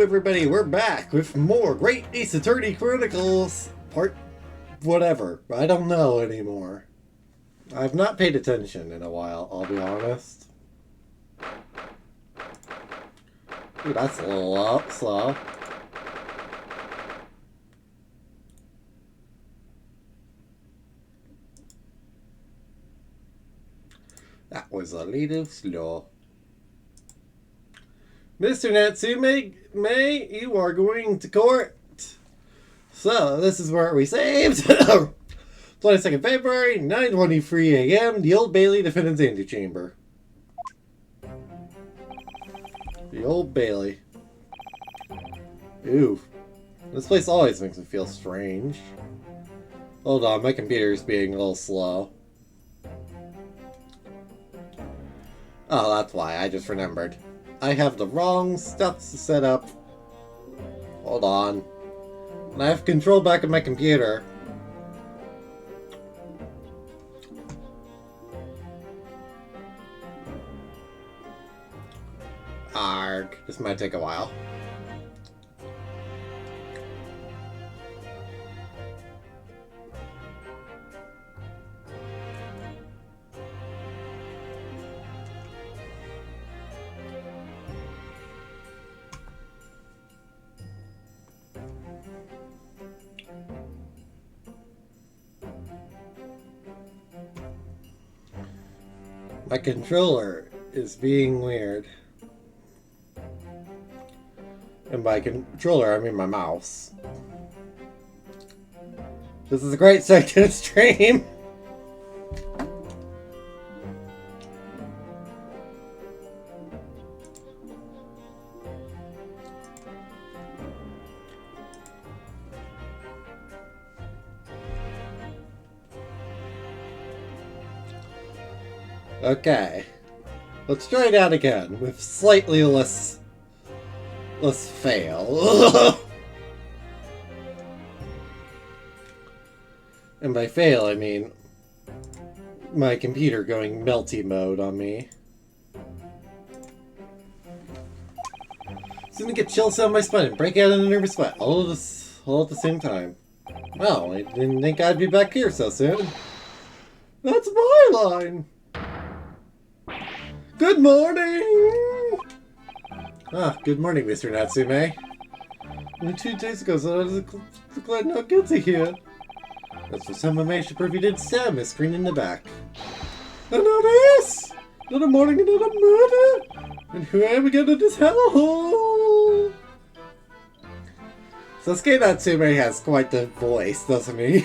Everybody, we're back with more Great Ace Attorney Chronicles part whatever. I don't know anymore. I've not paid attention in a while, I'll be honest. Ooh, that's a little slow. That was a little slow. Mr. Natsume, you are going to court. So, this is where we saved. 22nd February, 9:23 a.m., the Old Bailey Defendant's Antechamber. The Old Bailey. Ooh. This place always makes me feel strange. Hold on, my computer's being a little slow. Oh, that's why, I just remembered. I have the wrong stuff to set up. Hold on. And I have control back of my computer. Arg. This might take a while. My controller is being weird. And by controller, I mean my mouse. This is a great start to the stream. Okay, let's try it out again with slightly less fail. And by fail, I mean my computer going melty mode on me. Soon to get chills down my spine and break out in a nervous sweat, all at the same time. Well, I didn't think I'd be back here so soon. That's my line! Good morning! Ah, good morning, Mr. Natsume. Only 2 days ago, so I was glad not guilty here. That's for some I should prove you did stab Miss Green in the back. And now this! Another morning, another murder! And here we go to this hellhole! Sasuke Natsume has quite the voice, doesn't he?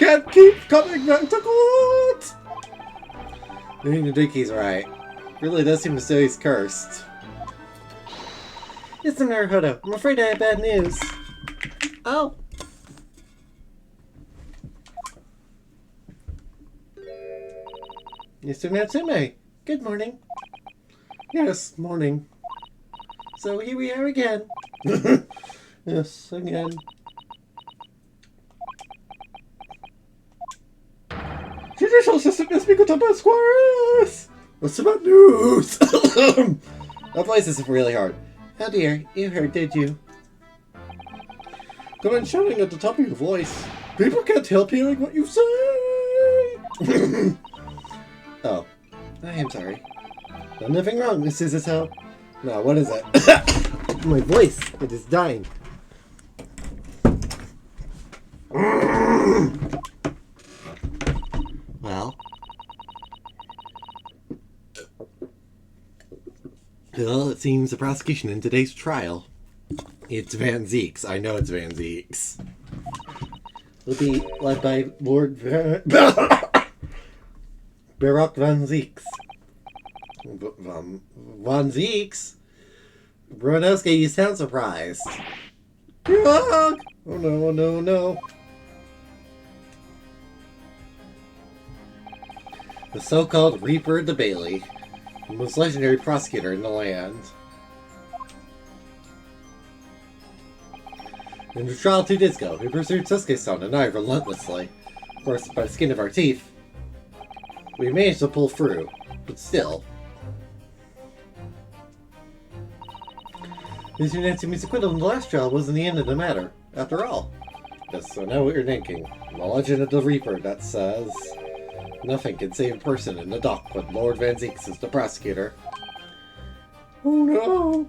Can't keep coming back to court! I think he's right. Really does seem to say he's cursed. It's Naruhodo. I'm afraid I have bad news. Oh. Mr. Natsume, good morning. Yes, morning. So here we are again. Yes, again. Judicial system is being cut up by squares! What's the bad news? That voice is really hard. Oh dear, you heard, did you? Come on shouting at the top of your voice. People can't help hearing what you say! Oh, I am sorry. Done nothing wrong, Miss Suzuto. Now, what is it? My voice, it is dying. Well, it seems the prosecution in today's trial. It's Van Zeeks. I know it's Van Zeeks. Will be led by Lord Baroque Van Zeeks. Van Zeeks? Bronowski, you sound surprised. Oh no, oh no, no. The so-called Reaper of the Bailey, the most legendary prosecutor in the land. In the trial 2 days ago, we pursued Sasuke-san and I relentlessly. Of course, by the skin of our teeth. We managed to pull through, but still. Mr. Natsume's acquittal in the last trial wasn't the end of the matter, after all. Yes, so I know what you're thinking. The legend of the Reaper that says nothing can save a person in the dock when Lord Van Zeeks is the prosecutor. Oh no!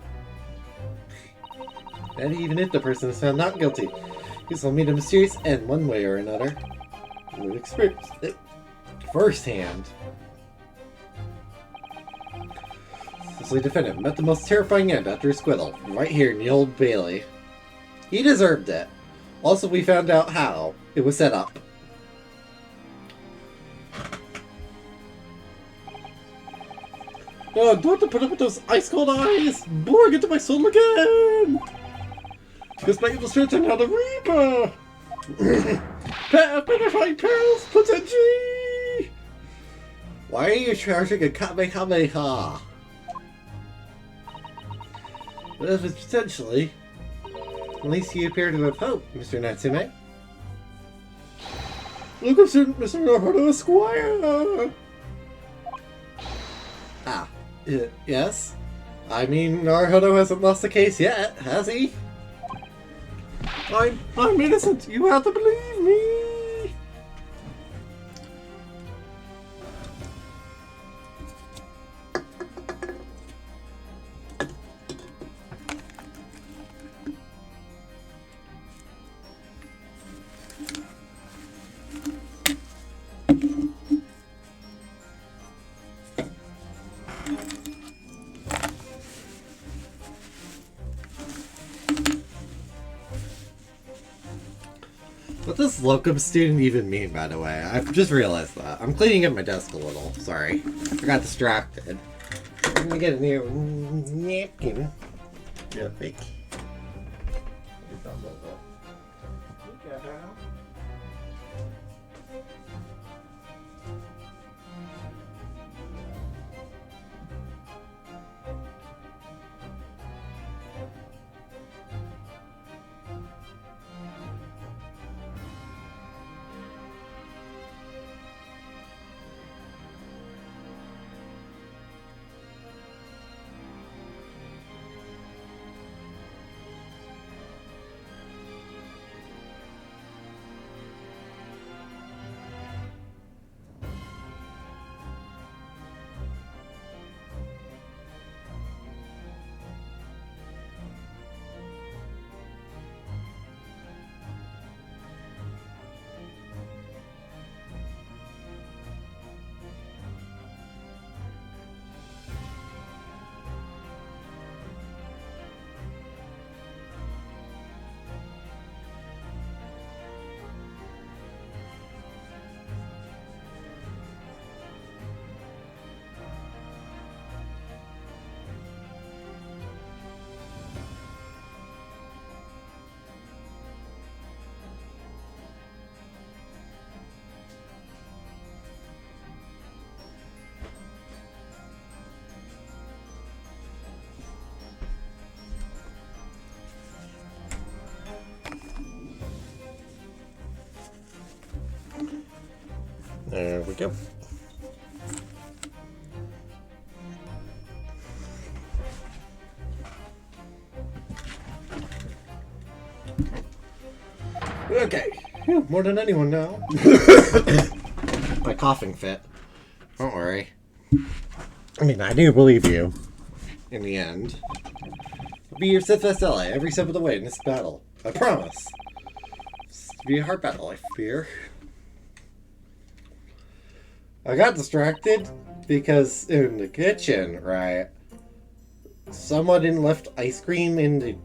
And even if the person is found not guilty, this will meet a mysterious end one way or another. We've experienced it firsthand. The defendant met the most terrifying end after his acquittal, right here in the Old Bailey. He deserved it. Also, we found out how it was set up. Oh, don't have to put up with those ice-cold eyes! Boring into my soul again! Because my evil spirit turned out a Reaper! Path, Butterfly Pearls, Potency! Why are you charging a Kamehameha? Well, potentially. At least you appear to have hope, Mr. Natsume. Look at Mr. Naruto Esquire! Ah, yes? I mean, Naruto hasn't lost the case yet, has he? I'm innocent! You have to believe me! What does locum student even mean, by the way? I've just realized that. I'm cleaning up my desk a little. Sorry. I got distracted. Let me get a new napkin. Real quick. There we go. Okay. Whew, more than anyone now. My coughing fit. Don't worry. I mean, I do believe you. In the end. I'll be your steadfast ally every step of the way in this battle. I promise. It's to be a hard battle, I fear. I got distracted because in the kitchen, right, someone left ice cream in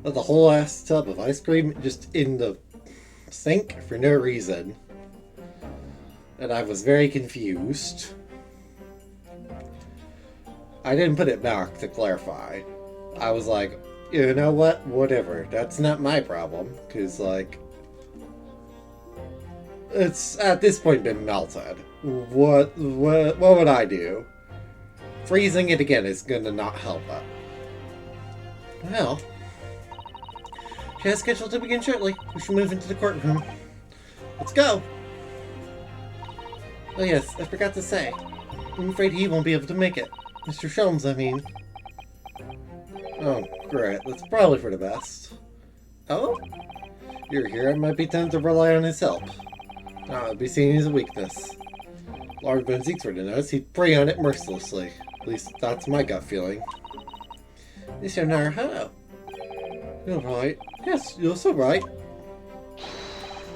the whole ass tub of ice cream just in the sink for no reason. And I was very confused. I didn't put it back to clarify. I was like, you know what, whatever, that's not my problem, because like, it's at this point been melted. What would I do? Freezing it again is gonna not help it. Well, she has scheduled to begin shortly. We should move into the courtroom. Let's go! Oh yes, I forgot to say. I'm afraid he won't be able to make it. Mr. Sholmes, I mean. Oh, great. That's probably for the best. Oh? You're here. I might be tempted to rely on his help. I'll be seeing his weakness. Lord Van Zeeks were to notice, he'd prey on it mercilessly. At least that's my gut feeling. Mr. Naruhodo. You're right. Yes, you're so right.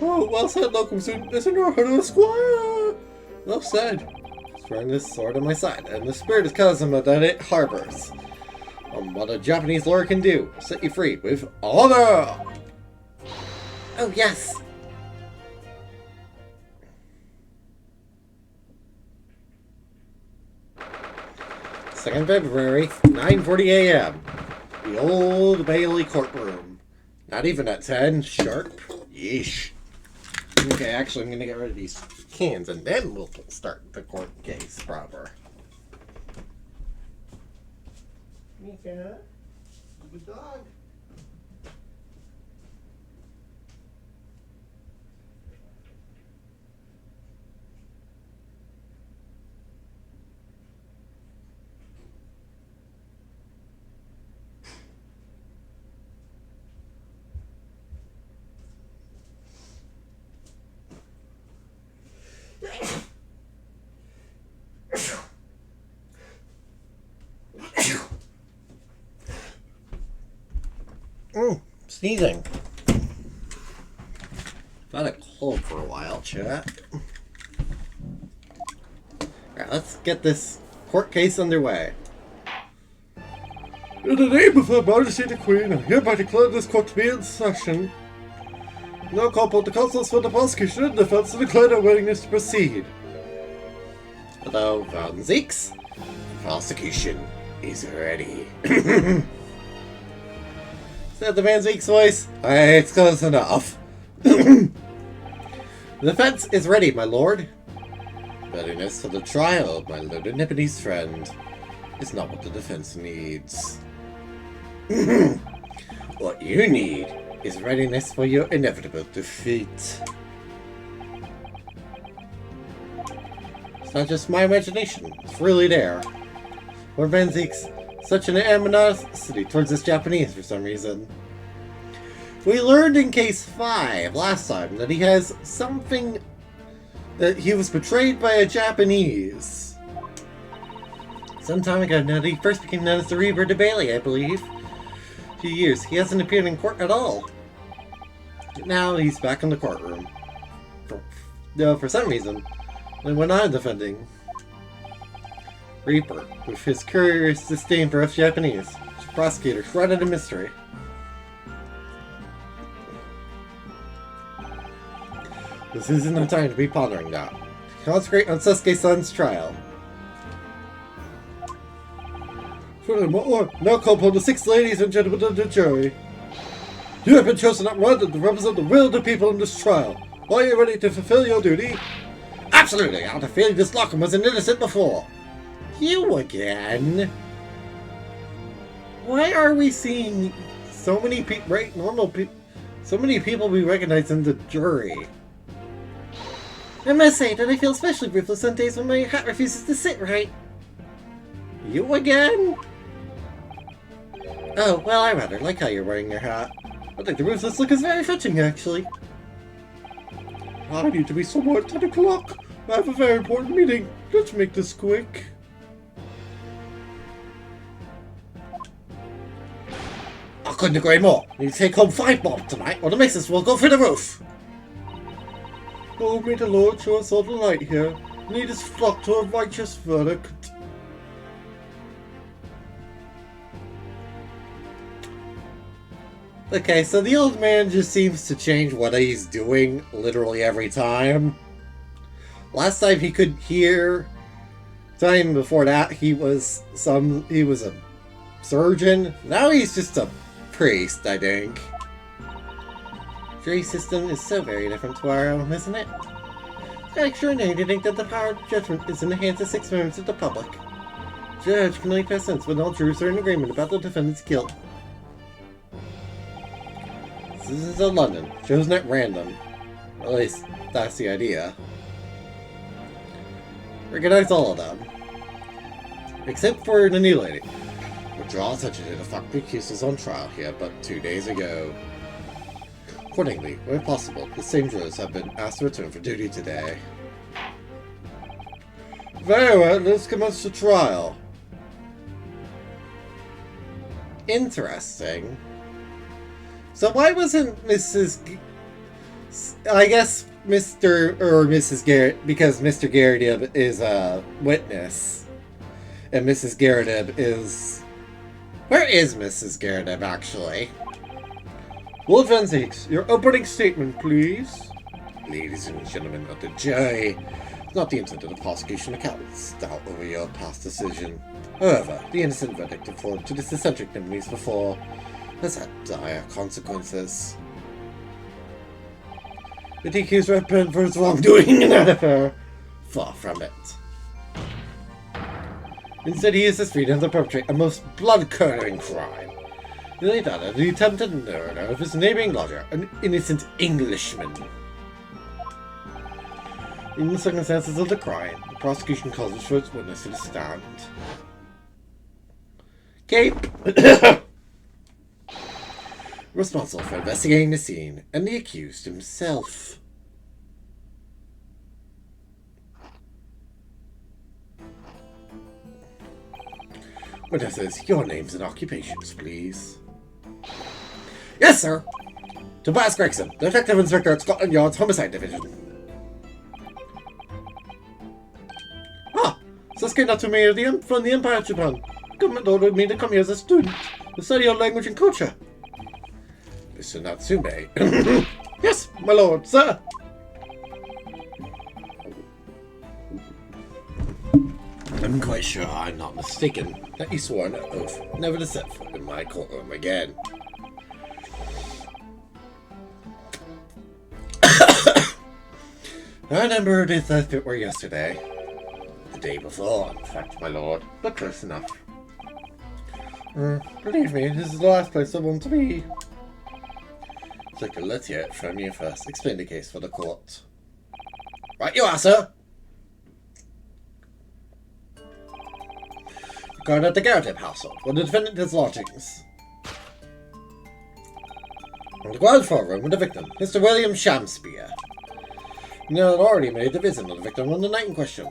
Oh, well said, Locum Student. Mr. Naruhodo, Esquire! Well said. Throwing this sword on my side, and the spirit is Kazuma that it harbors. What a Japanese lord can do. Set you free with honor! Oh, yes! 2nd February, 9:40 a.m. The Old Bailey courtroom. Not even at 10 sharp. Yeesh. Okay, actually, I'm gonna get rid of these cans and then we'll start the court case proper. Mika, good dog. Sneezing. I've had a cold for a while, chat. Alright, let's get this court case underway. In the name of Her Majesty the Queen, I hereby declare this court to be in session. Now call upon the counsels for the prosecution and defense to declare their willingness to proceed. Hello, Van Zeeks. The prosecution is ready. Is that the Van Zeeks voice? It's close enough. The defense is ready, my lord. Readiness for the trial of my learned Nipponese friend is not what the defense needs. What you need is readiness for your inevitable defeat. It's not just my imagination, it's really there. Lord Van Zeeks, such an animosity towards this Japanese for some reason. We learned in case 5 last time that he has something that he was betrayed by a Japanese. Some time ago now that he first became known as the Reaver de Bailey, I believe. 2 years, he hasn't appeared in court at all. Now he's back in the courtroom. For some reason. And when I'm defending Reaper, with his curious disdain for us Japanese, the prosecutor shredded a mystery. This isn't the time to be pondering now. Concentrate on Sasuke-san's trial. Furthermore, now call upon the 6 ladies and gentlemen of the jury. You have been chosen up London to represent the will of the people in this trial. Are you ready to fulfill your duty? Absolutely! I have a feeling this Lockham was an innocent before. You again? Why are we seeing so many people, right? Normal people, so many people we recognize in the jury? I must say that I feel especially ruthless on days when my hat refuses to sit right. You again? Oh, well, I rather like how you're wearing your hat. I think the ruthless look is very fetching, actually. I need to be somewhere at 10 o'clock. I have a very important meeting. Let's make this quick. I couldn't agree more. Need to take home 5 bob tonight, or the missus will go through the roof. Oh, may the Lord show us all the light here. Lead his flock to a righteous verdict. Okay, so the old man just seems to change what he's doing literally every time. Last time he could hear. Time before that he was a surgeon. Now he's just a priest, I think. Jury system is so very different to our own, isn't it? It's quite extraordinary to think that the power of judgment is in the hands of 6 members of the public. Judge can only pass sentence when all jurors are in agreement about the defendant's guilt. This is in London. Chosen at random. Or at least, that's the idea. Recognize all of them. Except for the new lady. We'll draw attention to the fact the accused is on trial here but 2 days ago. Accordingly, where possible, the same jurors have been asked to return for duty today. Very well, let's commence the trial. Interesting. So why wasn't I guess Mr. or Mrs. Garrett, because Mr. Garrett is a witness, and Mrs. Garrett is... Where is Mrs. Garrett, actually? Wolf Van Zeeks, your opening statement, please. Ladies and gentlemen of the jury, it's not the intent of the prosecution to cast doubt over your past decision. However, the innocent verdict afforded to this eccentric nominees before has had dire consequences. The accused repent for his wrongdoing in that affair. Far from it. Instead, he is suspected to perpetrate a most blood-curdling crime. The attempted murder of his neighboring lodger, an innocent Englishman. In the circumstances of the crime, the prosecution calls for its witness to the stand. Cape! Responsible for investigating the scene, and the accused himself. Witnesses, your names and occupations, please. Yes, sir! Tobias Gregson, Detective Inspector at Scotland Yard's Homicide Division. Ah! Sasuke Natsume from the Empire of Japan. Government ordered me to come here as a student to study your language and culture. Mr. Natsume. Yes, my lord, sir! I'm quite sure I'm not mistaken that you swore an oath never to set foot in my courtroom again. I remember this as it were yesterday. The day before, in fact, my lord, but close enough. Believe me, this is the last place I want to be. So let's hear it from you first. Explain the case for the court. Right you are, sir! Regarding at the Garrett household, where the defendant has lodgings. On the ground floor room with the victim, Mr. William Shamspeare. You had already made the visit of the victim on the night in question.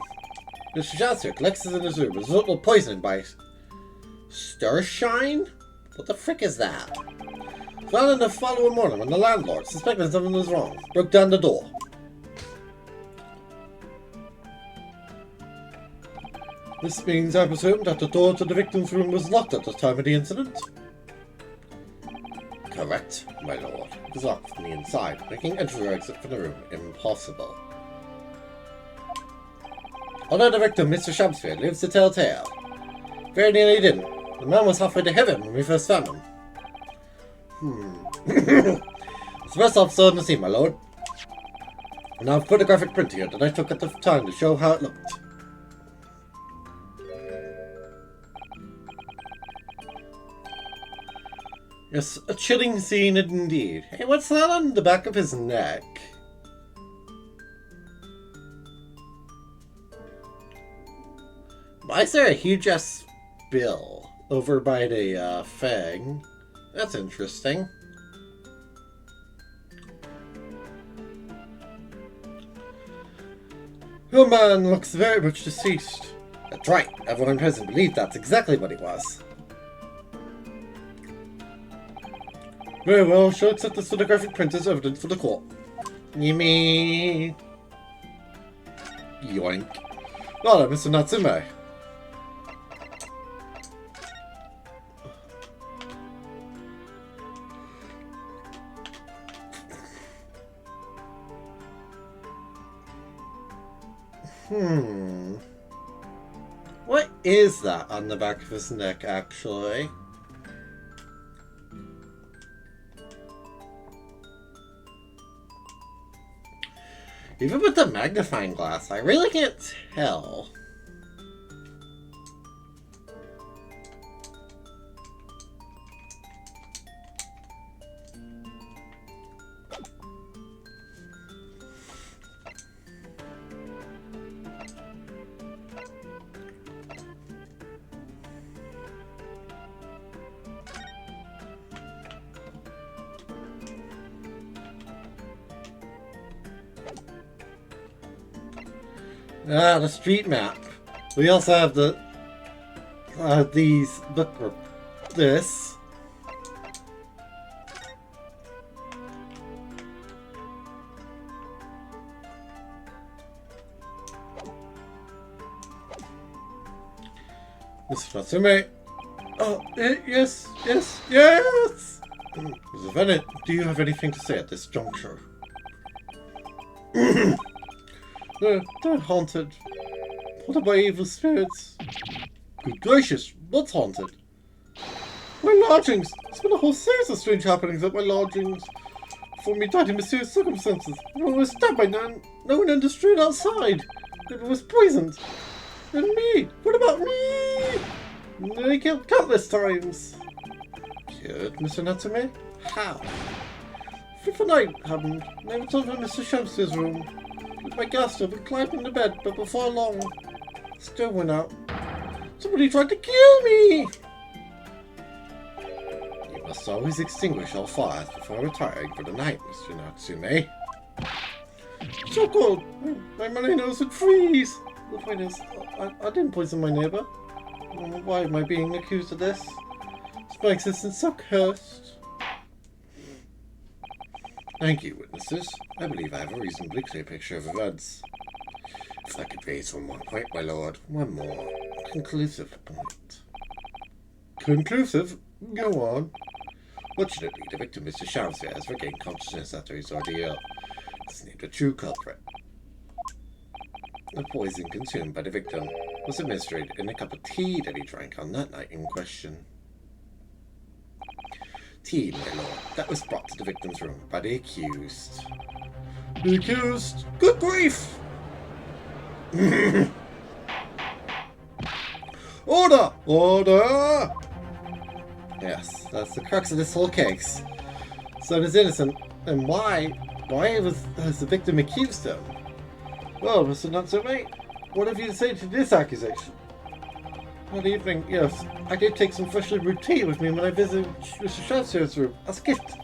Mr. Shamspeare collects in his room as a result of poisoning by Stirshine? What the frick is that? Found in the following morning when the landlord, suspecting something was wrong, broke down the door. This means, I presume, that the door to the victim's room was locked at the time of the incident? Correct, my lord. It was locked from the inside, making entry or exit from the room impossible. Although the victim, Mr. Shamspeare, lives to tell tale, very nearly didn't. The man was halfway to heaven when we first found him. It's the first officer on the scene, my lord. And I have a photographic print here that I took at the time to show how it looked. Yes, a chilling scene indeed. Hey, what's that on the back of his neck? Why is there a huge-ass bill over by the fang? That's interesting. Your man looks very much deceased. That's right. Everyone present believed that's exactly what it was. Very well, shall accept this photographic print as evidence for the court. Gimme. Yoink. Well, Mr. Natsume. What is that on the back of his neck, actually? Even with the magnifying glass, I really can't tell. Ah, the street map. We also have the this. Mr. Natsume. Oh, yes. Mr. Bennett, do you have anything to say at this juncture? They're haunted. Haunted by evil spirits. Good gracious, what's haunted? My lodgings! There's been a whole series of strange happenings at my lodgings. Before me died in mysterious circumstances. No one was stabbed by no one in the street outside. No one was poisoned. And me! What about me? They killed countless times. Killed, Mr. Natsume? How? Fifth night happened. I returned to Mr. Shamsu's room. With my gas stove and climbed into bed, but before long, the stove went out. Somebody tried to kill me! You must always extinguish all fires before retiring for the night, Mr. Natsume. So cold! My nose would freeze! The point is, I didn't poison my neighbor. Why am I being accused of this? Is my existence so cursed? Thank you, witnesses. I believe I have a reasonably clear picture of events. If I could raise one more point, my lord. One more. Conclusive point. Conclusive? Go on. Fortunately, the victim, Mr. Shamsu, has regained consciousness after his ordeal. It's named a true culprit. The poison consumed by the victim was administered in a cup of tea that he drank on that night in question. Tea, my lord, that was brought to the victim's room by the accused. The accused? Good grief! Order! Order! Yes, that's the crux of this whole case. Son is innocent, and why? Why has the victim accused him? Well, Mr. Natsume, what have you to say to this accusation? Good evening. Yes, I did take some freshly brewed tea with me when I visited Mr. Shamsu's room as a gift.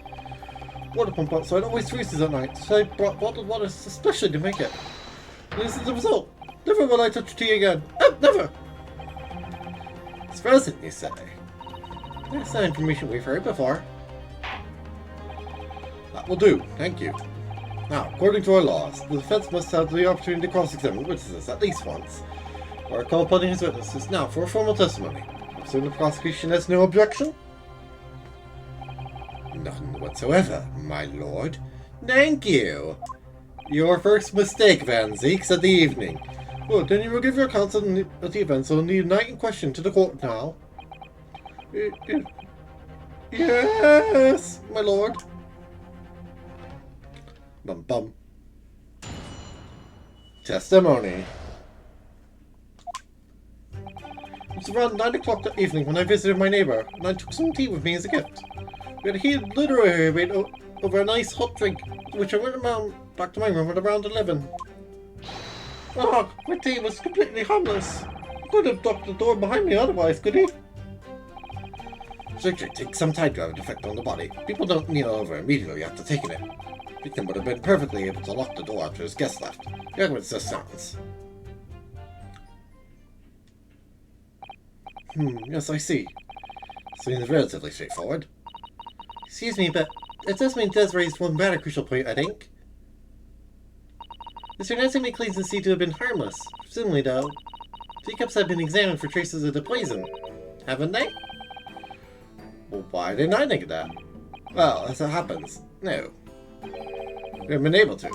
Water pump outside always freezes at night, so I brought bottled water especially to make it. And this is the result. Never will I touch tea again. Never! It's frozen, you say. That's not information we've heard before. That will do, thank you. Now, according to our laws, the defense must have the opportunity to cross-examine witnesses at least once, or call upon his witnesses now for a formal testimony. I assume the prosecution has no objection? None whatsoever, my lord. Thank you. Your first mistake, Van Zeeks, of the evening. Well, then you will give your account of the events on the night in question to the court now. Yes, my lord. Bum bum. Testimony. It was around 9 o'clock that evening when I visited my neighbor, and I took some tea with me as a gift. We had a heated literary debate over a nice hot drink, which I went back to my room at around 11. Oh, my tea was completely harmless. He could have locked the door behind me otherwise, could he? Surgery takes some time to have an effect on the body. People don't kneel over immediately after taking it. The victim would have been perfectly able to lock the door after his guest left. The argument just sounds. Yes, I see. Seems relatively straightforward. Excuse me, but it does raise one rather crucial point, I think. Mr. Natsume claims the tea to have been harmless. Presumably, though, teacups have been examined for traces of the poison, haven't they? Well, why didn't I think of that? Well, as it happens, no. We haven't been able to.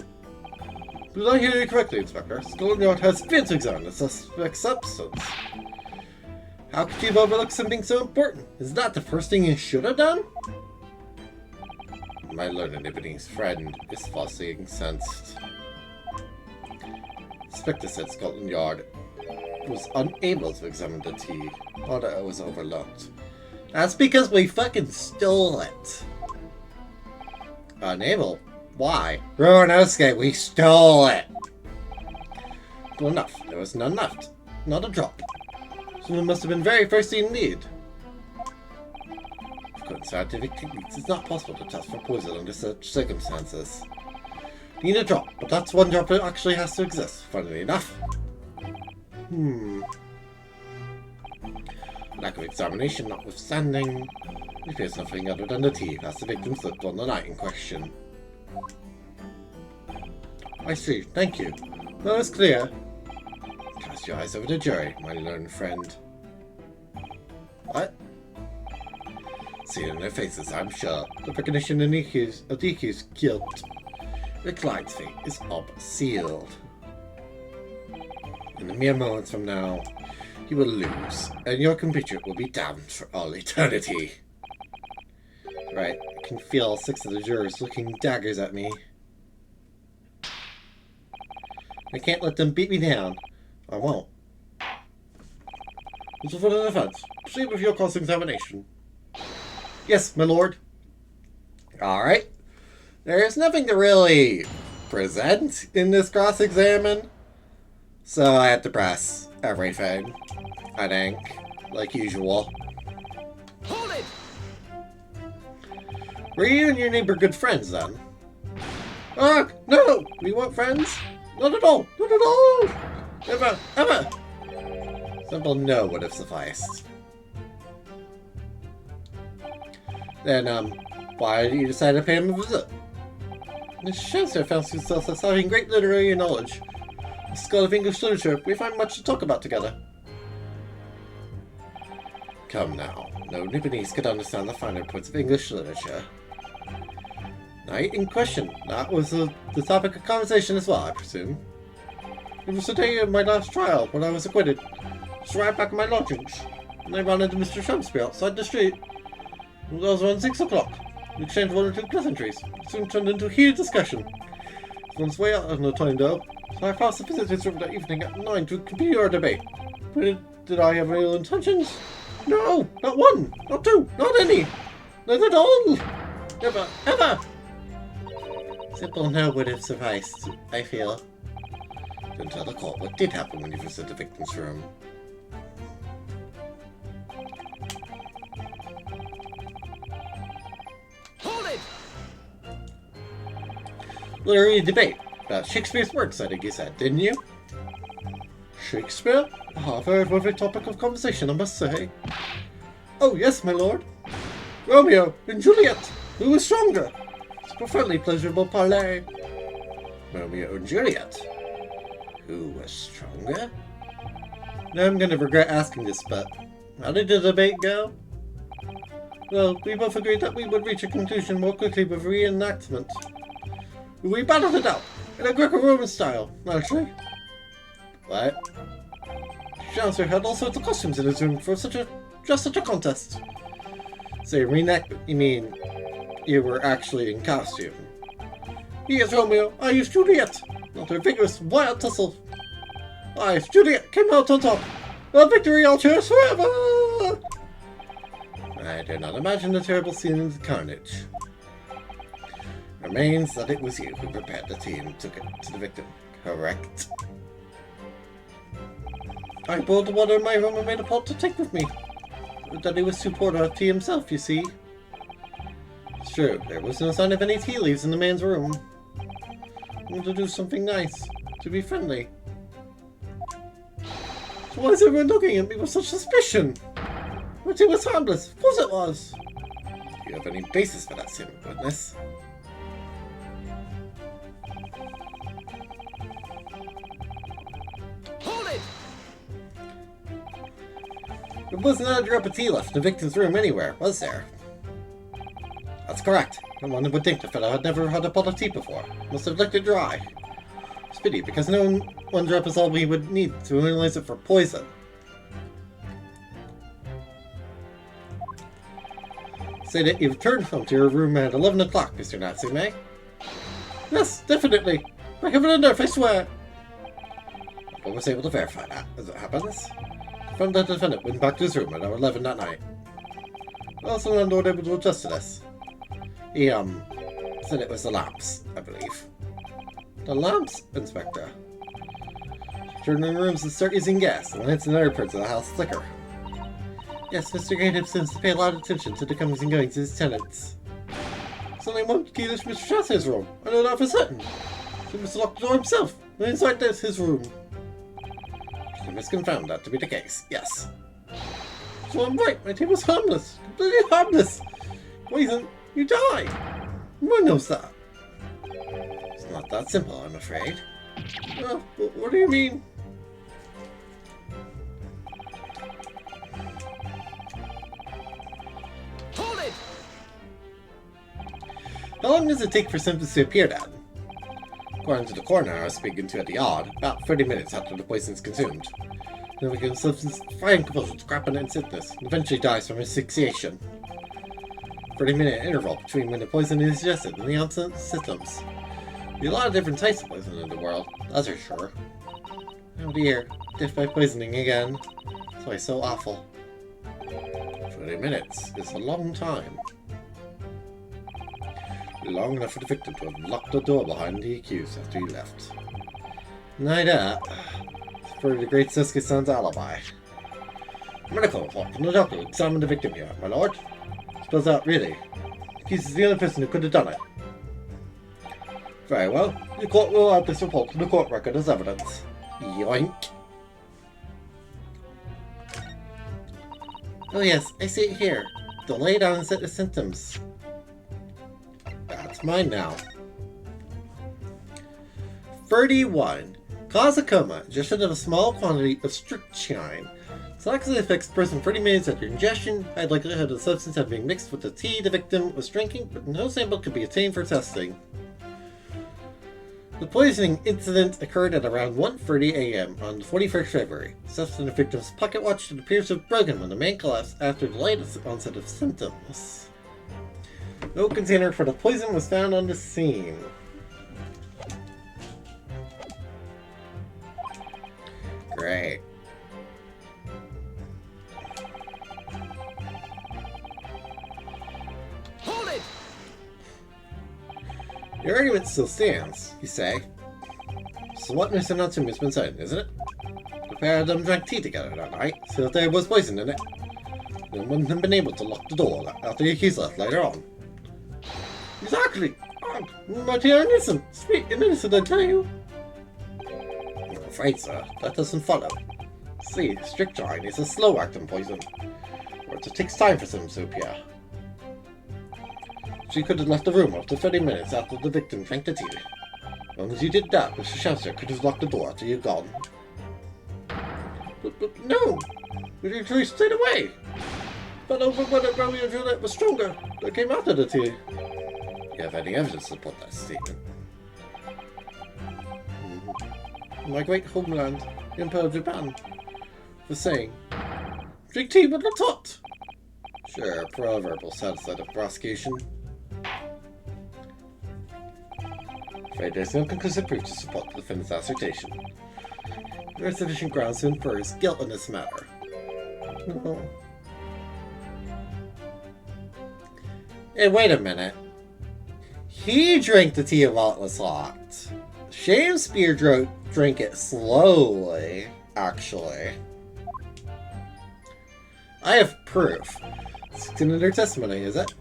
Did I hear you correctly, Inspector? Scotland Yard has failed to examine the suspect's substance. How could you have overlooked something so important? Is that the first thing you should have done? My learned Ibonese friend is falsely incensed. Inspector said Scotland Yard was unable to examine the tea, or that it was overlooked. That's because we fucking stole it. Unable? Why? Roanoske, we stole it! Well, enough. There was none left. Not a drop. Someone must have been very thirsty indeed. Of course, scientific techniques, it's not possible to test for poison under such circumstances. Need a drop, but that's one drop that actually has to exist, funnily enough. Lack of examination notwithstanding, it appears nothing other than the teeth as the victim slipped on the night in question. I see, thank you. That is clear. Cast your eyes over the jury, my learned friend. What? See it in their faces, I'm sure. The recognition of the accused's guilt. The client's fate is sealed. In the mere moments from now, you will lose, and your compatriot will be damned for all eternity. Right, I can feel 6 of the jurors looking daggers at me. I can't let them beat me down. I won't. So for the defense, proceed with your cross-examination. Yes, my lord. Alright. There is nothing to really present in this cross-examine, so I have to press everything, I think, like usual. Hold it! Were you and your neighbor good friends then? No! We weren't friends? Not at all! Not at all! Ever! Ever! Simple no would have sufficed. Then, why did you decide to pay him a visit? Mr. Chancellor found himself as having great literary knowledge. A scholar of English literature, we find much to talk about together. Come now, no Nipponese could understand the finer points of English literature. Night in question, that was the topic of conversation as well, I presume. It was the day of my last trial, when I was acquitted. Just right back at my lodgings, and I ran into Mr. Shumsby outside the street. It was around 6 o'clock. We exchanged 1 or 2 pleasantries. It soon turned into a heated discussion. He was on his way out on the time, though, so I passed the visitor's room that evening at 9 to continue our debate. But did I have ill intentions? No! Not one! Not two! Not any! Not at all! Never! Ever! Simple no would have sufficed, I feel. Then tell the court what did happen when you visited the victim's room. Hold it! Literary debate about Shakespeare's works, I think you said, didn't you? Shakespeare? A very worthy topic of conversation, I must say. Oh, yes, my lord. Romeo and Juliet! Who was stronger? It's a profoundly pleasurable parley. Romeo and Juliet? Who was stronger? Now I'm gonna regret asking this, but how did the debate go? Well, we both agreed that we would reach a conclusion more quickly with reenactment. We battled it out, in a Greco-Roman style, actually. What? Chancellor had all sorts of costumes in his room for just such a contest. Say reenactment, you mean you were actually in costume? He is Romeo, I is Juliet. After a vigorous, wild tussle, I, Juliet, came out on top. A victory I'll cherish forever! I do not imagine the terrible scene in the carnage. Remains that it was you who prepared the tea and took it to the victim, correct? I boiled the water in my room and made a pot to take with me. That he was too poor to have tea himself, you see. It's true, there was no sign of any tea leaves in the man's room. I wanted to do something nice, to be friendly. So why is everyone looking at me with such suspicion? My tea was harmless, of course it was. Do you have any basis for that statement, witness? Hold it! There wasn't another drop of tea left in the victim's room anywhere, was there? That's correct. And one would think the fellow had never had a pot of tea before. Must have licked it dry. It's a pity, because no one drop is all we would need to analyze it for poison. Say that you returned home to your room at 11 o'clock, Mr. Natsume. Yes, definitely. I have it on earth, I swear. I was able to verify that, as it happens. From the defendant went back to his room at 11 that night. Also, the landlord able to adjust to this. He, said it was the lamps, I believe. The lamps, Inspector? Turning rooms and start using gas, and lights and other parts of the house flicker. Yes, Mr. Gaynham seems to pay a lot of attention to the comings and goings of his tenants. Suddenly one key to Mr. Chancellor's room. I know that for certain. He must have locked the door himself. And inside there's his room. system has confirmed that to be the case, yes. So I'm right, my team was harmless. Completely harmless. Poison, you die. Everyone knows that. It's not that simple, I'm afraid. Oh, what do you mean? Hold it! How long does it take for symptoms to appear then? According to the coroner I was speaking to at the yard, about 30 minutes after the poison is consumed. Then we get substance fine convulsions, cramping and sickness, and eventually dies from asphyxiation. 30-minute interval between when the poison is ingested and the onset symptoms. There'll be a lot of different types of poison in the world, that's for sure. Oh dear, death by poisoning again. That's why it's so awful. 30 minutes is a long time. Long enough for the victim to have locked the door behind the accused after he left. Not that. It's for the great Suske-san's alibi. Medical report from the doctor who examined the victim here, my lord. Spells out really. The accused is the only person who could have done it. Very well. The court will add this report to the court record as evidence. Yoink. Oh yes, I see it here. Delayed onset of symptoms. That's mine now. 31. Cause a coma. Ingestion of a small quantity of strychnine. Toxicity affects the person 30 minutes after ingestion. High likelihood of the substance having mixed with the tea the victim was drinking, but no sample could be obtained for testing. The poisoning incident occurred at around 1:30 a.m. on the 41st February. Substance in the victim's pocket watch appears to have broken when the man collapsed after the latest onset of symptoms. No container for the poison was found on the scene. Great. Hold it! Your argument still stands, you say. So what Mr. Natsume has been saying, isn't it? The pair of them drank tea together that night, so that there was poison in it. They wouldn't have been able to lock the door after the accused left later on. Exactly! But you're innocent! Sweet and innocent, I tell you! I'm afraid, sir, that doesn't follow. See, strychnine is a slow-acting poison, whereas it takes time for some to appear. She could have left the room up to 30 minutes after the victim drank the tea. As long as you did that, Mr. Schaffner could have locked the door after you'd gone. But no! We actually stayed away! But over whether Romeo and Juliet was stronger, that came after the tea. You have any evidence to support that statement? My great homeland, the Empire of Japan, for saying, drink tea with a tot! Sure, a proverb will satisfy the prosecution. Afraid there's no conclusive proof to support the defendant's assertion. There are sufficient grounds to infer his guilt in this matter. No. Hey, wait a minute. He drank the tea while it was hot. Shakespeare drank it slowly, actually. I have proof. It's in their testimony, is it?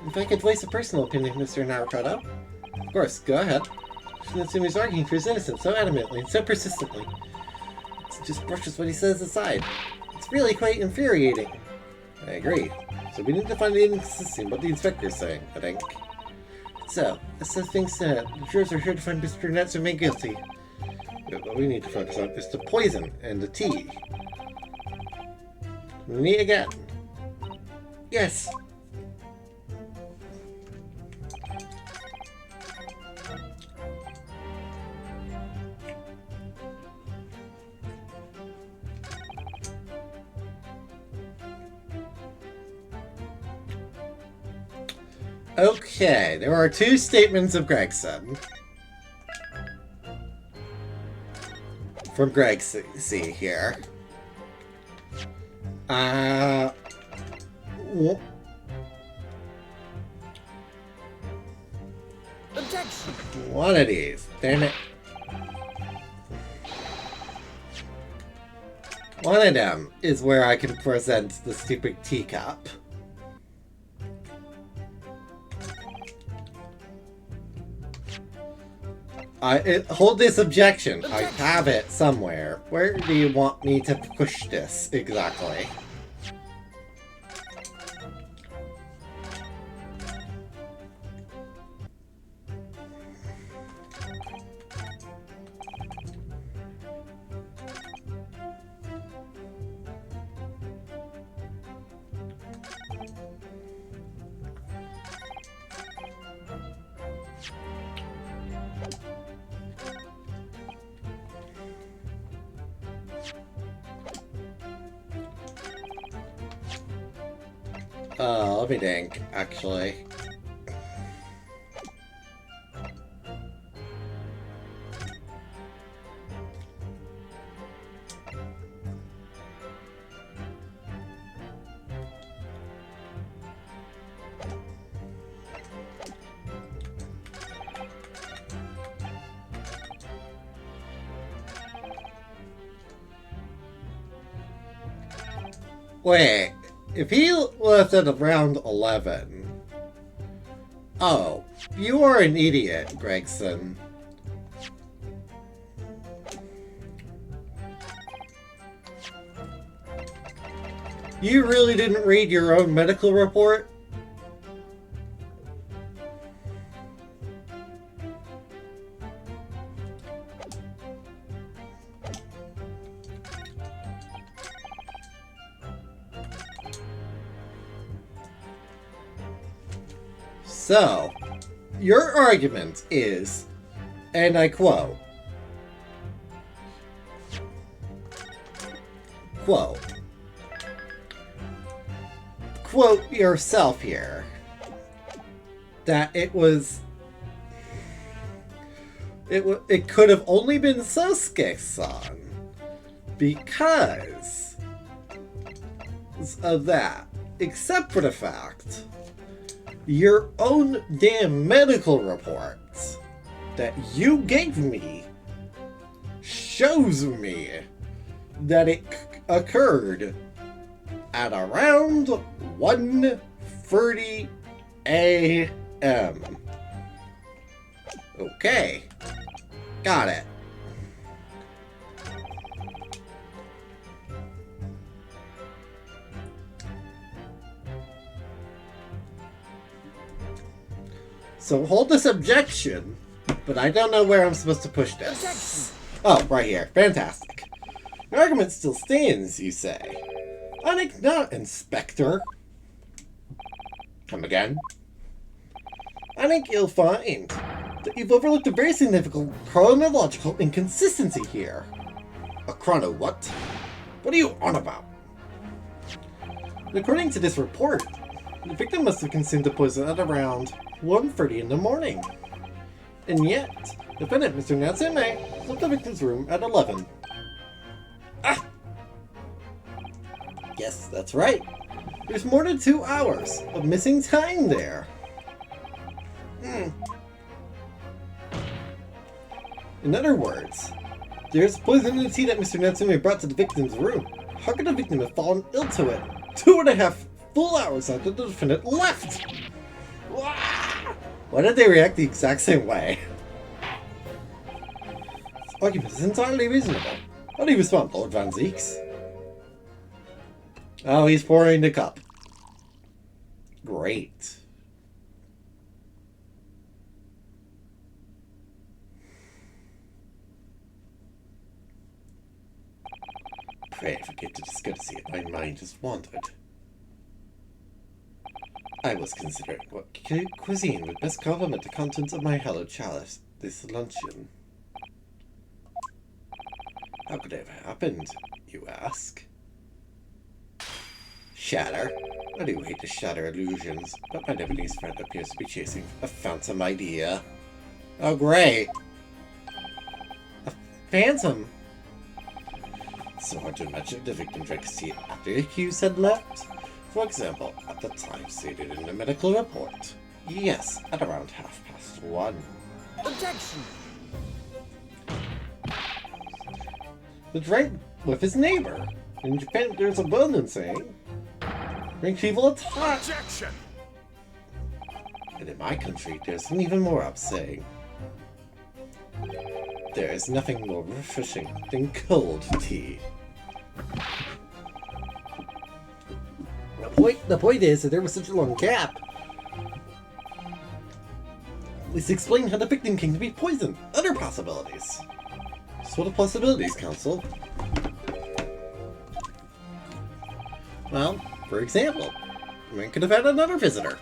If I could voice a personal opinion, Mr. Narukoto. Of course, go ahead. Natsume is arguing for his innocence so adamantly and so persistently. It just brushes what he says aside. It's really quite infuriating. I agree. So we need to find the inconsistency in what the inspector is saying, I think. So, as things stand, the jurors are here to find Mr. Natsume guilty. But what we need to focus on is the poison and the tea. We meet again. Yes. Okay, there are two statements of Gregson. From Greg C here. Objection! One of these. Damn it. One of them is where I can present the stupid teacup. Hold this objection. I have it somewhere. Where do you want me to push this exactly? Let me think, actually. Wait. If he left at around 11... Oh, you are an idiot, Gregson. You really didn't read your own medical report? So, your argument is, and I quote, quote yourself here, that it could have only been Sasuke-san because of that, except for the fact your own damn medical reports that you gave me shows me that it occurred at around 1:30 a.m. Okay. Got it. So hold this objection, but I don't know where I'm supposed to push this. Oh, right here. Fantastic. The argument still stands, you say. I think not, Inspector. Come again? I think you'll find that you've overlooked a very significant chronological inconsistency here. A chrono what? What are you on about? According to this report, the victim must have consumed the poison at around 1:30 in the morning. And yet, defendant Mr. Natsume left the victim's room at 11. Ah! Yes, that's right. There's more than 2 hours of missing time there. In other words, there's poison in the tea that Mr. Natsume brought to the victim's room. How could the victim have fallen ill to it 2.5 full hours after the defendant left? Why did they react the exact same way? This argument is entirely reasonable. How do you respond, Lord Van Zeeks? Oh, he's pouring the cup. Great. Pray forget the discourtesy my mind has wandered. I was considering what cuisine would best complement the contents of my hallowed chalice this luncheon. How could it have happened, you ask? Shatter? I do hate to shatter illusions, but my Japanese friend appears to be chasing a phantom idea. Oh, great! A phantom? So hard to imagine the victim drank tea after the accused had left. For example, at the time stated in the medical report. Yes, at around 1:30. Objection! The drank with his neighbor. In Japan, there's a well-known saying, drink people a tot. Objection! And in my country, there's an even more apt saying, There is nothing more refreshing than cold tea. The point is that there was such a long gap. This explains how the victim came to be poisoned. Other possibilities. So what are possibilities, Council? Well, for example, we could have had another visitor.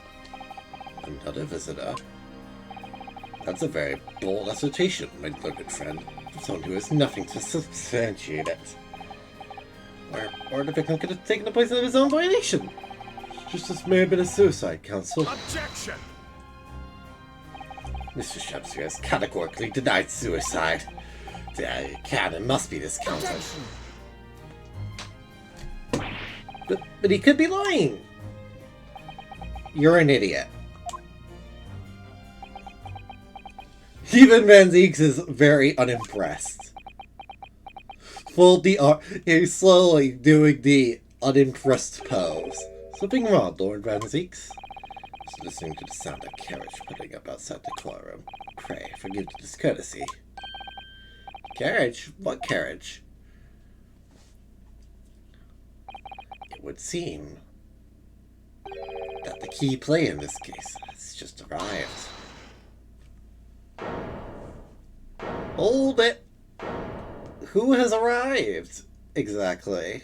Another visitor? That's a very bold assertion, my learned friend. Someone who has nothing to substantiate it. Or the victim could have taken the poison of his own violation. Just as may have been a suicide, Council. Objection! Mr. Shepster has categorically denied suicide. It can and must be discounted. But he could be lying. You're an idiot. Even Van Zeeks is very unimpressed. He's slowly doing the unimpressed pose. Something wrong, Lord Van Zeeks? Just listening to the sound of carriage putting up outside the courtroom. Pray, forgive the discourtesy. Carriage? What carriage? It would seem that the key player in this case has just arrived. Hold it! Who has arrived? Exactly.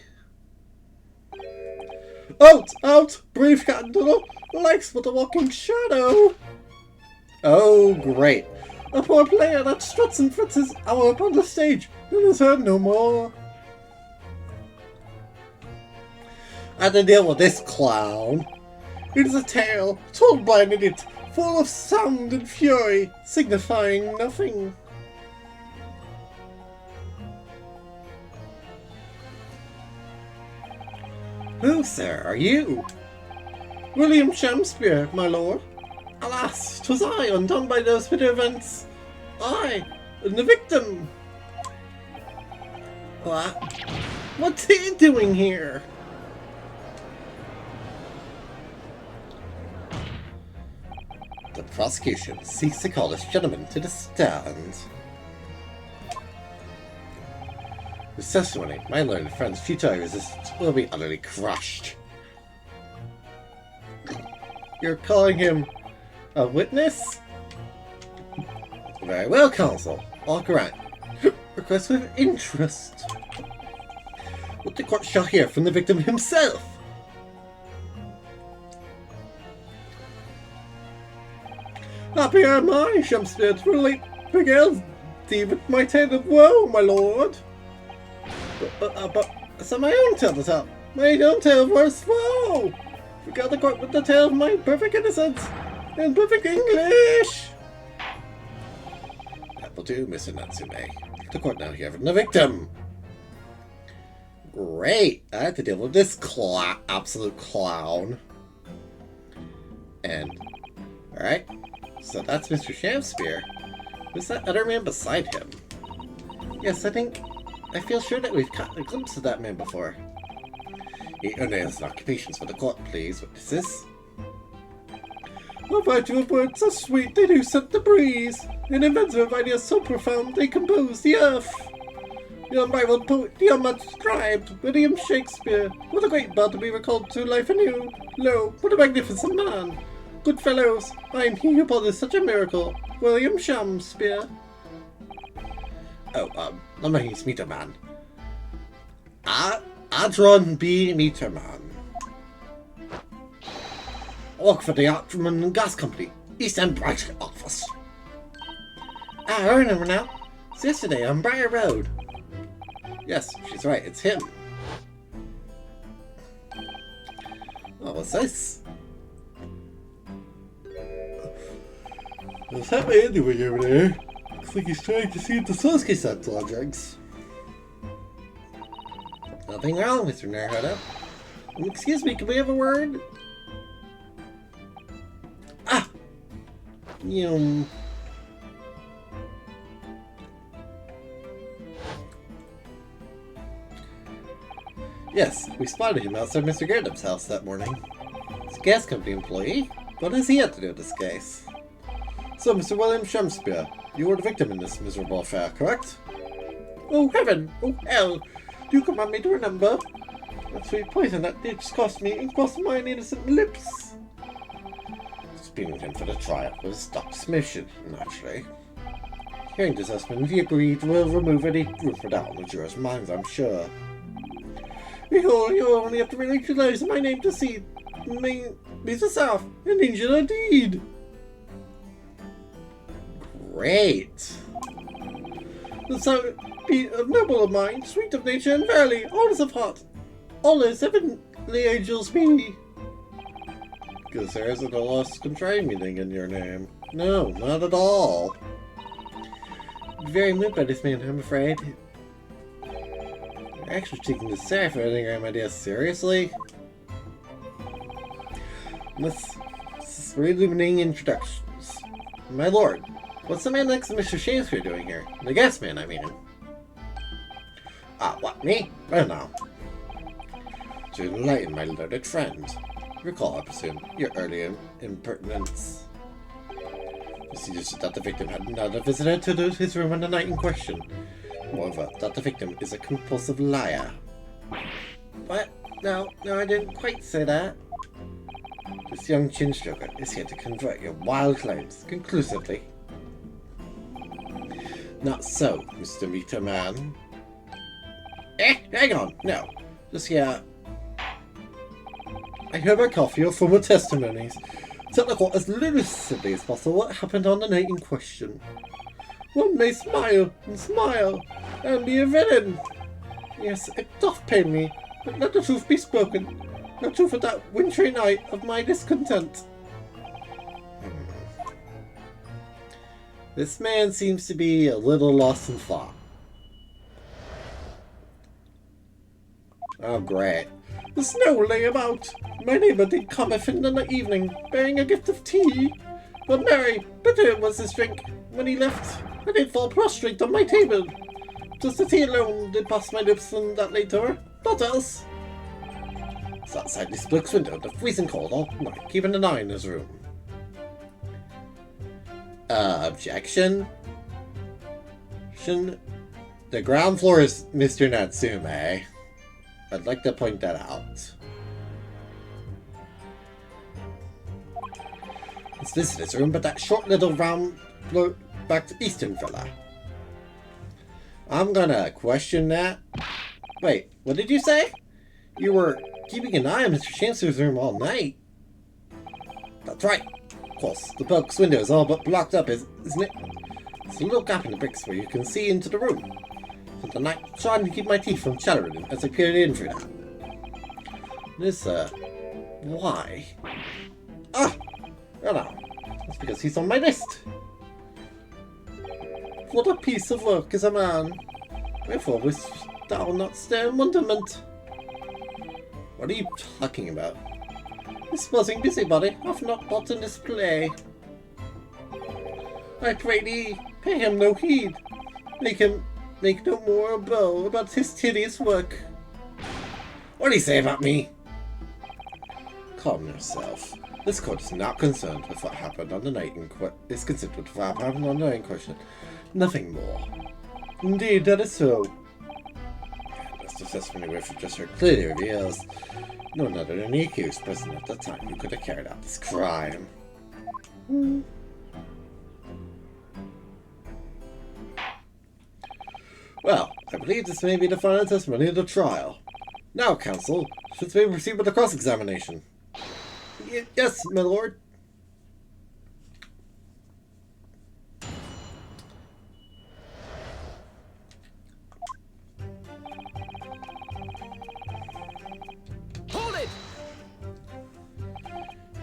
Out! Out! Brave candle! Likes but a walking shadow! Oh, great. A poor player that struts and frets his hour upon the stage and is heard no more. I had to deal with this clown. It is a tale told by an idiot, full of sound and fury, signifying nothing. Who, sir, are you? William Shakespeare, my lord. Alas, 'twas I, undone by those bitter events. I, the victim. What's he doing here? The prosecution seeks to call this gentleman to the stand. This testimony, my learned friend's futile resistance will be utterly crushed. You're calling him a witness? Very well, counsel. I'll grant. Request with interest. What the court shall hear from the victim himself. Happy am I, Shakespeare, to relate beguiles thee with my tale of woe, my lord. But it's my own tale to tell. My own tale of worse woe. Regard the court with the tale of my perfect innocence in perfect English. That will do, Mr. Natsume. The court now hear from the victim. Great! I have to deal with this absolute clown. And, alright. So that's Mr. Shakespeare. Who's that other man beside him? Yes, I feel sure that we've caught a glimpse of that man before. He names and occupations for the court, please, witnesses. A virtue of words so sweet they do set the breeze. An inventor of ideas so profound they compose the earth. The unrivaled poet, the unmatched scribe, William Shakespeare. What a great bard to be recalled to life anew. Lo, what a magnificent man. Good fellows, I am he who published such a miracle, William Shakespeare. Oh, let me meet a man. Adron B. Meterman. I work for the Atman and Gas Company, East End Bright office. I remember now. It's yesterday on Briar Road. Yes, she's right, it's him. Oh, what's this? What's that man doing over there? Looks like he's trying to see if the Sasuke sent drugs. Nothing wrong, Mr. Naruto. Excuse me, can we have a word? Ah! Yes, we spotted him outside Mr. Gardner's house that morning. He's a gas company employee. What does he have to do with this case? So, Mr. William Shakespeare, you were the victim in this miserable affair, correct? Oh, heaven! Oh, hell! Do you command me to remember? That sweet poison that did cost me and crossed mine innocent lips. Subpoenaed him for the trial was stopped submission, naturally. Hearing this husband, he agreed will remove any room for doubt in the jurors' minds, I'm sure. Behold, you only have to recognize my name to see me, Mr. South, an angel indeed. Great. The son be of noble of mind, sweet of nature, and verily, honest of heart. All is heavenly angels be. Because there isn't a lost contrary meaning in your name. No, not at all. Very moved by this man, I'm afraid. You're actually taking this sad for anything, my dear. Seriously? This is illuminating introductions. My lord, what's the man next to Mr. Shakespeare doing here? The guest man, I mean. Ah, what, me? Well, now. To enlighten my learned friend. Recall, I presume, your earlier impertinence. You suggested that the victim had not a visitor to his room on the night in question. Moreover, that the victim is a compulsive liar. What? No, I didn't quite say that. This young chin stroker is here to convert your wild claims conclusively. Not so, Mr. Meter Man. Hang on, no. Just here. I hereby call for your formal testimonies. Tell the court as lucidly as possible what happened on the night in question. One may smile and be a villain. Yes, it doth pain me, but let the truth be spoken. The truth of that wintry night of my discontent. This man seems to be a little lost in thought. Oh, great. The snow lay about. My neighbour did cometh in the evening, bearing a gift of tea. But marry, bitter was his drink. When he left, I did fall prostrate on my table. Just the tea alone did pass my lips, and that laid to her. Not else. It's outside this bloke's window, the freezing cold all night, keeping an eye in his room. Objection? The ground floor is Mr. Natsume. I'd like to point that out. It's visitor's room, but that short little round backed eastern fella. I'm gonna question that. Wait, what did you say? You were keeping an eye on Mr. Chancellor's room all night? That's right. Of course, the bloke's window is all but blocked up, isn't it? There's a little gap in the bricks where you can see into the room. Spent the night trying to keep my teeth from chattering as I peered in through that. This, why? Ah! Oh no. That's because he's on my list. What a piece of work is a man. Wherefore wilt thou not stare in wonderment? What are you talking about? This buzzing busybody hath not bought in display. I pray thee, pay him no heed. Make no more a bow about his tedious work. What do you say about me? Calm yourself. This court is not concerned with what happened on the night in question. Is concerned with what happened on the night in question. Nothing more. Indeed, that is so. This testimony we've just heard clearly reveals no other than the accused present at the time who could have carried out this crime. Well, I believe this may be the final testimony of the trial. Now, counsel, should we proceed with the cross-examination? Yes, my lord. Hold it!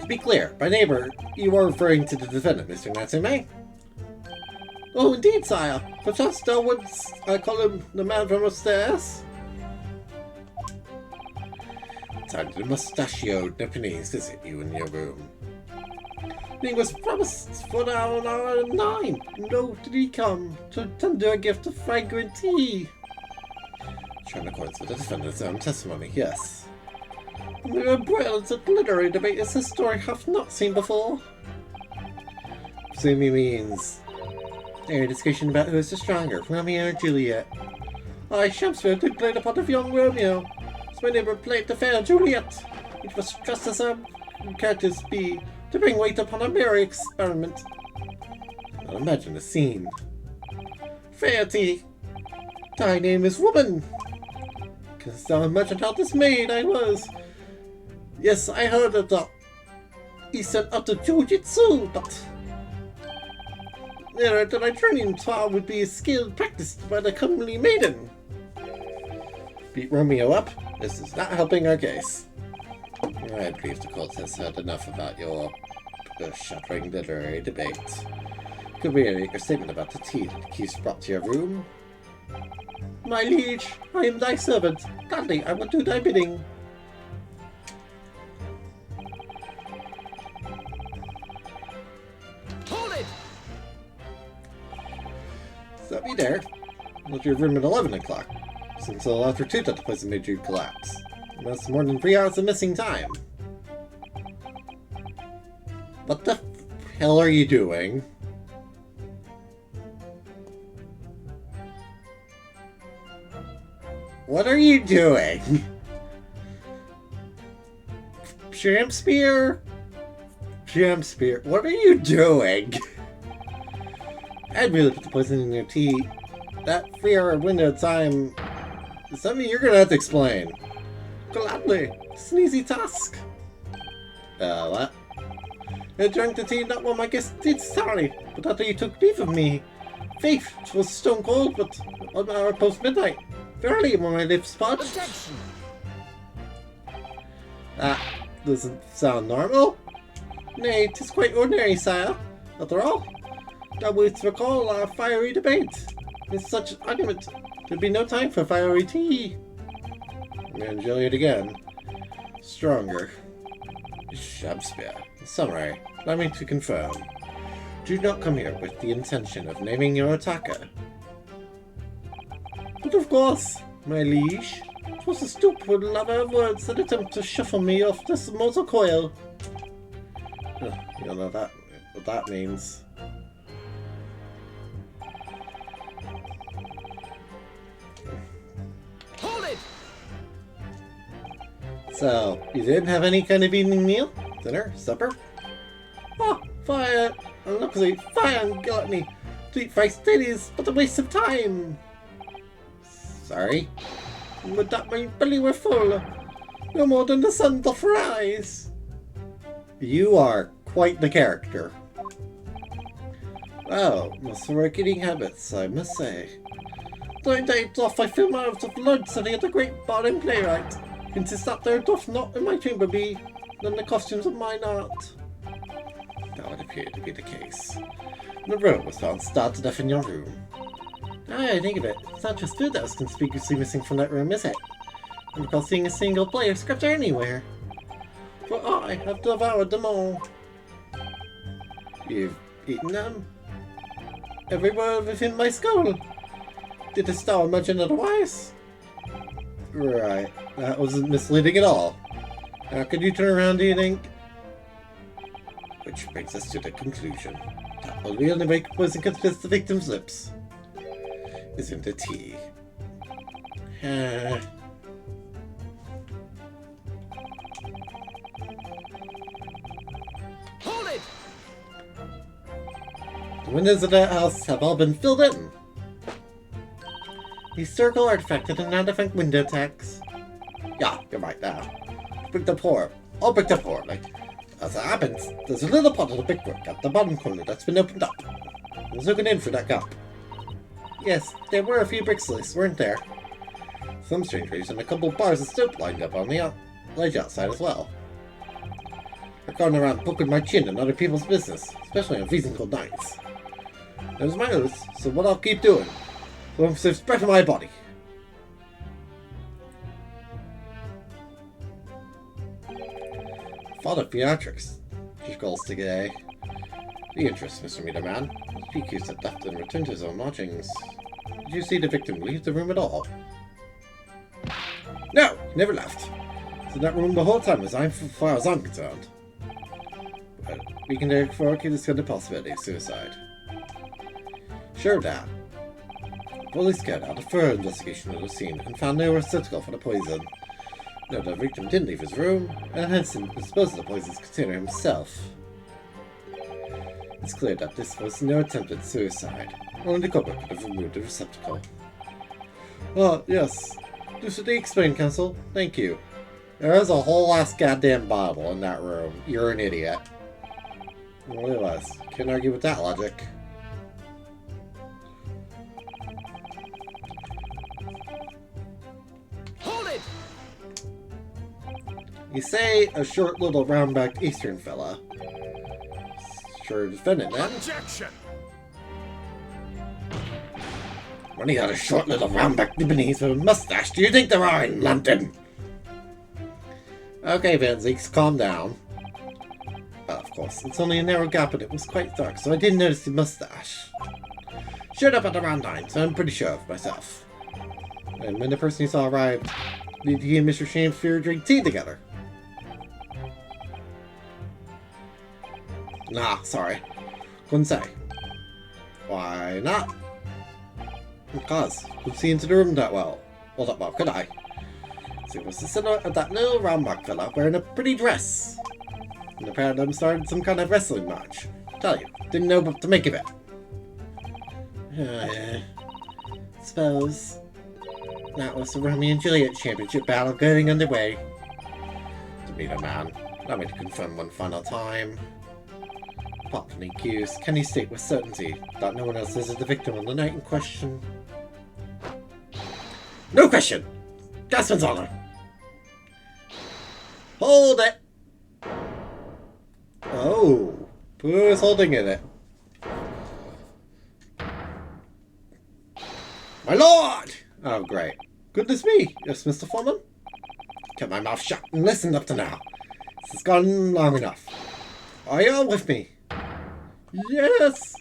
To be clear, by neighbor, you are referring to the defendant, Mr. Natsume? Oh, indeed, sire. Perchance thou wouldst I call him the man from upstairs? Time to the mustachioed Japanese visit you in your room. He was promised for an hour and 9. No, did he come to tender a gift of fragrant tea? Shown in accordance with the defendant's own testimony, yes. And there are brilliant and literary debate as this story hath not seen before. Presume he means a discussion about who is the stronger, Romeo or Juliet. I, Shakespeare, did play the part of young Romeo. So my neighbour played the fair Juliet. It was just as our characters be, to bring weight upon a merry experiment. Now imagine the scene. Fairty, thy name is woman. Canst thou imagine how dismayed I was? Yes, I heard of the Eastern art of Jiu-Jitsu, but nearer than my training far would be a skill practiced by the comely maiden. Beat Romeo up? This is not helping our case. I believe the court has heard enough about your shattering literary debate. Could we read your statement about the tea that the keys brought to your room? My liege, I am thy servant. Gladly, I will do thy bidding. Hold it! Stop me there. Left your room at 11 o'clock. Since a after 2 that the place made you collapse. That's more than 3 hours of missing time. What the hell are you doing? What are you doing? Shakespeare? Shakespeare, what are you doing? I'd really put the poison in your tea. That 3-hour window of time is something you're gonna have to explain. Gladly, it's an easy task. What? I drank the tea not while my guest did sorry, but after you took leave of me. Faith, 'twas stone cold, but 1 hour post midnight. Verily, when my lips parched. Objection! That doesn't sound normal. Nay, 'tis quite ordinary, sire. After all, thou wouldst recall our fiery debate. In such argument, there'd be no time for fiery tea. And Juliet again. Stronger. Shakespeare. In summary, allow me to confirm. Do not come here with the intention of naming your attacker. But of course, my liege, 'twas a stupid lover of words that attempt to shuffle me off this mortal coil. You don't know what that means. Hold it! So, you didn't have any kind of evening meal? Dinner? Supper? Oh, fire! Unluckily, fire and gluttony! To eat fried steadies, but a waste of time! Sorry? Would that my belly were full? No more than the sun doth rise! You are quite the character. Well, most work eating habits, I must say. During days off I fill my mouth of blood study at the great bard playwright. Insist that there doth not in my chamber be than the costumes of mine art. That would appear to be the case. The robe was found starved to death in your room. I think of it, it's not just food that was conspicuously missing from that room, is it? I don't recall seeing a single player scripture anywhere. For I have devoured them all. You've eaten them? Every word within my skull. Didst thou imagine otherwise? Right, that wasn't misleading at all. Now could you turn around, do you think? Which brings us to the conclusion. That will really make poison confess the victim's lips. Isn't it tea? Hold it! The windows of that house have all been filled in. Historical artifact and non-defense window tax. Yeah, you're right now. Break the pour. I'll break the pour, like. As it happens, there's a little pot of the brickwork at the bottom corner that's been opened up. I was looking in for that gap. Yes, there were a few bricks loose, weren't there? Some strange reason, a couple bars of soap lined up on the ledge outside as well. I've gone around poking my chin in other people's business, especially on freezing cold nights. It was my oath, so what I'll keep doing. So I'm spreading my body. Father Theatrics, Chief calls today. The interest, Mr. Meterman. The accused had left and returned to his own lodgings. Did you see the victim leave the room at all? No, he never left. He's in that room the whole time, as far as I'm concerned. But We can therefore discuss the possibility of suicide. Sure, Dad. Police carried out a thorough investigation of the scene and found no receptacle for the poison. No, the victim didn't leave his room, and Henson disposed of the poison's container himself. It's clear that this was no attempted suicide. Only the culprit could have removed the receptacle. Ah, yes. Do should they explain, Counsel? Thank you. There is a whole ass goddamn bottle in that room. You're an idiot. Well, it was. Can't argue with that logic. Hold it! You say a short little round-backed Eastern fella. Sure, defendant then. Objection! When he had a short little round-backed Lebanese with a mustache, do you think there are in London? Okay, Van Zeeks, calm down. Of course, it's only a narrow gap and it was quite dark, so I didn't notice the mustache. Showed up at around 9, so I'm pretty sure of myself. And when the person you saw arrived, did he and Mr. Shamefear drink tea together? Nah, sorry. Couldn't say. Why not? Because couldn't see into the room that well. Well, that well, could I? So it was the silhouette of that little round-back fella wearing a pretty dress. And the pair of them started some kind of wrestling match. Tell you, didn't know what to make of it. Suppose that was the Romeo and Juliet championship battle getting underway. Demeanor man, allow me to confirm one final time. Apart from the accused, can you state with certainty that no one else is the victim on the night in question? No question! Gaspin's honor! Hold it! Oh, who is holding it? My lord! Oh, great. Goodness me, yes, Mr. Foreman? Kept my mouth shut and listened up to now. This has gone long enough. Are you all with me? Yes!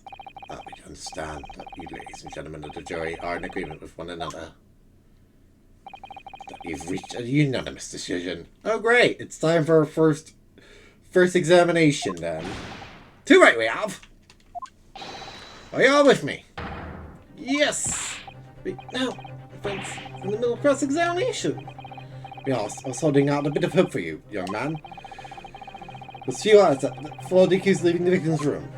We understand that you ladies and gentlemen of the jury are in agreement with one another. That you've reached a unanimous decision. Oh great, it's time for our first examination then. Too right we have! Are you all with me? Yes! Wait, no, friends, in the middle of cross-examination. I was holding out a bit of hope for you, young man. There's few hours before the accused leaving the victim's room.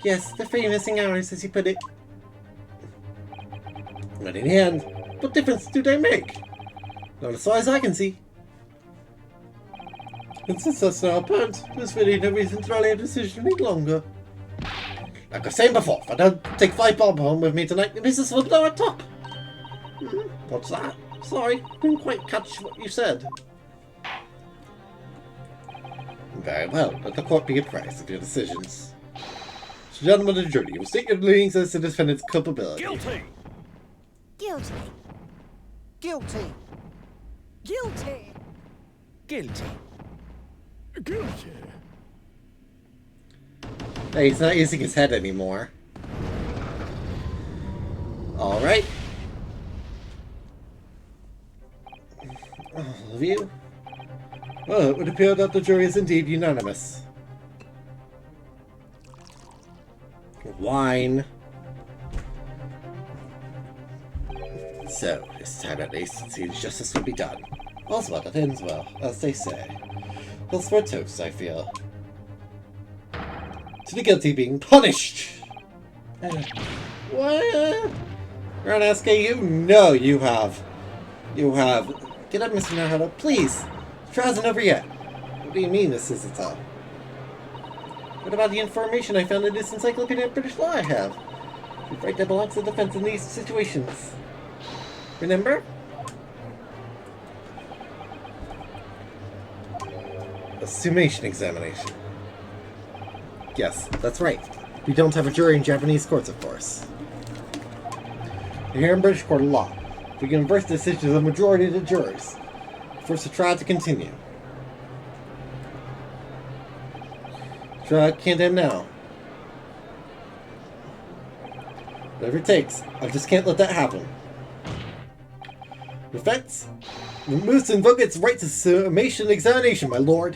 Yes, the 3 missing hours, as you put it. But in the end, what difference do they make? Not as far as I can see. And since that's now apparent, there's really no reason to rally a decision any longer. Like I was saying before, if I don't take 5 bob home with me tonight, the business will blow at top. What's that? Sorry, didn't quite catch what you said. Very well, let the court be apprised of your decisions. So, gentlemen of the jury, you will state your leanings as to the defendant's culpability. Guilty! Guilty. Guilty. Guilty. Guilty. Guilty. Hey, he's not using his head anymore. Alright. All of you? Well, it would appear that the jury is indeed unanimous. Wine. So, this time at least, it seems justice will be done. All's well that ends well, as they say. Thus for a toast, I feel. To the guilty being punished! What? Ranaske, you know you have. Get up, Mr. Naruto, please! The trial's not over yet. What do you mean, Miss Isata? What about the information I found in this Encyclopedia of British Law I have? The right that belongs to the defense in these situations. Remember? A summation examination. Yes, that's right. We don't have a jury in Japanese courts, of course. We're here in British Court of Law. We can reverse the decision of the majority of the jurors. Force the trial to continue. Trial can't end now. Whatever it takes, I just can't let that happen. Defense moves to invoke its right to summation examination, my lord.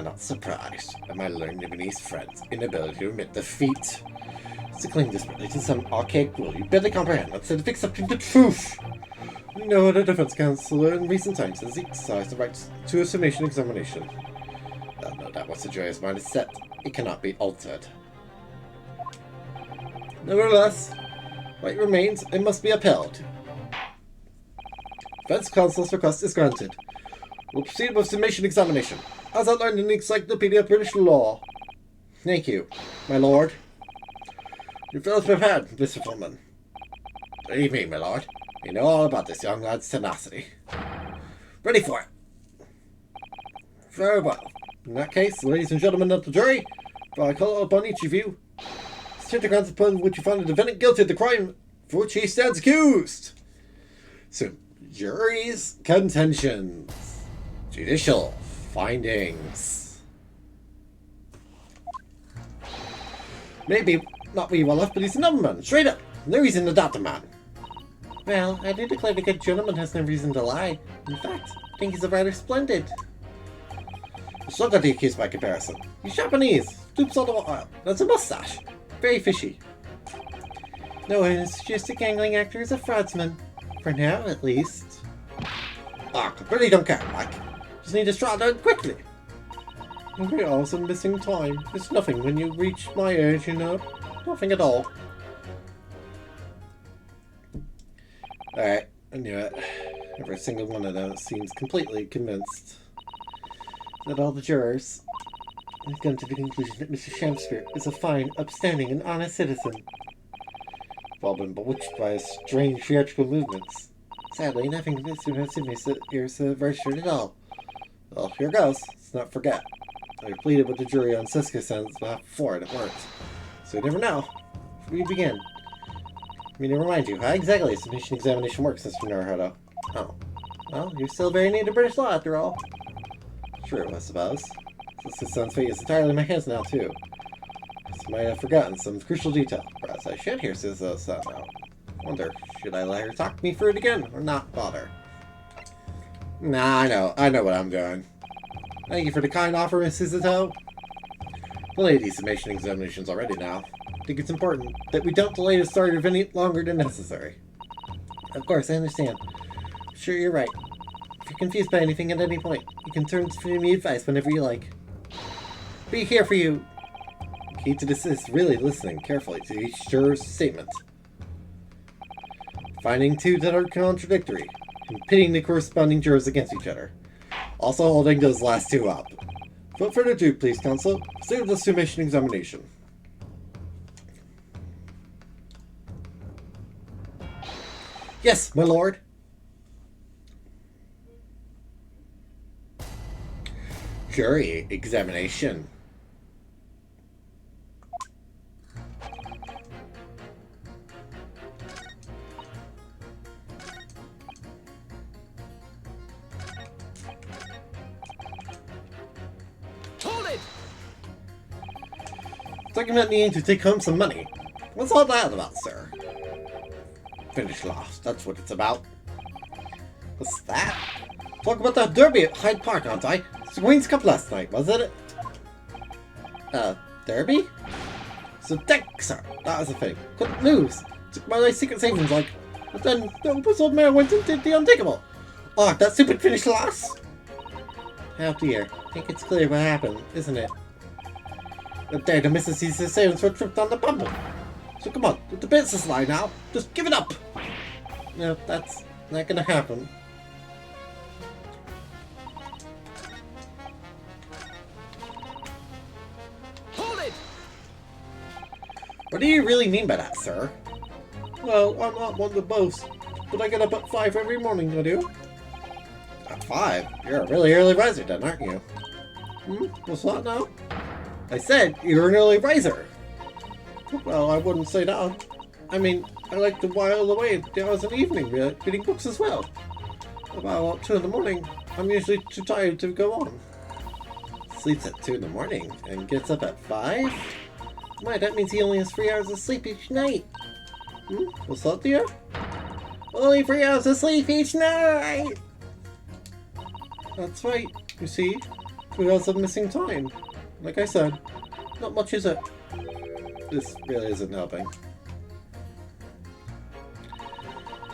not surprised at my learned Japanese friend's inability to admit defeat. To claim disability to some archaic rule you barely comprehend instead of accepting the truth. No other defense counselor in recent times has exercised the right to a summation examination. No doubt once the jury's mind is set, it cannot be altered. Nevertheless, right remains, it must be upheld. Defense counsel's request is granted. We'll proceed with summation examination, as outlined in the Encyclopedia of British Law. Thank you, my lord. You feel prepared, Mr. Pullman. Believe me, my lord. You know all about this young lad's tenacity. Ready for it. Very well. In that case, ladies and gentlemen of the jury, I call upon each of you to state the grounds upon which you find the defendant guilty of the crime for which he stands accused. So, jury's contentions. Judicial findings. Maybe not we well enough, but he's a nobleman. Straight up. No reason to doubt the man. Well, I do declare the good gentleman has no reason to lie. In fact, I think he's a rather splendid. Let's look at the accused by comparison. He's Japanese, stoops all the while, has a mustache. Very fishy. No one is just a gangling actor as a fraudsman. For now, at least. I really don't care, Mike. Just need to straw down quickly. We're also missing time. It's nothing when you reach my age, you know. Nothing at all. Alright, I knew it. Every single one of them seems completely convinced that all the jurors have come to the conclusion that Mr. Shamspeare is a fine, upstanding, and honest citizen. We've all been bewitched by his strange theatrical movements. Sadly, nothing Mr. Natsume's ears registered at all. Well, here goes. Let's not forget. I pleaded with the jury on Siska-san's behalf before, and it worked. So you never know. Before we begin, let me to remind you, how exactly a submission examination works, Mr. Naruhodo. Oh. Well, you're still very new to British law, after all. True, I suppose. Siska-san's fate is entirely in my hands now, too. I might have forgotten some crucial detail. Perhaps I should hear Siska-san now. Wonder, should I let her talk me through it again, or not bother? Nah, I know what I'm doing. Thank you for the kind offer, Mrs. Zato. We'll lay these summation examinations already now. I think it's important that we don't delay the start of any longer than necessary. Of course, I understand. I'm sure you're right. If you're confused by anything at any point, you can turn to me advice whenever you like. Be here for you. Key to this is really listening carefully to each juror's statement. Finding two that are contradictory, and pitting the corresponding jurors against each other. Also holding those last two up. Without further ado, please, counsel, proceed with the summation examination. Yes, my lord. Jury examination. Talking about needing to take home some money. What's all that about, sir? Finish last, that's what it's about. What's that? Talk about that derby at Hyde Park, aren't I? It's the Queen's Cup last night, wasn't it? Derby? So dick, sir, that was the thing. Couldn't lose. Took my secret savings, like. But then the Opus old man went and did the unthinkable. Oh, that stupid finish last! Oh dear, I think it's clear what happened, isn't it? The day the Mrs. Caesar sailors were tripped on the bumble. So come on, the business line now. Just give it up. No, that's not gonna happen. Hold it! What do you really mean by that, sir? Well, I'm not one to boast, but I get up at 5 every morning, I do. At 5? You're a really early riser then, aren't you? What's that now? I said you're an early riser. Well, I wouldn't say that. I mean, I like to while away the hours in the evening reading books as well. About 2 in the morning, I'm usually too tired to go on. Sleeps at 2 in the morning and gets up at 5? Why, that means he only has 3 hours of sleep each night. What's that, dear? Only 3 hours of sleep each night! That's right, you see. We also have missing time. Like I said, not much is it? This really isn't helping.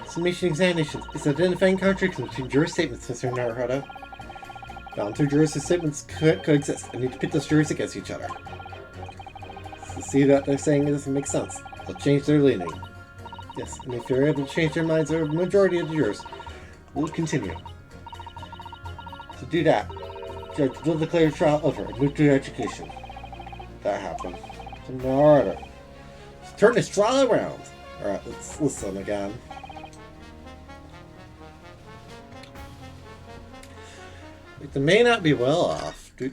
Summation examination is identifying contradictions between jurors' statements, Mr. Naruhodo. Found two jurors whose statements coexist. I need to pit those jurors against each other. To see that they're saying it doesn't make sense. They'll change their leaning. Yes, and if you're able to change their minds, or the majority of the jurors will continue. To do that, Judge will declare the trial over and move to education. That happened. So Naruhodo. Let's turn this trial around. Alright, let's listen again. Like, they may not be well off. Do.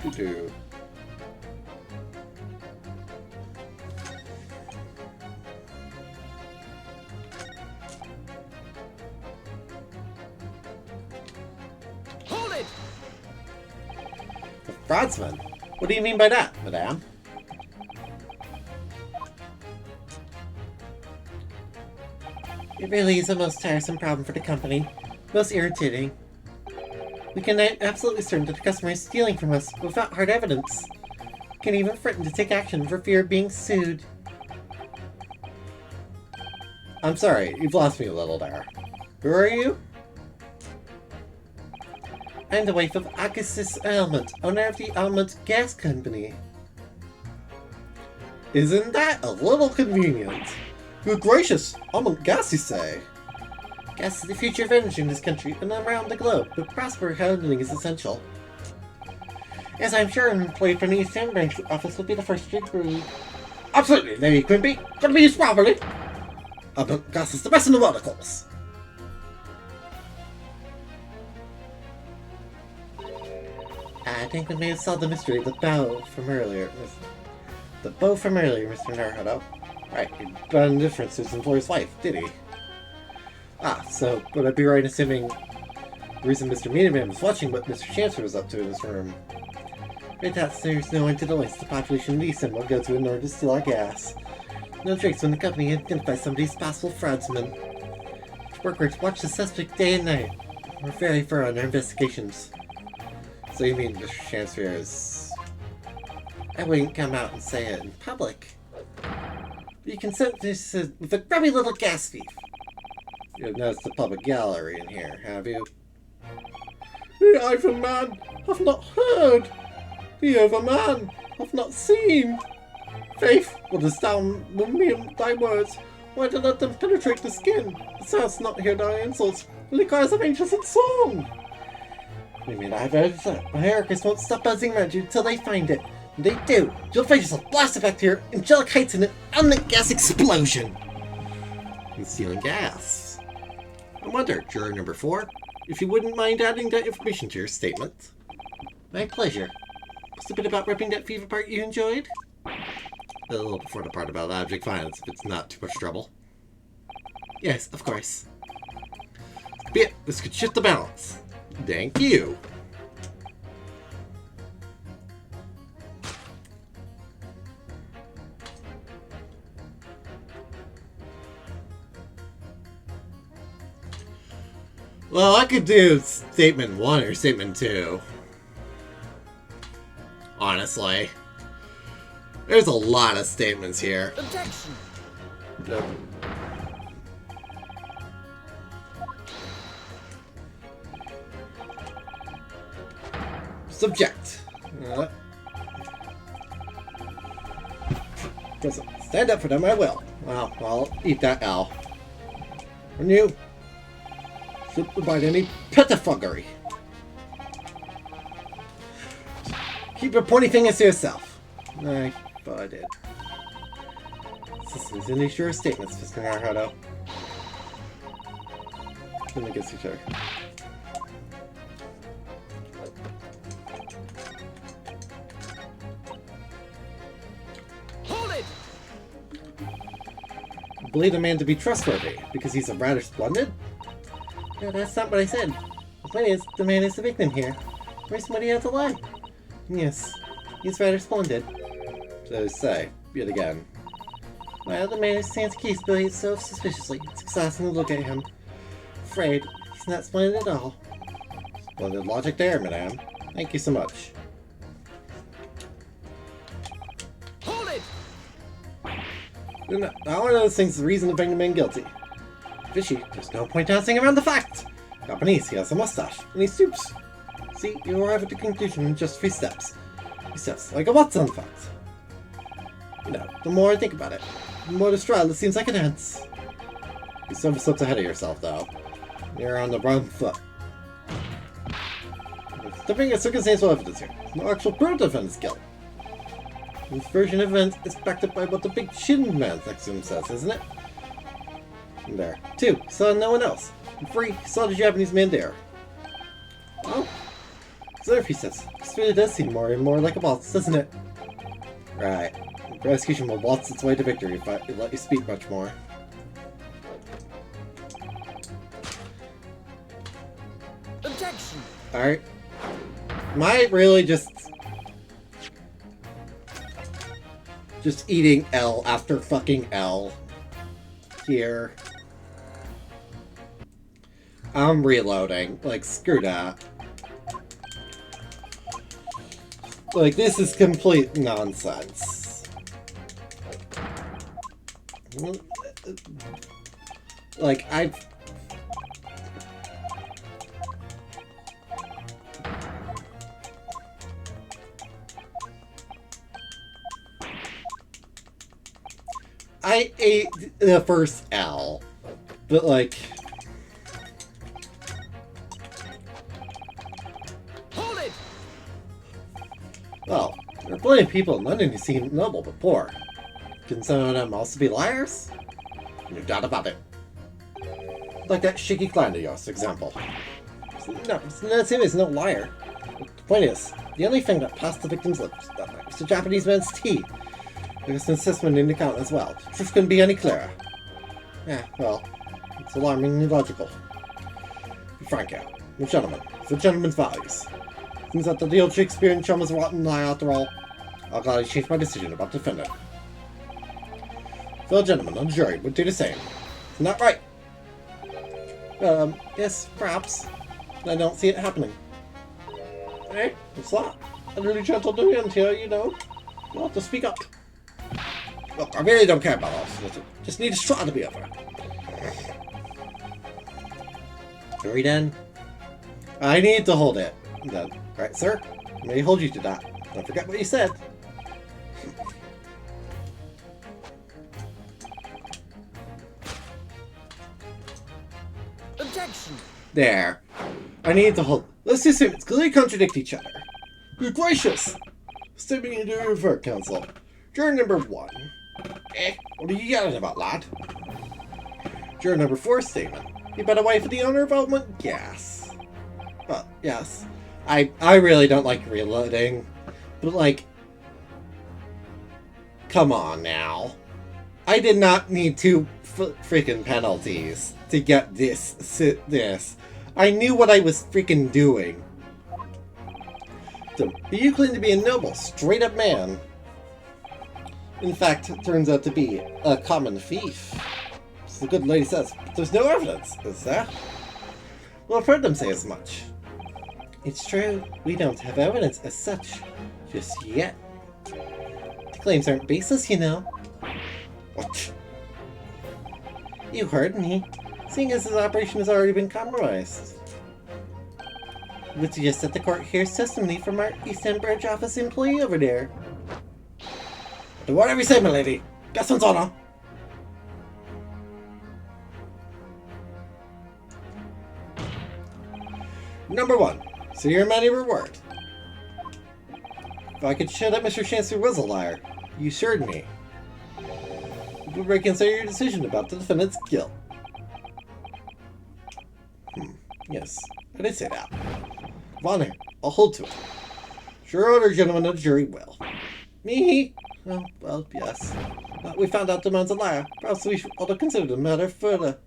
Hold it! The fraudsman? What do you mean by that, madame? It really is the most tiresome problem for the company. Most irritating. We can absolutely certain that the customer is stealing from us without hard evidence. We can even threaten to take action for fear of being sued. I'm sorry, you've lost me a little there. Who are you? I'm the wife of Augustus Almond, owner of the Almond Gas Company. Isn't that a little convenient? Good gracious, Almond Gas, you say? Gas is the future of energy in this country and around the globe, but proper handling is essential. As I'm sure an employee from the Eastern Branch office will be the first to agree. Absolutely, Lady Quimby. Gonna be used properly. Gas is the best in the world, of course. I think we may have solved the mystery of the bow from earlier. The bow from earlier, Mr. Naruhodo. Right, he brought a difference to his employer's life, did he? Ah, so would I be right in assuming the reason Mr. Meatyman was watching what Mr. Chancellor was up to in this room? Right, that's there's no end to the lengths the population of Easton will go to in order to steal our gas. No tricks when the company identifies somebody's possible fraudsman. Workers watch the suspect day and night. We're very thorough in our investigations. So you mean Mr. Chancellor is... I wouldn't come out and say it in public. You can send this with a grubby little gas thief. You've noticed the public gallery in here, have you? The Iver man have not heard. The other man have not seen. Faith, what is down me thy words? Why to let them penetrate the skin? The sounds not hear thy insults, but the cries of angels in song. You mean I've heard that? My Heracus won't stop buzzing around you until they find it. When they do, you'll find yourself blasted back to your angelic heights in an imminent gas explosion. And stealing gas. I wonder, juror number 4, if you wouldn't mind adding that information to your statement. My pleasure. What's the bit about ripping that fever part you enjoyed? A little before the part about object violence, if it's not too much trouble. Yes, of course. Be it, this could shift the balance. Thank you. Well, I could do statement 1 or statement 2. Honestly. There's a lot of statements here. Objection! Subject. Doesn't stand up for them, I will. Well, I'll eat that L. And you should provide any pettifoggery. Keep your pointy fingers to yourself. I thought I did. This is any sure statements, Mr. Naruhodo. Let me get each other. Hold it! I believe the man to be trustworthy because he's a rather splendid. No, that's not what I said. The point is, the man is the victim here. Where's somebody else alive? Yes, he's rather splendid. So say, yet again. Well, the man stands accused, but he's so suspiciously. It's exhausting to look at him. Afraid, he's not splendid at all. Splendid logic there, madame. Thank you so much. Not one of those things is the reason to find a man guilty. Fishy, there's no point dancing around the fact. Japanese, he has a mustache, and he stoops. See, you arrive at the conclusion in just 3 steps. 3 steps, like a Watson fact. You know, the more I think about it, the more the straddle seems like a dance. You several steps ahead of yourself, though. You're on the wrong foot. Stepping at circumstantial evidence here. No actual proof of defendant's guilt. This version of events is backed up by what the big shin man Natsume says, isn't it? And there. 2. Saw no one else. And 3. Saw the Japanese man there. Oh. So if he says, this really does seem more and more like a waltz, doesn't it? Right. The prosecution will waltz its way to victory if I let you speak much more. Objection! Alright. Am I really just eating L after fucking L here? I'm reloading. Like, screw that. Like, this is complete nonsense. Like, I ate the first L, but like... Hold it! Well, there are plenty of people in London who seem noble but poor. Can some of them also be liars? No doubt about it. Like that shaky client of yours, for example. No, Natsume is no liar. The point is, the only thing that passed the victim's lips that night was the Japanese man's tea. There was an assessment in the account as well. The truth couldn't be any clearer. Yeah, well, it's alarmingly logical. Be frank out. I'm a gentleman. It's a gentleman's values. Seems that the old Shakespearean chum is a rotten lie after all. I'll gladly change my decision about the defendant. Fellow gentlemen on the jury would do the same. Isn't that right? Yes, perhaps. I don't see it happening. Hey, what's that? A really gentle doing here, you know. You'll have to speak up. Look, I really don't care about all this. Just need a straw to be over. Hurry then. I need to hold it. Then. Right, sir? I may hold you to that. Don't forget what you said. Objection! There. I need to hold. Let's assume it's clearly contradict each other. Good gracious! Stepping into your revert, counsel. Juror number 1. What are you yelling about, lad? Juror number 4 statement. You bet a wife of the owner of Element Gas. Well, yes. I really don't like reloading. But, like... Come on, now. I did not need 2 freaking penalties to get this. I knew what I was freaking doing. So, you claim to be a noble, straight-up man. In fact, it turns out to be a common thief. As the good lady says, but there's no evidence, is there? Well, I've heard them say as much. It's true, we don't have evidence as such, just yet. The claims aren't baseless, you know. What? You heard me. Seeing as his operation has already been compromised. I would suggest that the court hears testimony from our East End branch office employee over there. Do whatever you say, my lady. Guess what's on her? Number 1. So you're a man of your word. If I could show that Mr. Chancer was a liar, you assured me. You would reconsider your decision about the defendant's guilt. Yes, I did say that. Honor, I'll hold to it. Sure, other gentlemen of the jury will. Me? Oh, well, yes. We found out the man's a liar. Perhaps we ought to consider the matter further.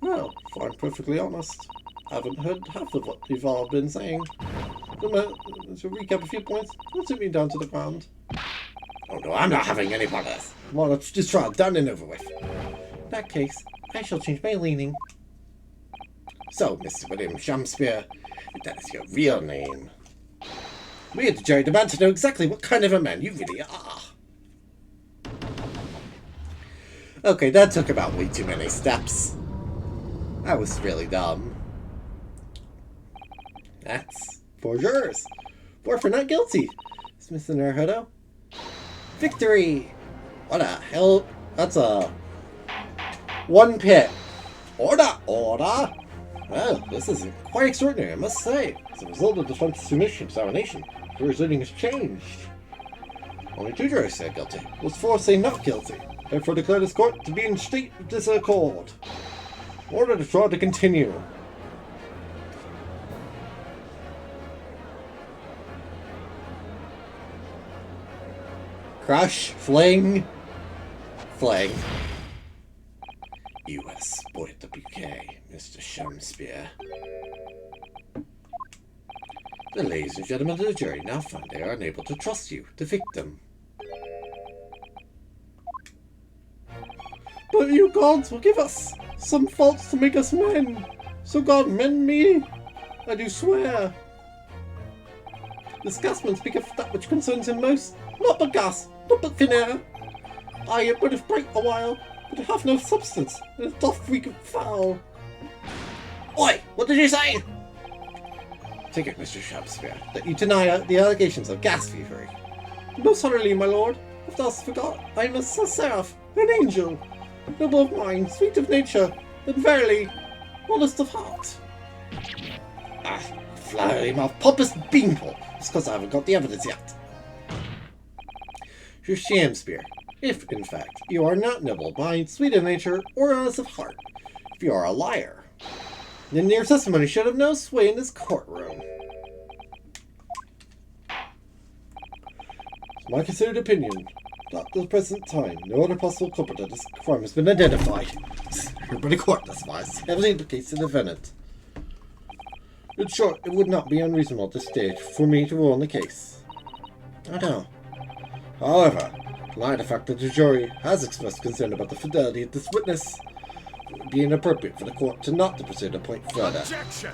Well, if I'm perfectly honest, I haven't heard half of what you've all been saying. To recap a few points, let's hit me down to the ground. Oh no, I'm not having any part of this. Come on, let's just try it done and over with. In that case, I shall change my leaning. So, Mr. William Shakespeare, if that is your real name, we at the jury demand to know exactly what kind of a man you really are. Okay, that took about way too many steps. That was really dumb. That's 4 jurors. 4 for not guilty. Dismissed in our huddle. Victory! What the hell? That's a 1 pit. Order! Order! Well, this is quite extraordinary, I must say. As a result of the submission examination, the reasoning has changed. Only 2 jurors said guilty. Those 4 say not guilty. Therefore declare this court to be in state of disaccord. Order the trial to continue. Crush, fling, fling. You have spoiled the bouquet, Mr. Shakespeare. The ladies and gentlemen of the jury now find they are unable to trust you, the victim. But you gods will give us some faults to make us men. So God mend me, I do swear. This gasman speaketh that which concerns him most, not but gas, not but thin air. I it would have bright a while, but it hath no substance, and it doth reek foul. Oi, what did you say? Take it, Mr. Shakespeare, that you deny the allegations of gas thievery. Most utterly, my lord, if thou hast forgot, I am a seraph, an angel, noble of mind, sweet of nature, and verily, honest of heart. Ah, flowery mouth, pompous beanpole, it's because I haven't got the evidence yet. Mr. Shakespeare, if, in fact, you are not noble of mind, sweet of nature, or honest of heart, if you are a liar, then your testimony should have no sway in this courtroom. It's my considered opinion that at the present time, no other possible culprit of this crime has been identified. Everybody court this wise, heavily implicates the defendant. In short, it would not be unreasonable at this stage for me to rule on the case. I know. However, in light of the fact that the jury has expressed concern about the fidelity of this witness, it would be inappropriate for the court to not to pursue the point further. Objection!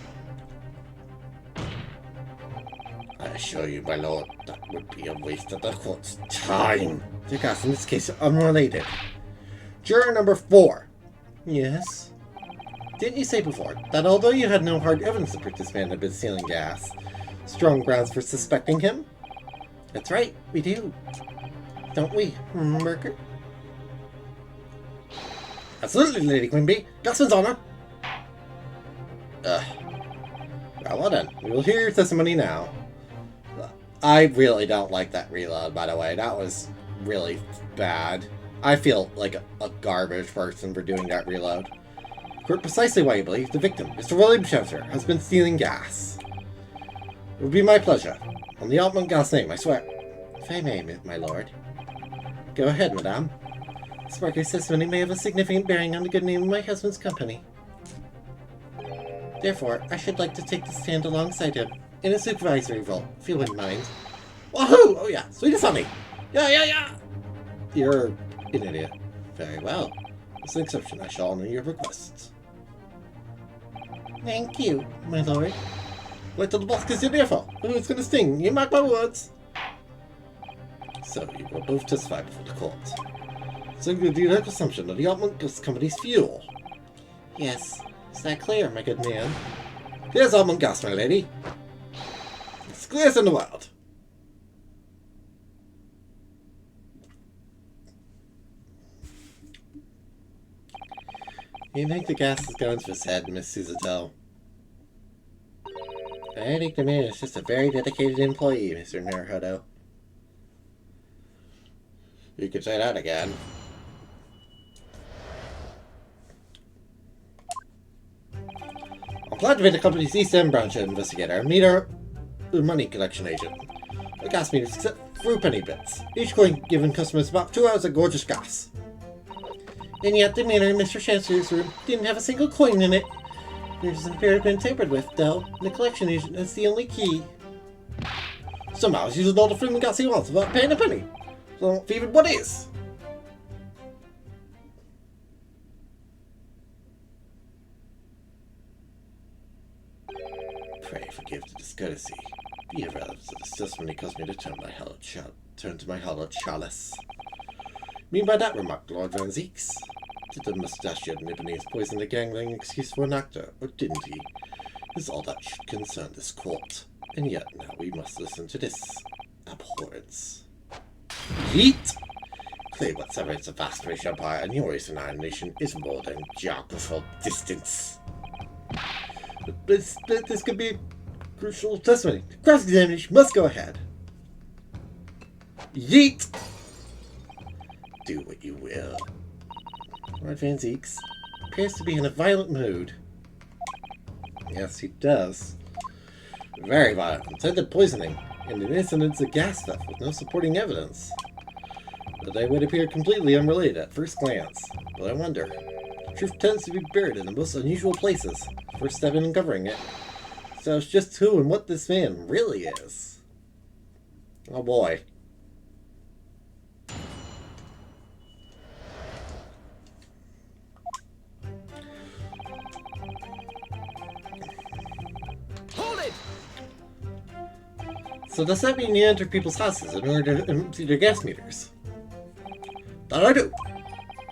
I assure you, my lord, that would be a waste of the court's time. The gas in this case are unrelated. Juror number 4. Yes? Didn't you say before that although you had no hard evidence to prove this man had been stealing gas, strong grounds for suspecting him? That's right, we do. Don't we, Merker? Absolutely, Lady Quimby. Gasman's honor. Well then, we will hear your testimony now. I really don't like that reload, by the way. That was really bad. I feel like a garbage person for doing that reload. For precisely why you believe the victim, Mr. William Spencer, has been stealing gas. It would be my pleasure. On the Altman gas name, I swear. If I may, my lord. Go ahead, madame. Sparker's testimony may have a significant bearing on the good name of my husband's company. Therefore, I should like to take the stand alongside him in a supervisory role, if you wouldn't mind. Wahoo! Oh yeah, sweet as honey. Yeah. You're an idiot. Very well. As an exception, I shall honor your requests. Thank you, my lord. Wait till the boss gets your there for. Oh, it's gonna sting. You mark my words. So, you will both testify before the court. So, you do that assumption of the Altman Gas Company's fuel. Yes. Is that clear, my good man? Here's Altman Gas, my lady. It's clear as in the world. You think the gas is going to his head, Miss Suzatel? I think the man is just a very dedicated employee, Mr. Naruhodo. You could say that again. I'm glad to be the company's East End branch investigator and meet our money collection agent. The gas meters accept through penny bits, each coin giving customers about 2 hours of gorgeous gas. And yet the meter in Mr. Chancellery's room didn't have a single coin in it. There's an appear to have been tampered with, though. The collection agent is the only key. Somehow he's using all the freaking gas he wants without paying a penny. So, even what is? Pray forgive the discourtesy. Be irrelevant to this testimony caused me to turn to my hallowed chalice. Mean by that remark, Lord Van Zeeks? Did the mustachioed Nibonese poison the gangling excuse for an actor, or didn't he? Is all that should concern this court. And yet now we must listen to this abhorrence. Yeet! Clearly what separates a vast British Empire and your Eastern Iron Nation is more than geographical distance. This could be a crucial testimony. Cross-examination must go ahead. Yeet! Do what you will. Lord Van Zeeks appears to be in a violent mood. Yes, he does. Very violent. Intended poisoning, and an incident of gas theft with no supporting evidence. But they would appear completely unrelated at first glance. But I wonder. The truth tends to be buried in the most unusual places. First step in uncovering it. So it's just who and what this man really is. Oh boy. So does that mean you enter people's houses in order to empty their gas meters? That I do.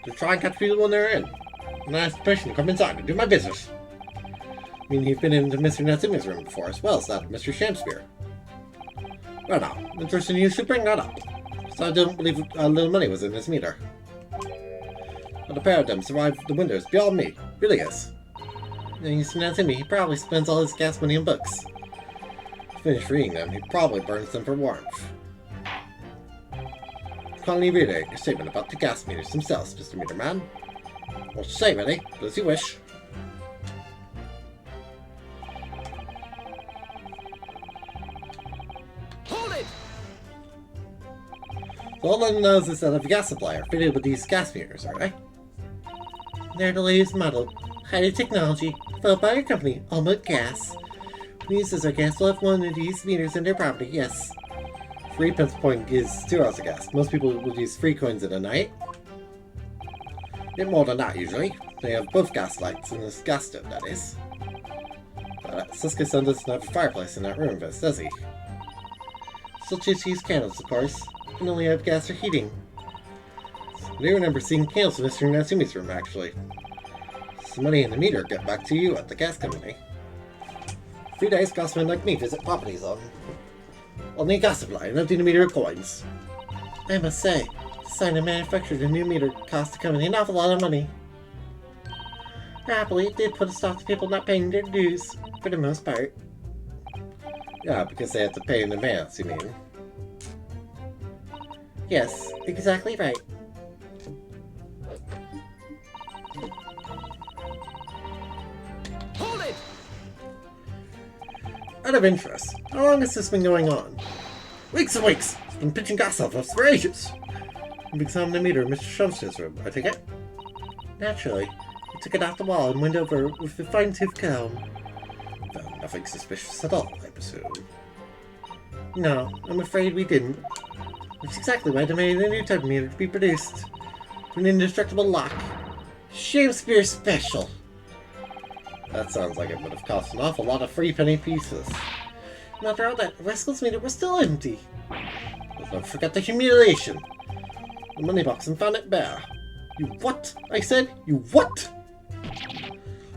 To try and catch people when they're in. And I ask permission to come inside and do my business. I mean, you've been into Mr. Natsume's room before, as well as that of Mr. Shamspeare. Well now, interesting you should bring that up. So I don't believe a little money was in this meter. But the pair of them survived the windows beyond me. Really is. And Mr. Natsume, he probably spends all his gas money on books. Finish reading them, he probably burns them for warmth. Kindly reiterate your statement about the gas meters themselves, Mr. Meterman. What you say, really? Do as you wish. Hold it! So all London knows is that a gas supply are fitted with these gas meters, are they? They're the latest model, highly technology, developed by our company, Almut Gas. Uses our gas will have one of these meters in their property, yes. 3 pence a point is 2 hours of gas. Most people would use 3 coins in a night. A bit more than that, usually. They have both gas lights and this gas stove, that is. But Suska-san doesn't have a fireplace in that room of his, does he? Still choose to use candles, of course. And only have gas for heating. I do remember seeing candles in Mr. Natsume's room, actually. Some money in the meter get back to you at the gas company. 3 days, gasmen like me visit properties on the gas supply and empty the meter of coins. I must say, to sign and manufacture the new meter cost the company an awful lot of money. Happily, it did put a stop to people not paying their dues, for the most part. Yeah, because they have to pay in advance, you mean? Yes, exactly right. Hold it! Out of interest, how long has this been going on? Weeks and weeks! It's been pitching gas off us for ages! You've examined the meter in Mr. Shumster's room, I take it? Naturally. He took it off the wall and went over it with a fine-tooth comb. Found nothing suspicious at all, I presume. No, I'm afraid we didn't. That's exactly why I demanded a new type of meter to be produced. An indestructible lock. Shakespeare special! That sounds like it would have cost an awful lot of 3-penny pieces. And after all that, the Rascal's meter was still empty. But don't forget the humiliation. The money box and found it bare. You what? I said, you what?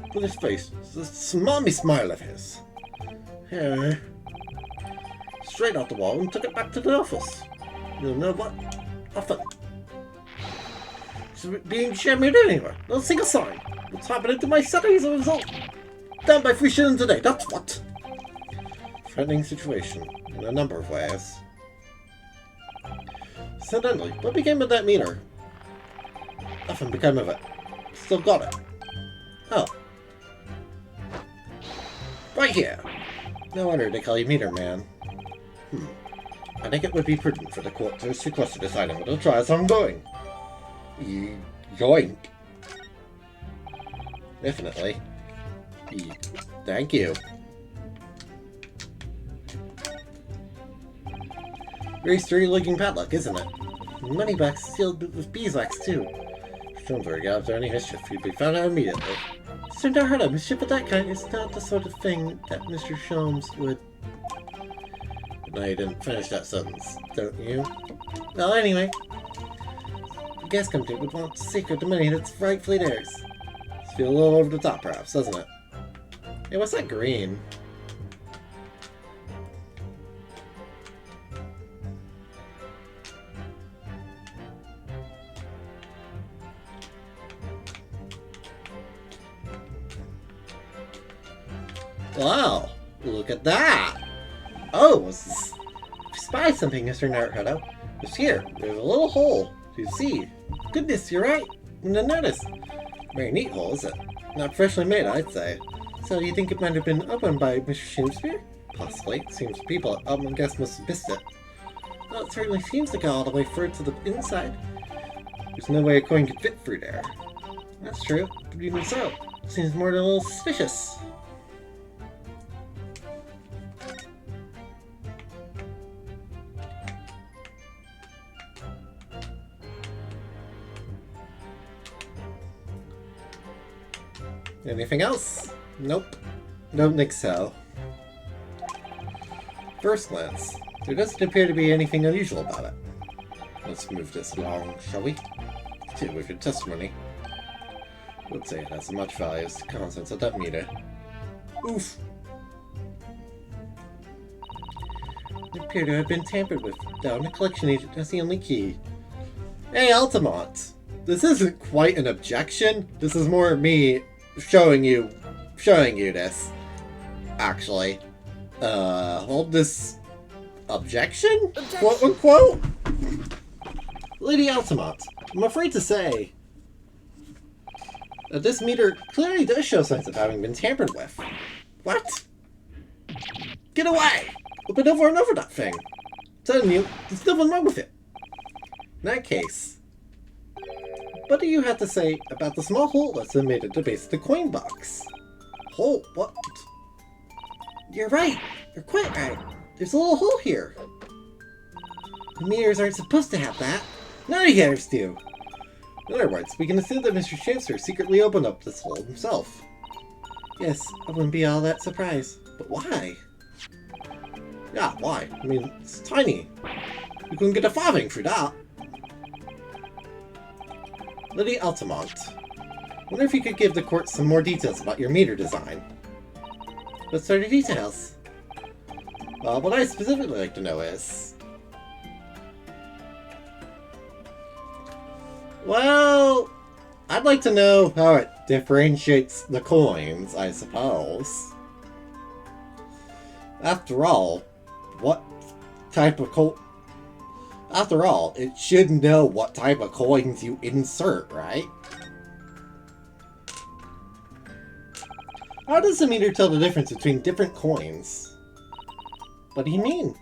Look at his face. This smarmy smile of his. Straight out the wall and took it back to the office. You'll know what? Often. It's being shammed anywhere. Not a single sign. What's happening to my salary as a result? Down by 3 shillings a day, that's what! Threatening situation, in a number of ways. Incidentally, what became of that meter? Nothing became of it. Still got it. Oh. Right here! No wonder they call you Meter Man. I think it would be prudent for the court to sequester this item until the trial is ongoing. Yoink. Definitely. Thank you. Very sturdy-looking padlock, isn't it? Money box sealed with beeswax, too. Don't worry, if there any mischief, you'd be found out immediately. Sir, never heard of mischief of that kind. It's not the sort of thing that Mr. Sholmes would... No, you didn't finish that sentence, don't you? Well, anyway. A gas company would want to secret the money that's rightfully theirs. It's feel a little over the top, perhaps, doesn't it? Hey, what's that green? Wow, look at that! Oh, spy something, Mr. Naruto. It's here. There's a little hole. You see? Goodness, you're right. Didn't notice. Very neat hole, is it? Not freshly made, I'd say. So you think it might have been opened by Mr. Shakespeare? Possibly. Seems people at Album Guest must have missed it. Well, it certainly seems to go all the way through to the inside. There's no way a coin could fit through there. That's true, but even so, it seems more than a little suspicious. Anything else? Nope. Don't think so. First glance, there doesn't appear to be anything unusual about it. Let's move this along, shall we? Continue with your testimony. I would say it has as much value as the contents of that meter. Oof! They appear to have been tampered with. Down the collection agent has the only key. Hey, Altamont! This isn't quite an objection. This is more me showing you this. Actually. Hold this objection? Quote unquote? Lady Altamont, I'm afraid to say that this meter clearly does show signs of having been tampered with. What? Get away! Open over and over that thing. I'm telling you, there's nothing wrong with it. In that case, what do you have to say about the small hole that's been made at the base of the coin box? Hole? What? You're right. You're quite right. There's a little hole here. The meters aren't supposed to have that. Navigators do. In other words, we can assume that Mr. Chancellor secretly opened up this hole himself. Yes, I wouldn't be all that surprised. But why? Yeah, why? I mean, it's tiny. You couldn't get a farthing through that. Lady Altamont, wonder if you could give the court some more details about your meter design. What sort of details? Well, what I'd specifically like to know is... well, I'd like to know how it differentiates the coins, I suppose. After all, what type of coin... After all, it should know what type of coins you insert, right? How does the meter tell the difference between different coins? What do you mean?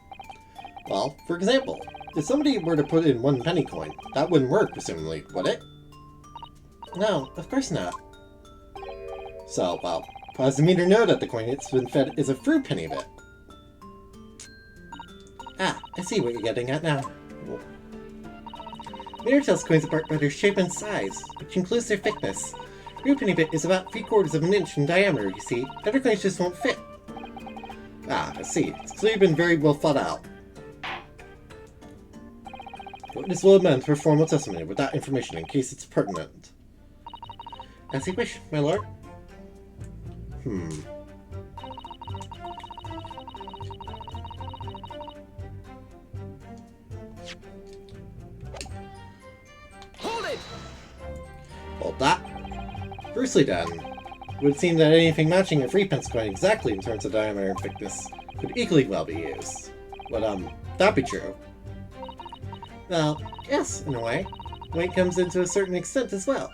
Well, for example, if somebody were to put in 1 penny coin, that wouldn't work, presumably, would it? No, of course not. So, well, how does the meter know that the coin it's been fed is a fruit penny bit? Ah, I see what you're getting at now. Meter tells coins apart by their shape and size, which includes their thickness. Fruit penny bit is about 3/4 of an inch in diameter, you see. Other coins just won't fit. Ah, I see. It's clearly been very well thought out. Witness will amend her formal testimony with that information in case it's pertinent. As you wish, my lord. Hold it! Hold that. Firstly then, it would seem that anything matching a 3-pence coin exactly in terms of diameter and thickness could equally well be used. Would, that be true? Well, yes, in a way. Weight comes into a certain extent as well.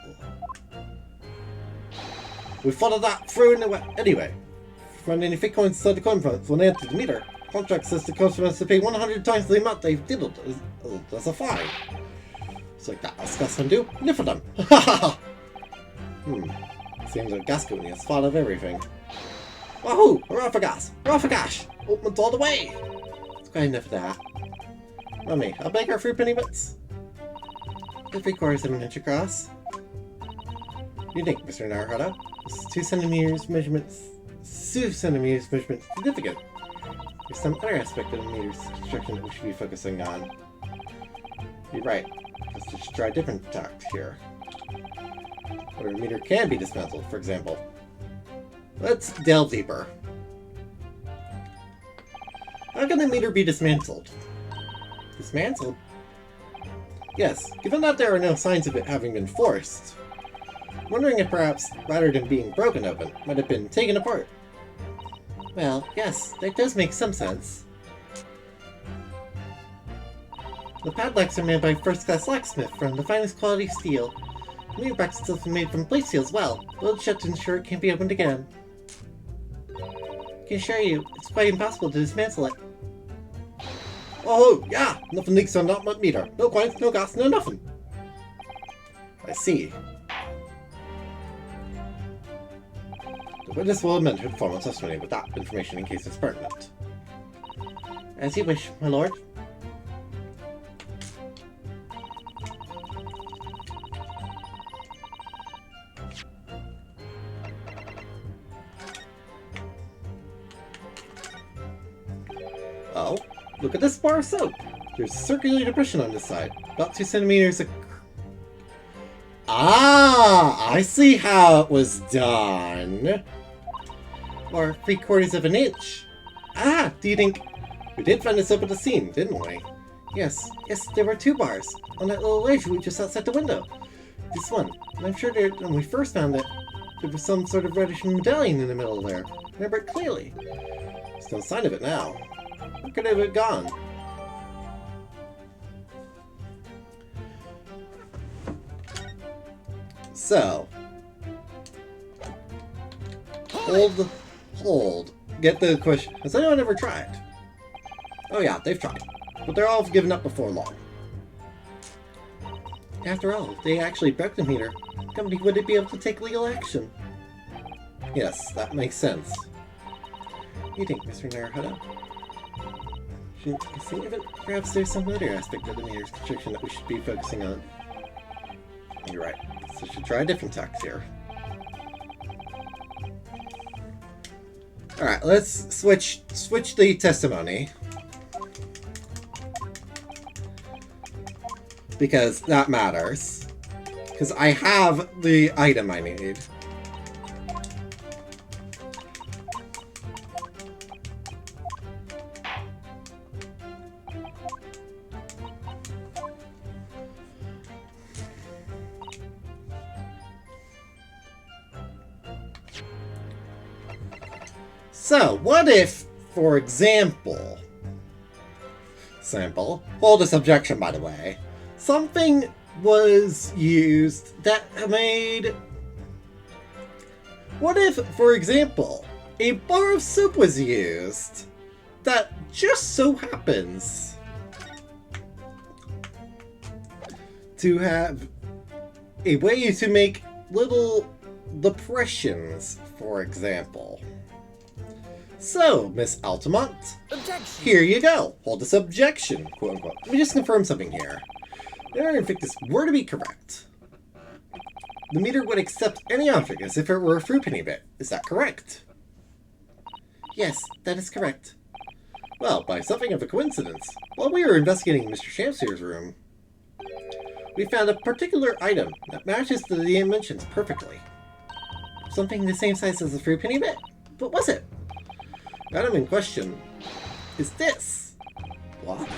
We followed that through in a way. Anyway, find any thick coins inside the coin fronts when they enter the meter. Contract says the customer has to pay 100 times the amount they've diddled as a fine. It's like that discuss and do. Enough of them. Seems like Gascony has thought of everything. Wahoo! Hurrah for gas! Hurrah for cash! Open's all the way! It's quite enough of that. Mummy, I'll make our fruit penny bits. 3/4 of an inch across. You think, Mr. Naruto? This is 2 centimeters measurements. 2 centimeters measurement significant. There's some other aspect of the meter's construction that we should be focusing on. You're right. Guess we should try a different tact here. Where a meter can be dismantled, for example. Let's delve deeper. How can the meter be dismantled? Dismantled? Yes, given that there are no signs of it having been forced. I'm wondering if perhaps, rather than being broken open, it might have been taken apart. Well, yes, that does make some sense. The padlocks are made by first-class locksmith from the finest quality steel. The meter box itself is made from plate steel as well, welded shut to ensure it can't be opened again. I can assure you, it's quite impossible to dismantle it. Oh, yeah! Nothing leaks on that meter. No coins, no gas, no nothing. I see. The witness will amend her formal testimony with that information in case it's pertinent. As you wish, my lord. Oh, look at this bar of soap. There's a circular depression on this side, about 2 centimeters. Ah, I see how it was done. Or 3/4 of an inch. Ah, do you think... We did find this soap at the scene, didn't we? Yes, there were 2 bars on that little ledge we just outside the window. This one, and I'm sure that when we first found it, there was some sort of reddish medallion in the middle there. I remember it clearly. There's no sign of it now. Where could it have gone? So, hold. Get the question. Has anyone ever tried? Oh yeah, they've tried. But they're all given up before long. After all, if they actually broke the meter, the company wouldn't be able to take legal action. Yes, that makes sense. What do you think, Mr. Naruhodo? Shouldn't you think of it? Perhaps there's some other aspect of the meter's construction that we should be focusing on. You're right. So we should try a different tact here. Alright, let's switch the testimony. Because that matters. Because I have the item I need. So, what if, for example, hold this objection by the way, something was used that made... What if, for example, a bar of soap was used that just so happens to have a way to make little depressions, for example. So, Miss Altamont, Objection. here you go. Hold this objection, quote unquote. Let me just confirm something here. If this were to be correct, the meter would accept any object as if it were a fruit penny bit. Is that correct? Yes, that is correct. Well, by something of a coincidence, while we were investigating Mr. Shamsier's room, we found a particular item that matches the dimensions perfectly. Something the same size as a fruit penny bit? What was it? The item in question is this. What?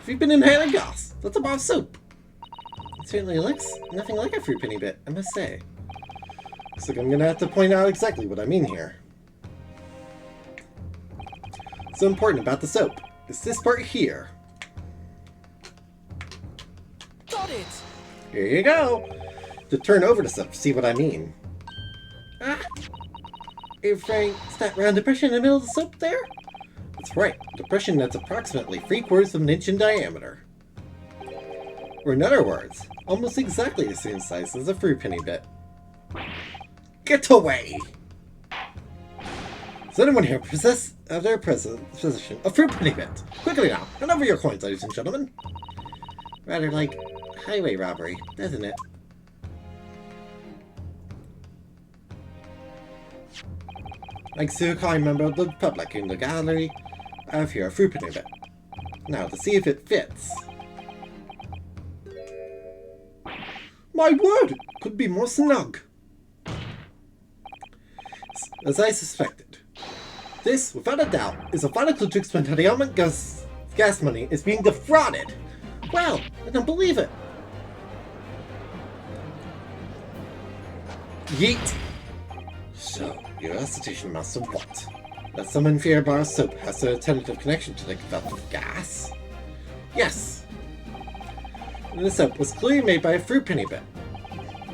If you've been inhaling gas, that's a bar of soap. It certainly looks nothing like a fruit penny bit, I must say. Looks like I'm gonna have to point out exactly what I mean here. So important about the soap is this part here. Got it. Here you go. To turn over the soap to see what I mean. Ah! Are you referring to that round depression in the middle of the soap there? That's right, a depression that's approximately 3/4 of an inch in diameter. Or in other words, almost exactly the same size as a fruit penny bit. Get away! Does anyone here possess of their possession a fruit penny bit? Quickly now, hand over your coins, ladies and gentlemen. Rather like highway robbery, doesn't it? Thanks to a kind member of the public in the gallery, I have here a fruit penny bit. Now, to see if it fits. My word! Could be more snug. As I suspected. This, without a doubt, is a final clue to explain how the government gas money is being defrauded. Well, I don't believe it. Yeet! So, your recitation amounts to what? That some inferior bar of soap has a tentative connection to the theft of gas? Yes! And the soap was clearly made by a fruit penny bit.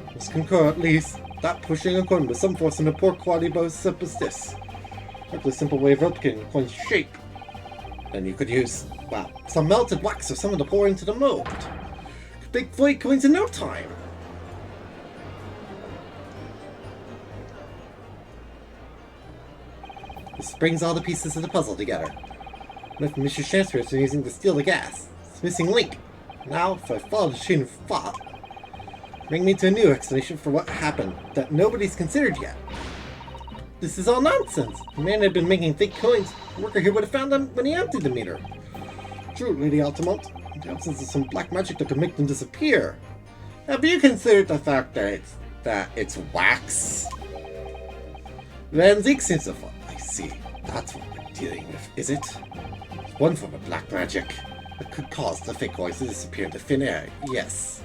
Let's concur at least that pushing a coin with some force in a poor quality bow soap as this. Hardly a simple way of replicating a coin's shape. Then you could use, well, some melted wax or something to pour into the mold. Could make void coins in no time. This brings all the pieces of the puzzle together. What if Mr. Chancellor is using to steal the gas? It's missing link. Now, if I follow the chain of thought, bring me to a new explanation for what happened that nobody's considered yet. This is all nonsense. The man had been making fake coins. The worker here would have found them when he emptied the meter. True, Lady Altamont. The absence of some black magic that could make them disappear. Have you considered the fact that it's wax? Van Zeke seems to fall. I see. That's what we're dealing with, is it? One form of black magic that could cause the fake coins to disappear into thin air. Yes.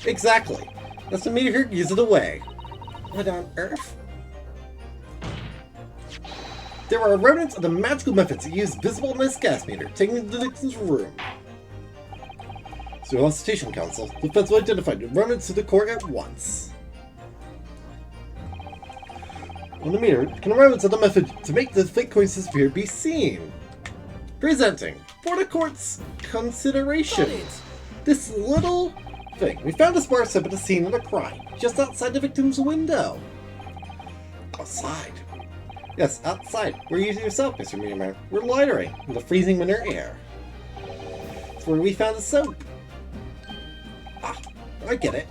Exactly. That's the meter gives it away. What on earth? There are remnants of the magical methods used visible in this gas meter, taken to Dixon's room. So, on Station Council, the defense will identify the remnants to the court at once. On the meter, can the remnants of the method to make the fake coins disappear be seen? Presenting, for the court's consideration, this little thing. We found this bar soap at the scene of the crime, just outside the victim's window. Outside? Yes, outside. Where you yourself, Mr. Meteor Man. We're loitering in the freezing winter air. It's where we found the soap. Ah, I get it.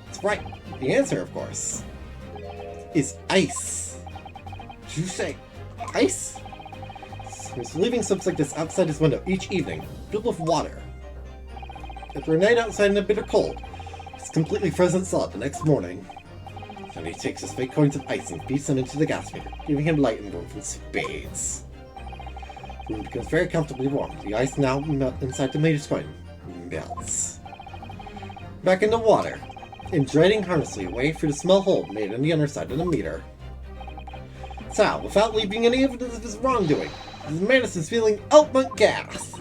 That's right. The answer, of course, is ice. Did you say ice? He's leaving soaps like this outside his window each evening, filled with water. After a night outside in the bitter cold, it's completely frozen solid the next morning. Then he takes his fake coins of ice and feeds them into the gas meter, giving him light and warmth in spades. The room becomes very comfortably warm. The ice now inside the meter's coin melts. Back in the water, and draining harmlessly away through the small hole made on the underside of the meter. So, without leaving any evidence of his wrongdoing, this man is feeling ultimate gas.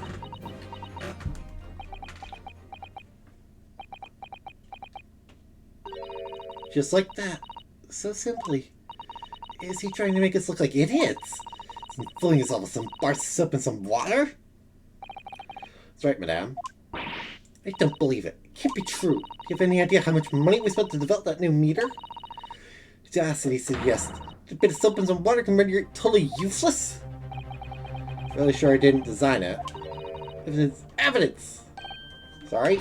Just like that. So simply. Is he trying to make us look like idiots? Is he filling himself with some bar soap and some water? That's right, madame. I don't believe it. It can't be true. Do you have any idea how much money we spent to develop that new meter? Audacity suggests a bit of soap and some water can render it totally useless? Really sure I didn't design it. Evidence! Evidence! Sorry?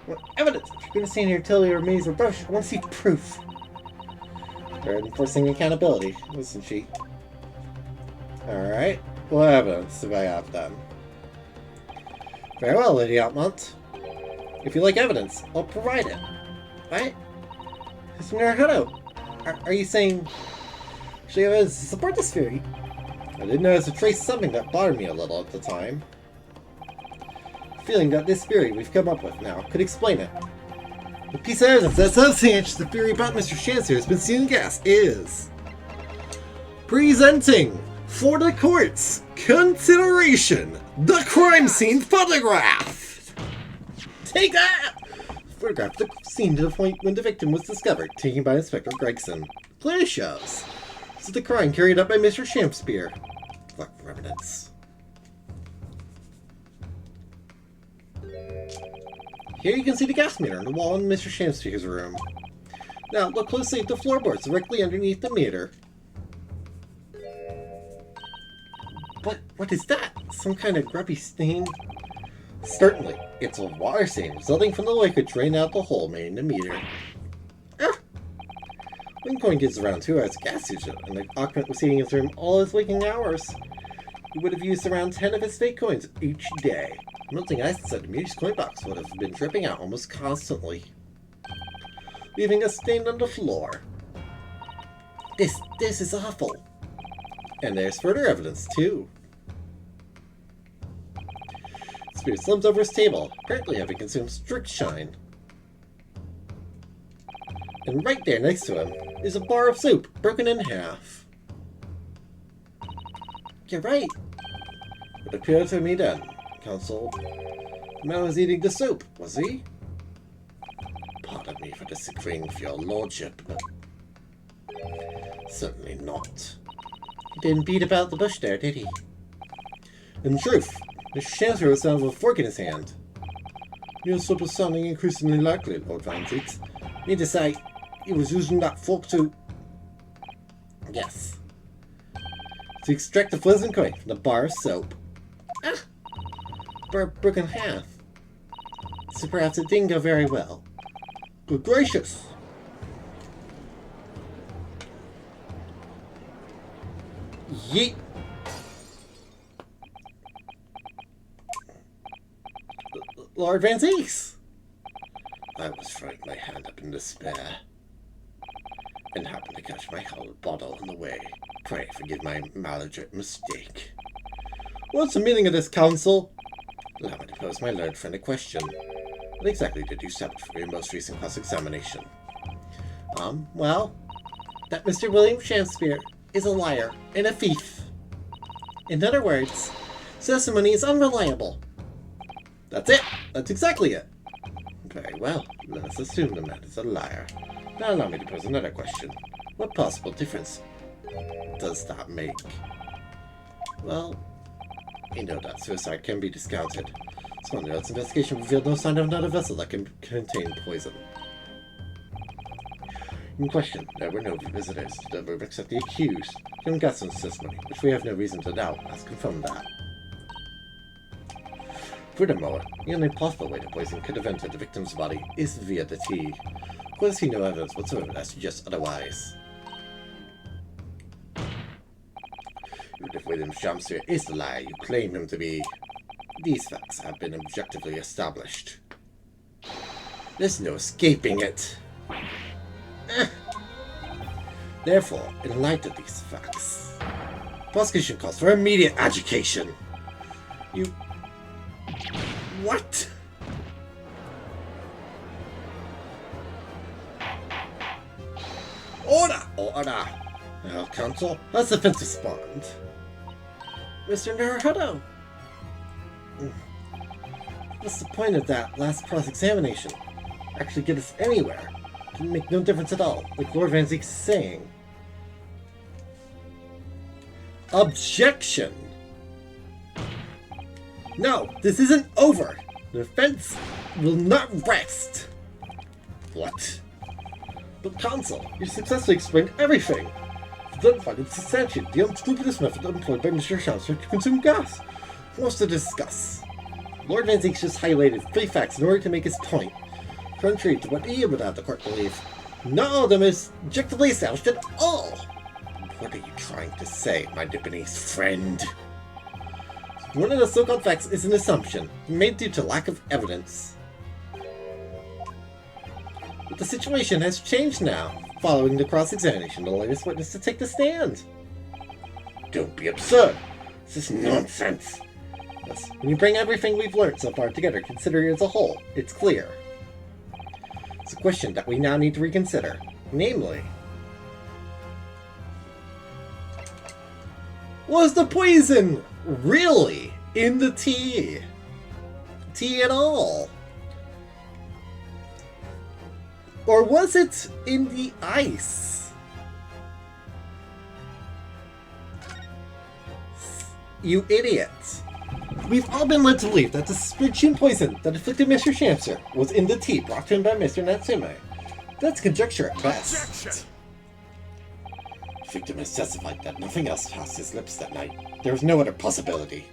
What evidence? If you're going to stand here till your maze or brush, I want to see proof. They're enforcing accountability, isn't she? Alright. What evidence do I have then? Very well, Lady Altamont. If you like evidence, I'll provide it. Right? It's from your hudo. Are you saying she has support this theory? I did notice a trace of something that bothered me a little at the time. Feeling that this theory we've come up with now could explain it. The piece of evidence that substantiates the theory about Mr. Chancellor has been stealing gas is presenting for the court's consideration the crime scene photograph. Take that! Photograph the scene to the point when the victim was discovered, taken by Inspector Gregson. Clearly shows this is the crime carried out by Mr. Shakespeare. Fuck for evidence. Here you can see the gas meter on the wall in Mr. Shamspeare's room. Now, look closely at the floorboards directly underneath the meter. What is that? Some kind of grubby stain? Certainly, it's a water stain resulting from the liquid drained out the hole made in the meter. Ah! When coin gets around 2 hours of gas usage, and the occupant was eating his room all his waking hours, he would have used around 10 of his fake coins each day. Melting ice inside the Mute's coin box would have been dripping out almost constantly, leaving a stain on the floor. This is awful. And there's further evidence, too. Spirit slumps over his table, apparently having consumed strict shine. And right there next to him is a bar of soup, broken in half. You're right. It appeared to me then, Counsel. The man was eating the soup, was he? Pardon me for disagreeing with your lordship, but certainly not. He didn't beat about the bush there, did he? In truth, Mr. Chancellor was found with a fork in his hand. Your soup is sounding increasingly likely, Lord Van Zieks. Mean to say, he was using that fork to... Yes. To extract the frozen coin from the bar of soap. Ah! Broken half. So perhaps it didn't go very well. Good gracious! Yeet! Lord Van Zieks! I was throwing my hand up in despair, and happened to catch my hollow bottle on the way. Pray forgive my maladroit mistake. What's the meaning of this, Counsel? Allow me to pose my learned friend a question. What exactly did you submit for your most recent cross-examination? Well, that Mr. William Shakespeare is a liar and a thief. In other words, testimony is unreliable. That's it! That's exactly it! Very well, let us assume the man is a liar. Now allow me to pose another question. What possible difference does that make? Well, you know that suicide can be discounted. Swander's investigation revealed no sign of another vessel that can contain poison. In question, there were no visitors to the room except the accused. Young Gatson's testimony, which we have no reason to doubt, has confirmed that. Furthermore, the only possible way the poison could have entered the victim's body is via the tea. Of course, no evidence whatsoever that suggests otherwise. Even if William Shakespeare is the liar you claim him to be, these facts have been objectively established. There's no escaping it. Therefore, in light of these facts, prosecution calls for immediate adjudication. You... What? Order! Order! Well, Counsel, let's defense respond. Mr. Naruhodo! What's the point of that last cross-examination? Actually get us anywhere. Can make no difference at all, like Lord Van Zieks is saying. Objection! No, this isn't over! The defense will not rest! What? But Counsel, you successfully explained everything! You don't find it substantiate the unscrupulous method employed by Mr. Chancellor to consume gas. What's to discuss? Lord Van Zieks just highlighted 3 facts in order to make his point. Contrary to what he would have the court believe, not all of them is objectively established at all! What are you trying to say, my Japanese friend? One of the so-called facts is an assumption, made due to lack of evidence. But the situation has changed now, following the cross-examination of the latest witness to take the stand. Don't be absurd! This is nonsense! Yes, when you bring everything we've learned so far together, consider it as a whole, it's clear. It's a question that we now need to reconsider. Namely, was the poison really in the tea? Tea at all? Or was it in the ice? You idiot. We've all been led to believe that the Spiritual poison that afflicted Mr. Chancellor was in the tea brought to him by Mr. Natsume. That's conjecture at best. Objection! The victim has testified that nothing else passed his lips that night. There was no other possibility.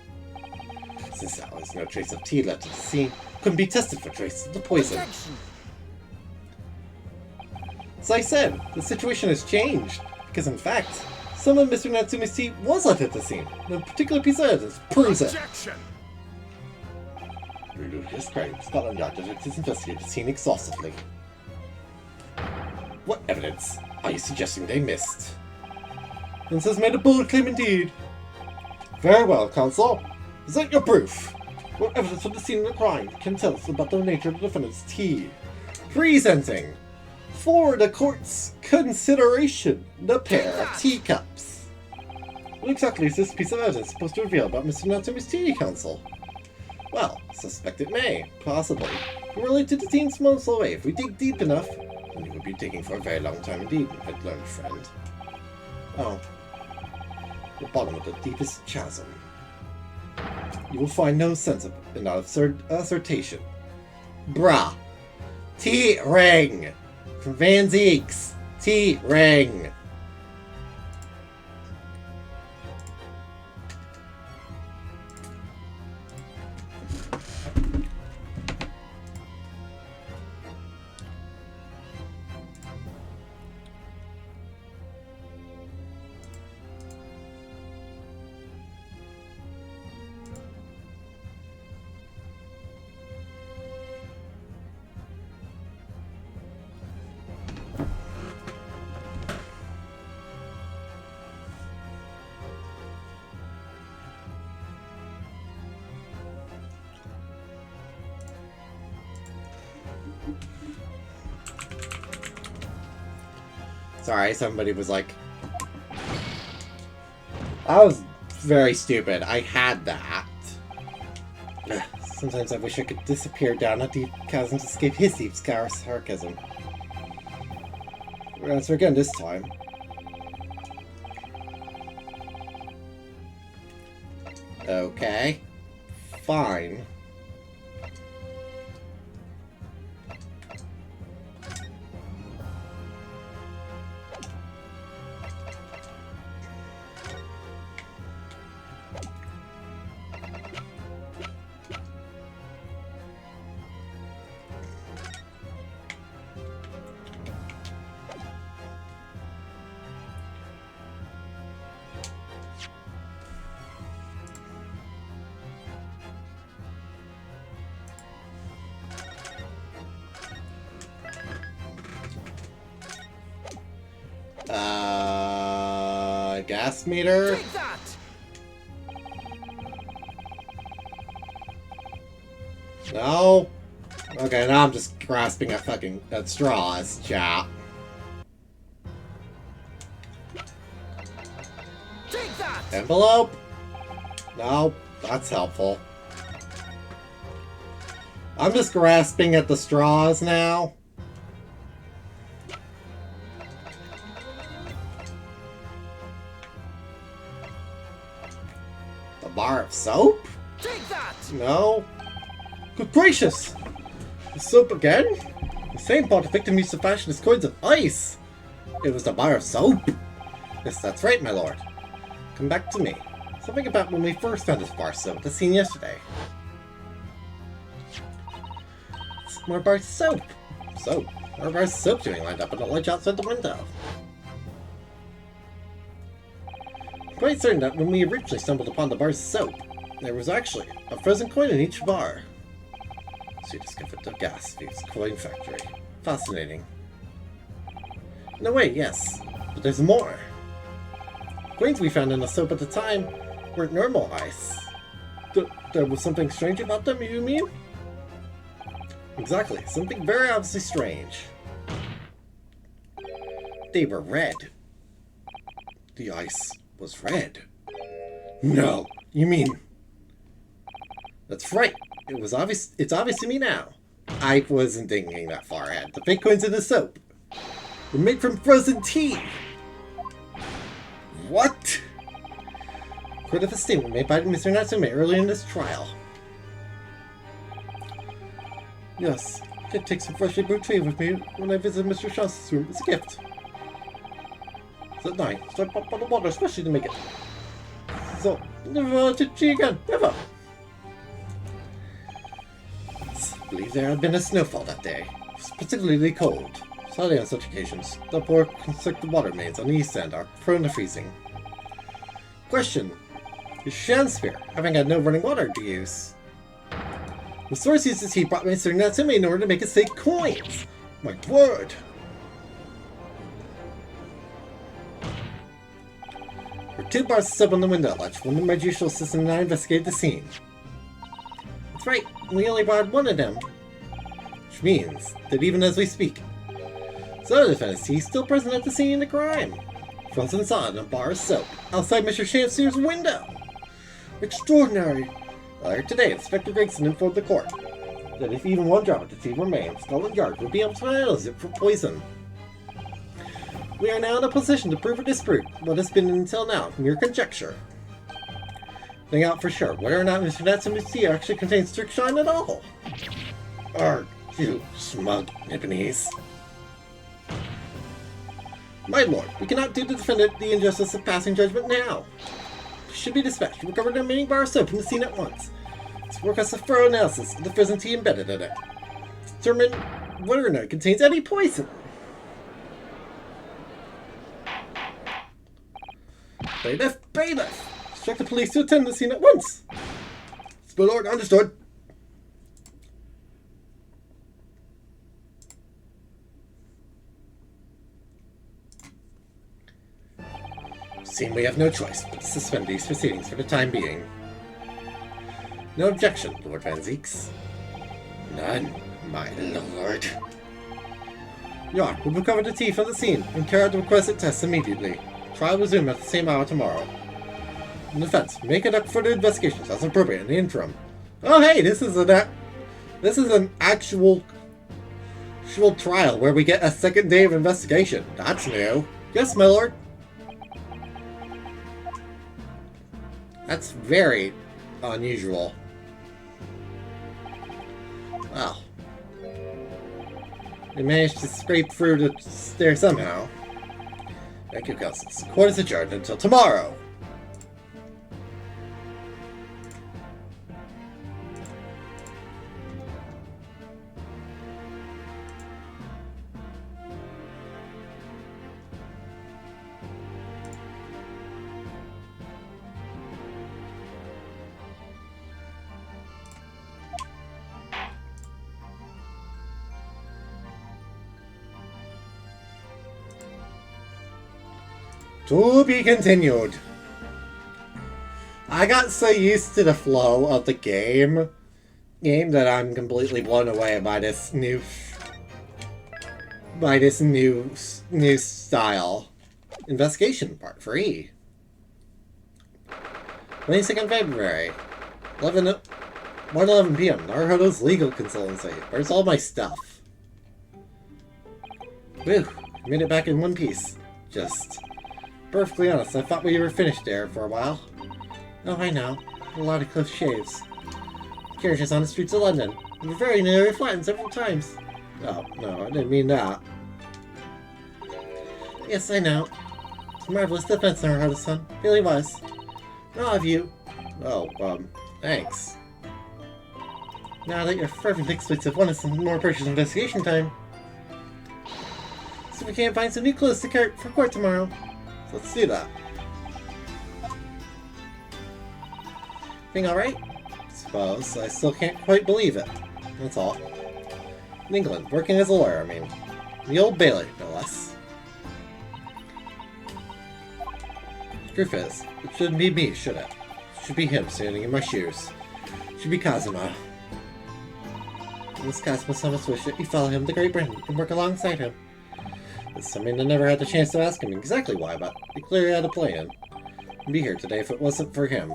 Since there was no trace of tea left at the scene, couldn't be tested for traces of the poison. Objection! As I said, the situation has changed, because in fact, some of Mr. Natsume's tea was left at the scene. A particular piece of evidence proves it. Objection! Yes, great. Scotland Yard detectives investigated the scene exhaustively. What evidence are you suggesting they missed? Vince has made a bold claim indeed. Very well, Counsel. Is that your proof? What evidence from the scene of the crime can tell us about the nature of the defendant's tea? Presenting, for the court's consideration, the pair of teacups. What exactly is this piece of evidence supposed to reveal about Mr. Natsume's tea, Counsel? Well, suspect it may, possibly, relate to the team's months away. If we dig deep enough, and we will be digging for a very long time indeed, my learned friend. Oh. The bottom of the deepest chasm. You will find no sense in that absurd assertion. Brah! T-Ring! From Van Zeeks! T-Ring! Sorry, somebody was like... I was very stupid. I had that. Sometimes I wish I could disappear down a deep chasm to escape his deep sarcasm. We'll answer again this time. Okay. Fine. Gas meter? Take that! No? Okay, now I'm just grasping at straws, chat. Take that! Envelope? No, that's helpful. I'm just grasping at the straws now. A bar of soap? Take that! No. Good gracious! The soap again? The same pot the victim used to fashion his coins of ice! It was the bar of soap! Yes, that's right, my lord. Come back to me. Something about when we first found this bar of soap, the scene yesterday. More bar of soap! Soap? More bar of soap doing lined up on the ledge outside the window. I'm quite certain that when we originally stumbled upon the bar of soap, there was actually a frozen coin in each bar. So you discovered the Gas-Fuse coin factory. Fascinating. No way, yes. But there's more. Coins we found in the soap at the time weren't normal ice. There was something strange about them, you mean? Exactly. Something very obviously strange. They were red. The ice was red. No, you mean... That's right. It was obvious. It's obvious to me now. I wasn't thinking that far ahead. The fake coins in the soap were made from frozen tea. What? Quote of a statement made by Mr. Natsume earlier in this trial. Yes, I can take some freshly brewed tea with me when I visit Mr. Shaw's room as a gift. It's at night, so I pop on the water especially to make it. So, never to tea again, never. I believe there had been a snowfall that day. It was particularly cold. Sadly, on such occasions, the poor constricted water mains on the east end are prone to freezing. Question. Is Shansphere having had no running water to use? The source uses he brought Mr. Natsume in order to make us take coins. My word! There were 2 bars set up on the window ledge. One of my judicial assistant and I investigated the scene. That's right, we only borrowed one of them. Which means that even as we speak, some of the defendants is still present at the scene of the crime. Frozen saw in a bar of soap outside Mr. Chancellor's window. Extraordinary! Earlier today, Inspector Gregson informed the court that if even one drop of the tea remained, Scotland Yard would be able to analyze it for poison. We are now in a position to prove or disprove what has been until now mere conjecture. Finding out for sure whether or not Mr. Natsume's tea actually contains strychnine at all. Arg, you smug Nipponese. My lord, we cannot do the defendant the injustice of passing judgment now. Should be dispatched to recover the remaining bar of soap from the scene at once. This work has a thorough analysis of the frozen tea embedded in it. Determine whether or not it contains any poison. Bailiff! Bailiff! Instruct the police to attend the scene at once! My lord, understood. Seem we have no choice but to suspend these proceedings for the time being. No objection, Lord Van Zeeks. None, my lord. Yard will recover the tea from the scene and carry out the requested tests immediately. Trial will resume at the same hour tomorrow. In defense, may conduct further investigations as appropriate in the interim. Oh hey, this is an actual trial where we get a second day of investigation. That's new. Yes, my lord. That's very unusual. Wow. They managed to scrape through there somehow. Thank you, cousins. Court is adjourned until tomorrow. To be continued. I got so used to the flow of the game that I'm completely blown away by this new style. Investigation Part 3. 22nd February. 1:11 p.m. Naruhodo's legal consultancy. Where's all my stuff? Whew. Made it back in one piece. Just perfectly honest, I thought we were finished there for a while. Oh, I know. A lot of close shaves. Carriages on the streets of London. We were very nearly flattened several times. Oh, no, I didn't mean that. Yes, I know. It's a marvelous defense, Naruhodo-san. Really was. And all of you. Oh, thanks. Now that your fervent exploits have won us some more precious investigation time. So we can't find some new clothes to carry for court tomorrow. So let's do that. Thing alright? Suppose. I still can't quite believe it. That's all. In England, working as a lawyer, I mean. The Old Bailey, no less. Truth is, it shouldn't be me, should it? It should be him standing in my shoes. It should be Kazuma. Miss Kazuma-sama wish that you follow him to Great Britain and work alongside him. It's something I never had the chance to ask him exactly why, but he clearly had a plan. I'd be here today if it wasn't for him.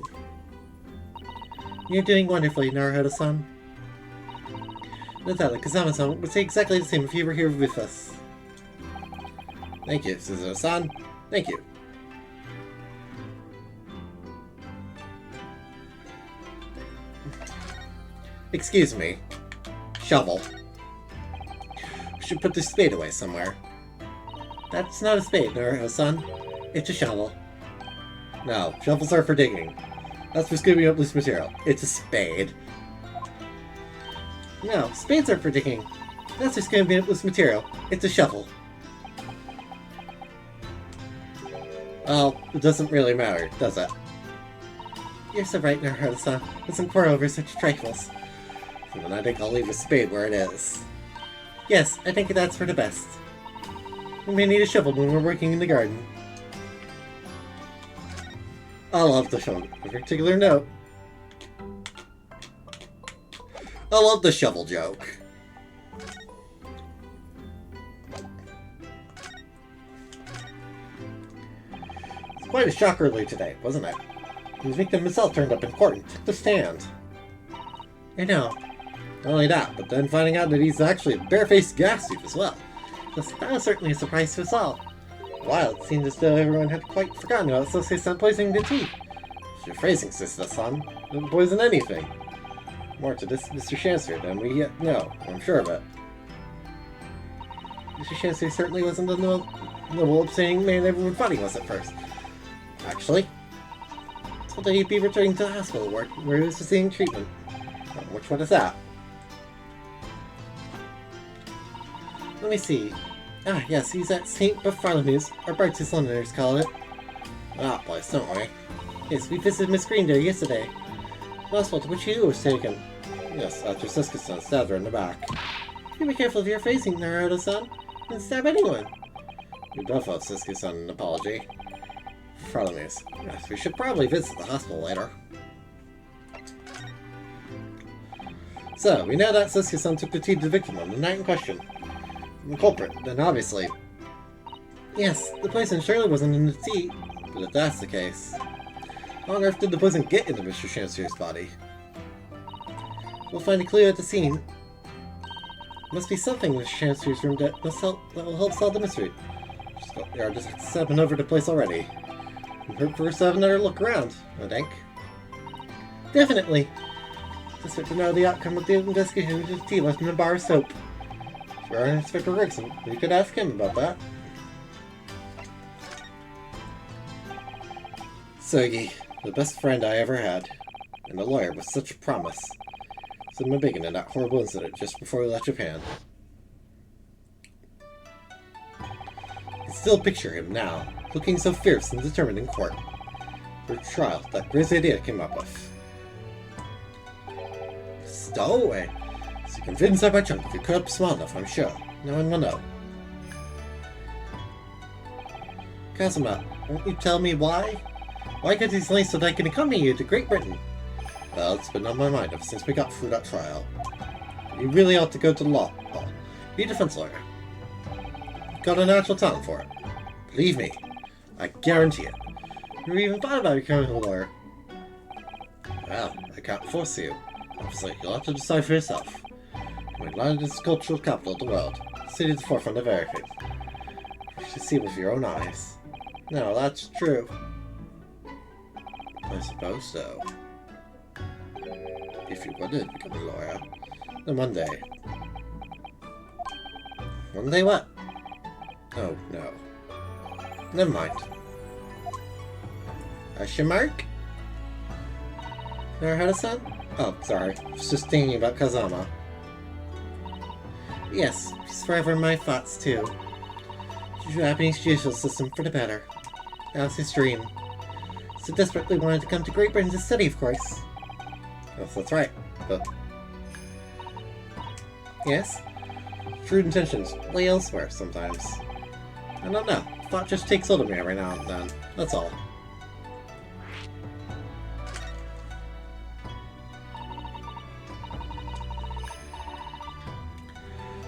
You're doing wonderfully, Naruhodo-san. Natsume Kazama-san would say exactly the same if you were here with us. Thank you, Suzuno-san. Thank you. Excuse me. Shovel. We should put this spade away somewhere. That's not a spade, Naruhodo-san. It's a shovel. No, shovels are for digging. That's for scooping up loose material. It's a spade. No, spades are for digging. That's for scooping up loose material. It's a shovel. Well, it doesn't really matter, does it? You're so right, Naruhodo-san. Let's quarrel over such trifles. And I think I'll leave a spade where it is. Yes, I think that's for the best. We may need a shovel when we're working in the garden. I love the shovel. A particular note. I love the shovel joke. It's quite a shock earlier today, wasn't it? His victim himself turned up in court and took the stand. I know. Not only that, but then finding out that he's actually a barefaced gas thief as well. That was certainly a surprise to us all. While it seemed as though everyone had quite forgotten about Sasuke-san poisoning the tea. Your phrasing, sister-san. Didn't poison anything. More to this Mr. Chancery than we yet know, I'm sure of it. Mr. Chancery certainly wasn't the noble, upstanding man everyone thought he was at first. Actually, told that he'd be returning to the hospital ward where he was receiving treatment. Which one is that? Let me see. Ah, yes, he's at St. Bartholomew's, or Bart's Londoners call it. Ah, place, don't worry. Yes, we visited Miss Green there yesterday. The hospital to which you was taken. Yes, after Sasuke-san stabbed her in the back. You be careful of your phrasing, Naruto-san. Don't stab anyone. We both owed Sasuke-san an apology. Bartholomew's. Yes, we should probably visit the hospital later. So, we know that Sasuke-san took the tea to the victim on the night in question. The culprit, then obviously. Yes, the poison surely wasn't in the tea, but if that's the case, how on earth did the poison get into Mr. Chancery's body? We'll find a clue at the scene. Must be something in Mr. Chancery's room that will help solve the mystery. Just 7 over the place already. We'll first have another look around, I think. Definitely. Just to know the outcome of the investigation with the tea left in the bar of soap. If you're Inspector Rickson, we could ask him about that. Sogi, the best friend I ever had, and a lawyer with such a promise. Said my bacon in that horrible incident just before we left Japan. I can still picture him now, looking so fierce and determined in court. For a trial, that crazy idea came up with. Stowaway! So you can fit inside my trunk if you cut up small enough, I'm sure. No one will know. Kazuma, won't you tell me why? Why get these lengths so that I can accompany you to Great Britain? Well, it's been on my mind ever since we got through that trial. You really ought to go to the law hall. Be a defense lawyer. You've got a natural talent for it. Believe me, I guarantee it. You even thought about becoming a lawyer. Well, I can't force you. Obviously, you'll have to decide for yourself. London is the cultural capital of the world. The city at the forefront of everything. You should see with your own eyes. No, that's true. I suppose so. If you wanted to become a lawyer, then one day. One day what? Oh, no. Never mind. Question mark? Naruto-san? Oh, sorry. I was just thinking about Kazama. Yes, he's forever in my thoughts, too. Japanese judicial system for the better. That was his dream. So desperately wanted to come to Great Britain to study, of course. Yes, that's right. But... yes? True intentions lay elsewhere sometimes. I don't know. Thought just takes hold of me every now and then. That's all.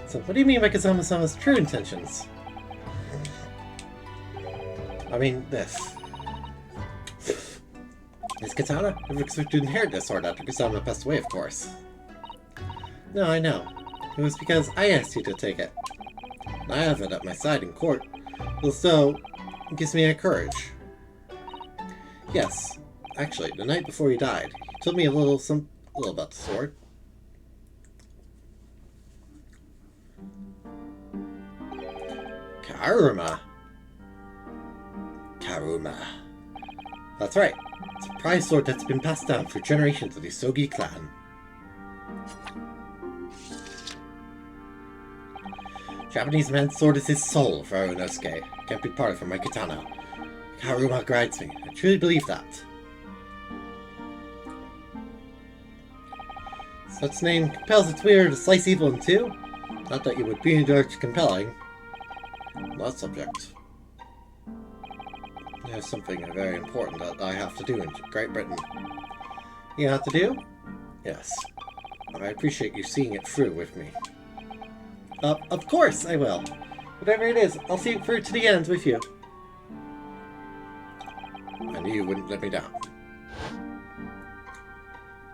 So, what do you mean by Kazama-sama's true intentions? I mean, this. Is Katana never expected to inherit this sword after Kazama passed away, of course. No, I know. It was because I asked you to take it. I have it at my side in court. Well, so, it gives me a courage. Yes. Actually, the night before he died, he told me a little about the sword. Karuma. Karuma. That's right. It's a prized sword that's been passed down for generations of the Sogi clan. Japanese man's sword is his soul for Arunosuke. Can't be parted from my katana. Karuma guides me. I truly believe that. Such name compels its weird to slice evil in two? Not that you would be judged compelling. That subject. There's something very important that I have to do in Great Britain. You have to do? Yes. I appreciate you seeing it through with me. Of course I will. Whatever it is, I'll see it through to the end with you. I knew you wouldn't let me down.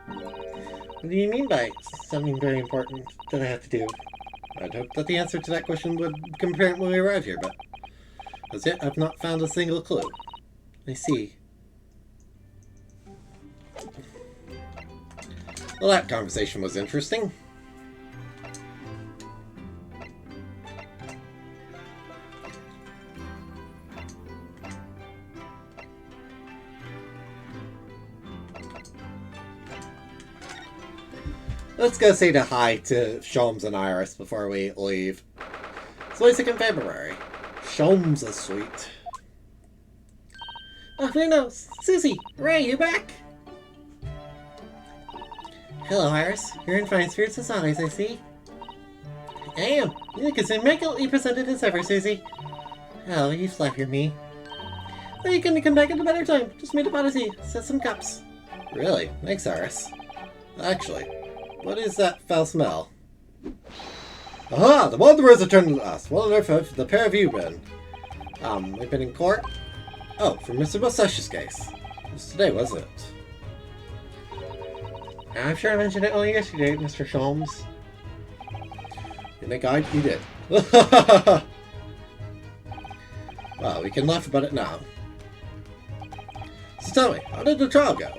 What do you mean by something very important that I have to do? I'd hoped that the answer to that question would come apparent when we arrive here, but as yet I've not found a single clue. I see. Well, that conversation was interesting. Let's go say hi to Sholmes and Iris before we leave. It's the 22nd February. Sholmes is sweet. Oh, no, Susie! Ray, you back? Hello, Iris. You're in fine spirits as always, I see. I am. You look as immaculately presented as ever, Susie. Oh, you flatter me. Well, you couldn't come back at a better time. Just made a pot of tea. Set some cups. Really? Thanks, Iris. Actually, what is that foul smell? Aha! The Wanderers returned to us. What on earth have the pair of you been? We've been in court? Oh, for Mr. Mustache's case. It was today, wasn't it? I'm sure I mentioned it only yesterday, Mr. Sholmes. In the guide, you did. Well, we can laugh about it now. So tell me, how did the trial go?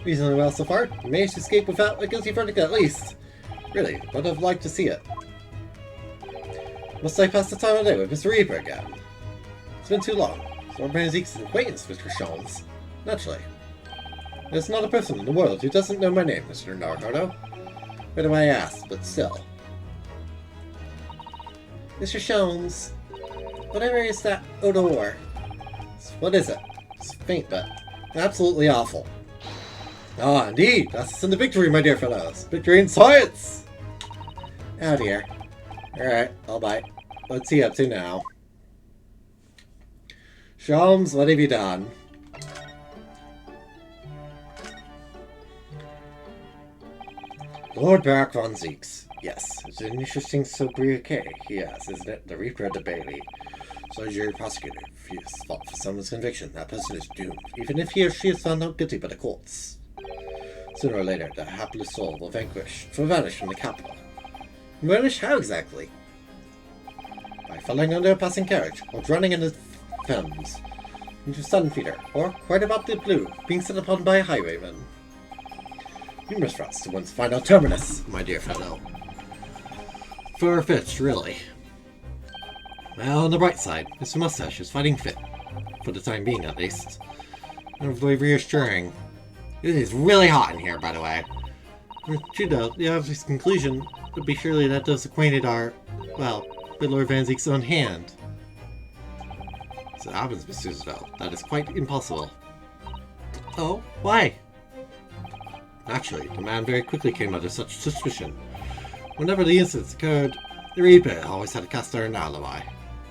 Reasonably well so far. You managed to escape without a guilty verdict at least. Really, would have liked to see it. Must I pass the time of day with Mr. Reaper again? It's been too long. Lord Branzique's an acquaintance, Mr. Sholmes. Naturally. There's not a person in the world who doesn't know my name, Mr. Naruto. Why do I ask, but still. Mr. Sholmes, whatever is that odor? What is it? It's faint, but absolutely awful. Ah, indeed! That's in the victory, my dear fellows! Victory in science! Oh dear. Alright, I'll bite. What's he up to now? Sholmes, what have you done? Lord Barak von Zeeks. Yes, it's an interesting sobriquet he has, isn't it? The Reaper of the Bailey. So is your prosecutor. If he is fought for someone's conviction, that person is doomed, even if he or she is found not guilty by the courts. Sooner or later, that hapless soul will vanish from the capital. Vanish how exactly? By falling under a passing carriage, or drowning in the Thames, into Sunfeeder, or, quite about the blue, being set upon by a highwayman. Numerous routes to one's final terminus, my dear fellow. Far-fetched, really. Well, on the bright side, Mr. Mustache is fighting fit. For the time being, at least. Hopefully reassuring. It is really hot in here, by the way. True though, the obvious conclusion would be surely that those acquainted are, well, with Lord Van Zeek's own hand. So it happens, Mr. Isabel. That is quite impossible. Oh, why? Naturally, the man very quickly came under such suspicion. Whenever the incidents occurred, the Reaper always had a cast iron alibi.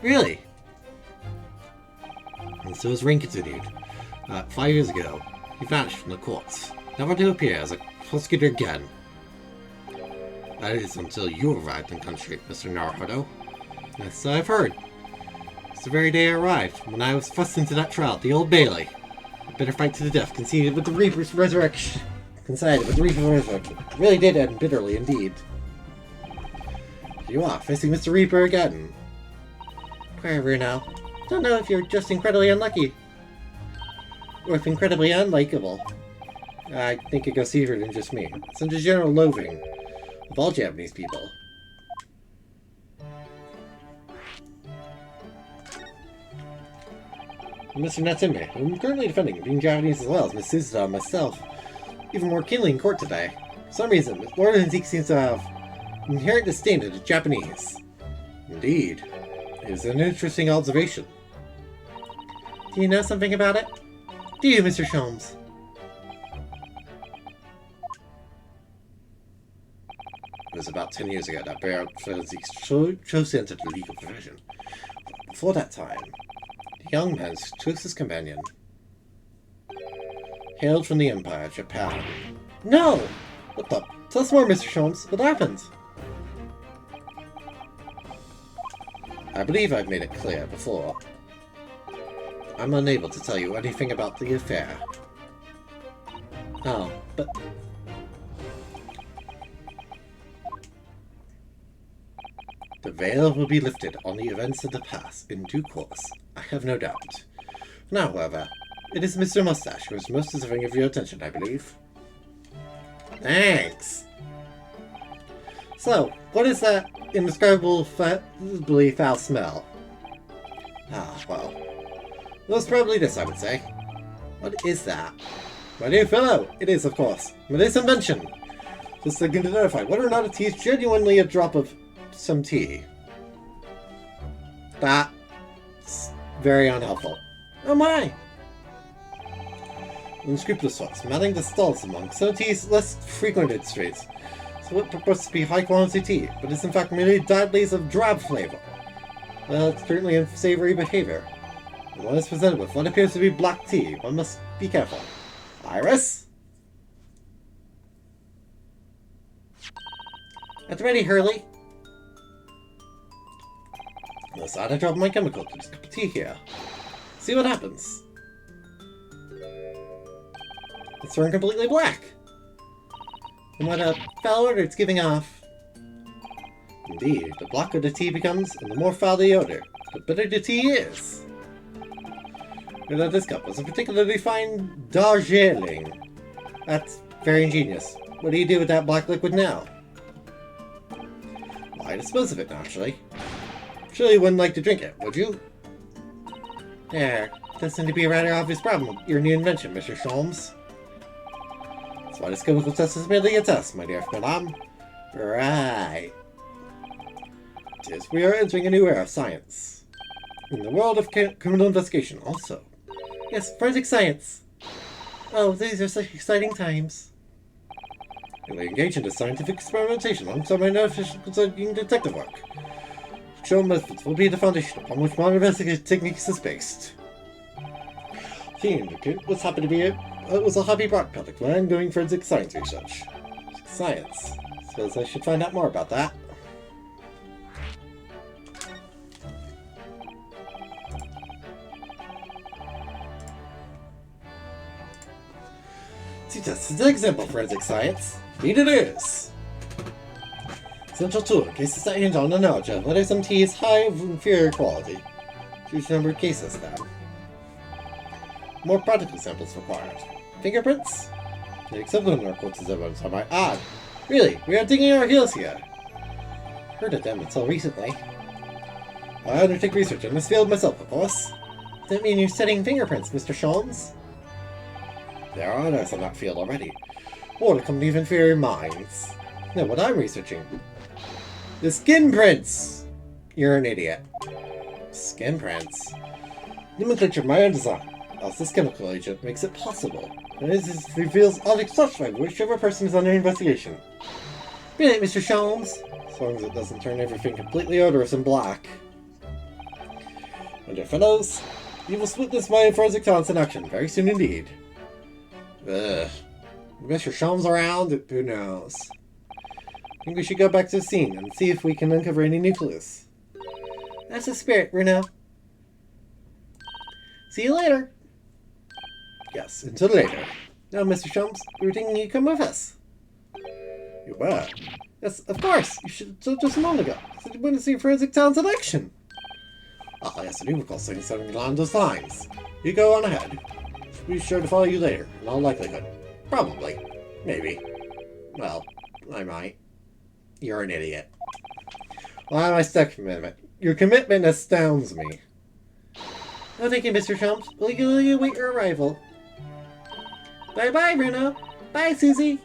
Really? And so his reign continued. 5 years ago, he vanished from the courts, never to appear as a prosecutor again. That is until you arrived in country, Mr. Naruto. Yes, I've heard. It's the very day I arrived, when I was thrust into that trial at the Old Bailey. A bitter fight to the death conceded with the Reaper's resurrection. Really did end bitterly indeed. You are facing Mr. Reaper again. Whatever now. Don't know if you're just incredibly unlucky. Or if incredibly unlikable. I think it goes deeper than just me. It's under general loathing of all Japanese people. Mr. Natsume, I'm currently defending being Japanese as well as Miss Suzuta and myself. Even more keenly in court today. For some reason, Lord Antique seems to have an inherent disdain to the Japanese. Indeed. It is an interesting observation. Do you know something about it? Do you, Mr. Sholmes? was about 10 years ago that Bear chose to enter the legal profession. Before that time, the young man's closest companion hailed from the Empire, Japan. No! What the? Tell us more, Mr. Sholmes. What happened? I believe I've made it clear before. I'm unable to tell you anything about the affair. Oh, but... The veil will be lifted on the events of the past in due course, I have no doubt. Now, however, it is Mr. Mustache who is most deserving of your attention, I believe. Thanks! So, what is that indescribably foul smell? Ah, well. Most probably this, I would say. What is that? My dear fellow, it is, of course, Melissa's invention. Just looking to verify whether or not a tea is genuinely a drop of some tea. That's very unhelpful. Oh my! Unscrupulous sorts, manning the stalls among some tea's less frequented streets. So it purports to be high quality tea, but it's in fact merely dadleys of drab flavor. Well, it's certainly unsavory behavior. And when it's presented with what appears to be black tea, one must be careful. Iris? At the ready, Hurley. Let's add a drop of my chemical to this cup of tea here. See what happens. It's turned completely black. And what a foul odor it's giving off. Indeed, the blacker the tea becomes, and the more foul the odor, the better the tea is. But this cup was a particularly fine Darjeeling. That's very ingenious. What do you do with that black liquid now? Why, dispose of it, naturally. Surely you wouldn't like to drink it, would you? There, does seem to be a rather obvious problem with your new invention, Mr. Sholmes. That's why this chemical test is merely a test, my dear madame. Right. Tis we are entering a new era of science. In the world of criminal investigation, also. Yes, forensic science. Oh, these are such exciting times. We engage in this scientific experimentation alongside my artificial consulting detective work. Show methods will be the foundation upon which modern investigative techniques is based. Key indicate was happy to be it was a hobby product when I'm doing forensic science research. Science. Suppose I should find out more about that. This is an example of forensic science. Indeed it is. Essential tool in cases that hinge on the knowledge of whether some tea is high of inferior quality. Huge number of cases then. More practical samples required. Fingerprints? The equivalent records as evidence, I might add. Really, we are digging our heels here. Heard of them until recently. I undertake research in this field myself, of course. Does that mean you're studying fingerprints, Mr. Sholmes? There are others in that field already. Or the company of inferior minds. Now, what I'm researching. The skin prints! You're an idiot. Skin prints? Nomenclature of my own design. As this chemical agent makes it possible. And it reveals object such by whichever person is under investigation. Brilliant, Mr. Sholmes! As long as it doesn't turn everything completely odorous and black. My dear fellows, you will witness my forensic talents in action very soon indeed. Ugh. Mr. Sholmes around? Who knows? I think we should go back to the scene and see if we can uncover any new clues. That's the spirit, Bruno. See you later. Yes, until later. Now, Mr. Sholmes, we were thinking you'd come with us. You were? Yes, of course. You should have told just a moment ago. Said you wanted to see forensic talents in action. Ah, yes, I do recall saying something along those lines. You go on ahead. Be sure to follow you later, in all likelihood. Probably. Maybe. Well, I might. You're an idiot. Why am I stuck, commitment? Your commitment astounds me. Oh, thank you, Mr. Sholmes. Will you await your arrival? Bye-bye, Bruno. Bye, Susie.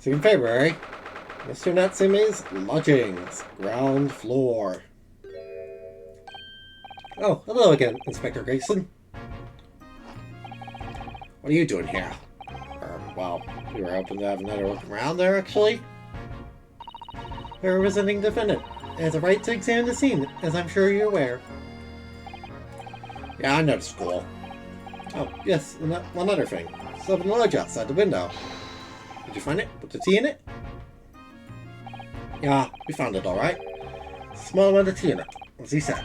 So in February, Mr. Natsume's lodgings, ground floor. Oh, hello again, Inspector Grayson. What are you doing here? Well, we were hoping to have another look around there, actually. We're a representing defendant. It has a right to examine the scene, as I'm sure you're aware. Yeah, I know the school. Oh, yes, and one other thing. Still have a lodge outside the window. Did you find it? With the tea in it? Yeah, we found it alright. Small amount of tea in it, as he said.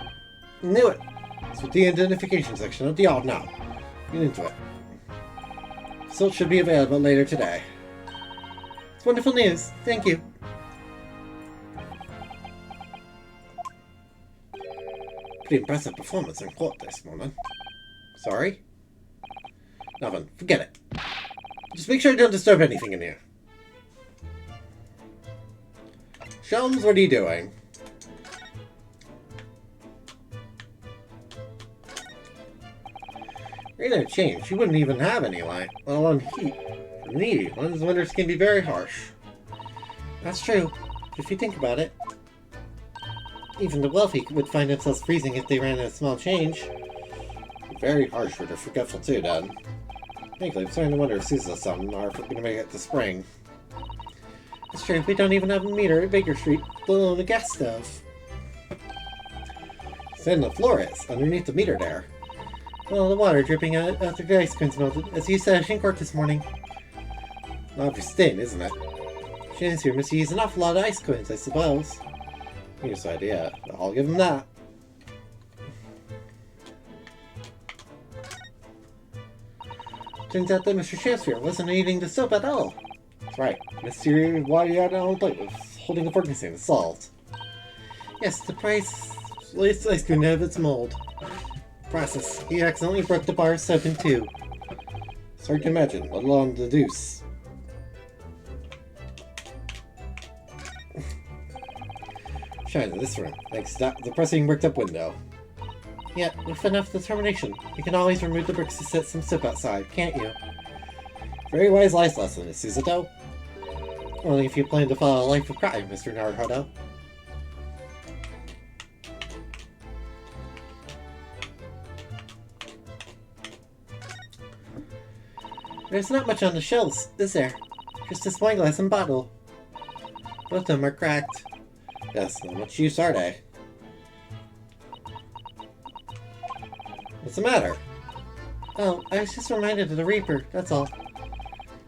Knew it. It's with the identification section of the yard now. Get into it. So it should be available later today. It's wonderful news. Thank you. Pretty impressive performance in court this morning. Sorry? Nothing. Forget it. Just make sure you don't disturb anything in here. Shelms, what are you doing? You're gonna change. You wouldn't even have any light, let alone heat. For me, London's winters can be very harsh. That's true, if you think about it. Even the wealthy would find themselves freezing if they ran out of small change. Very harsh for the forgetful too, Dad. Frankly, I'm starting to wonder if Susan's something, or if we're gonna make it to spring. That's true, we don't even have a meter at Baker Street, let alone a gas stove. Sand the floor is, underneath the meter there. Well, the water dripping out after the ice cream's melted, as you said in court this morning. Not if you're staying, isn't it? Shane's here must use an awful lot of ice coins, I suppose. Here's the idea. I'll give him that. Turns out that Mr. Shakespeare wasn't eating the soap at all. That's right. Mr. Wyatt on the plate was holding a fork and saying the salt. Yes, the priceless ice cream out of its mold. Process. He accidentally broke the bar of soap in two. It's hard to imagine, let alone deduce. Shine in this room, thanks to the pressing bricked up window. Yet, with enough determination, you can always remove the bricks to set some soap outside, can't you? Very wise life lesson, Suzuto. Only if you plan to follow a life of crime, Mr. Naruhodo. There's not much on the shelves, is there? Just this wine glass and bottle. Both of them are cracked. Yes, not much use, are they? What's the matter? Oh, I was just reminded of the Reaper, that's all.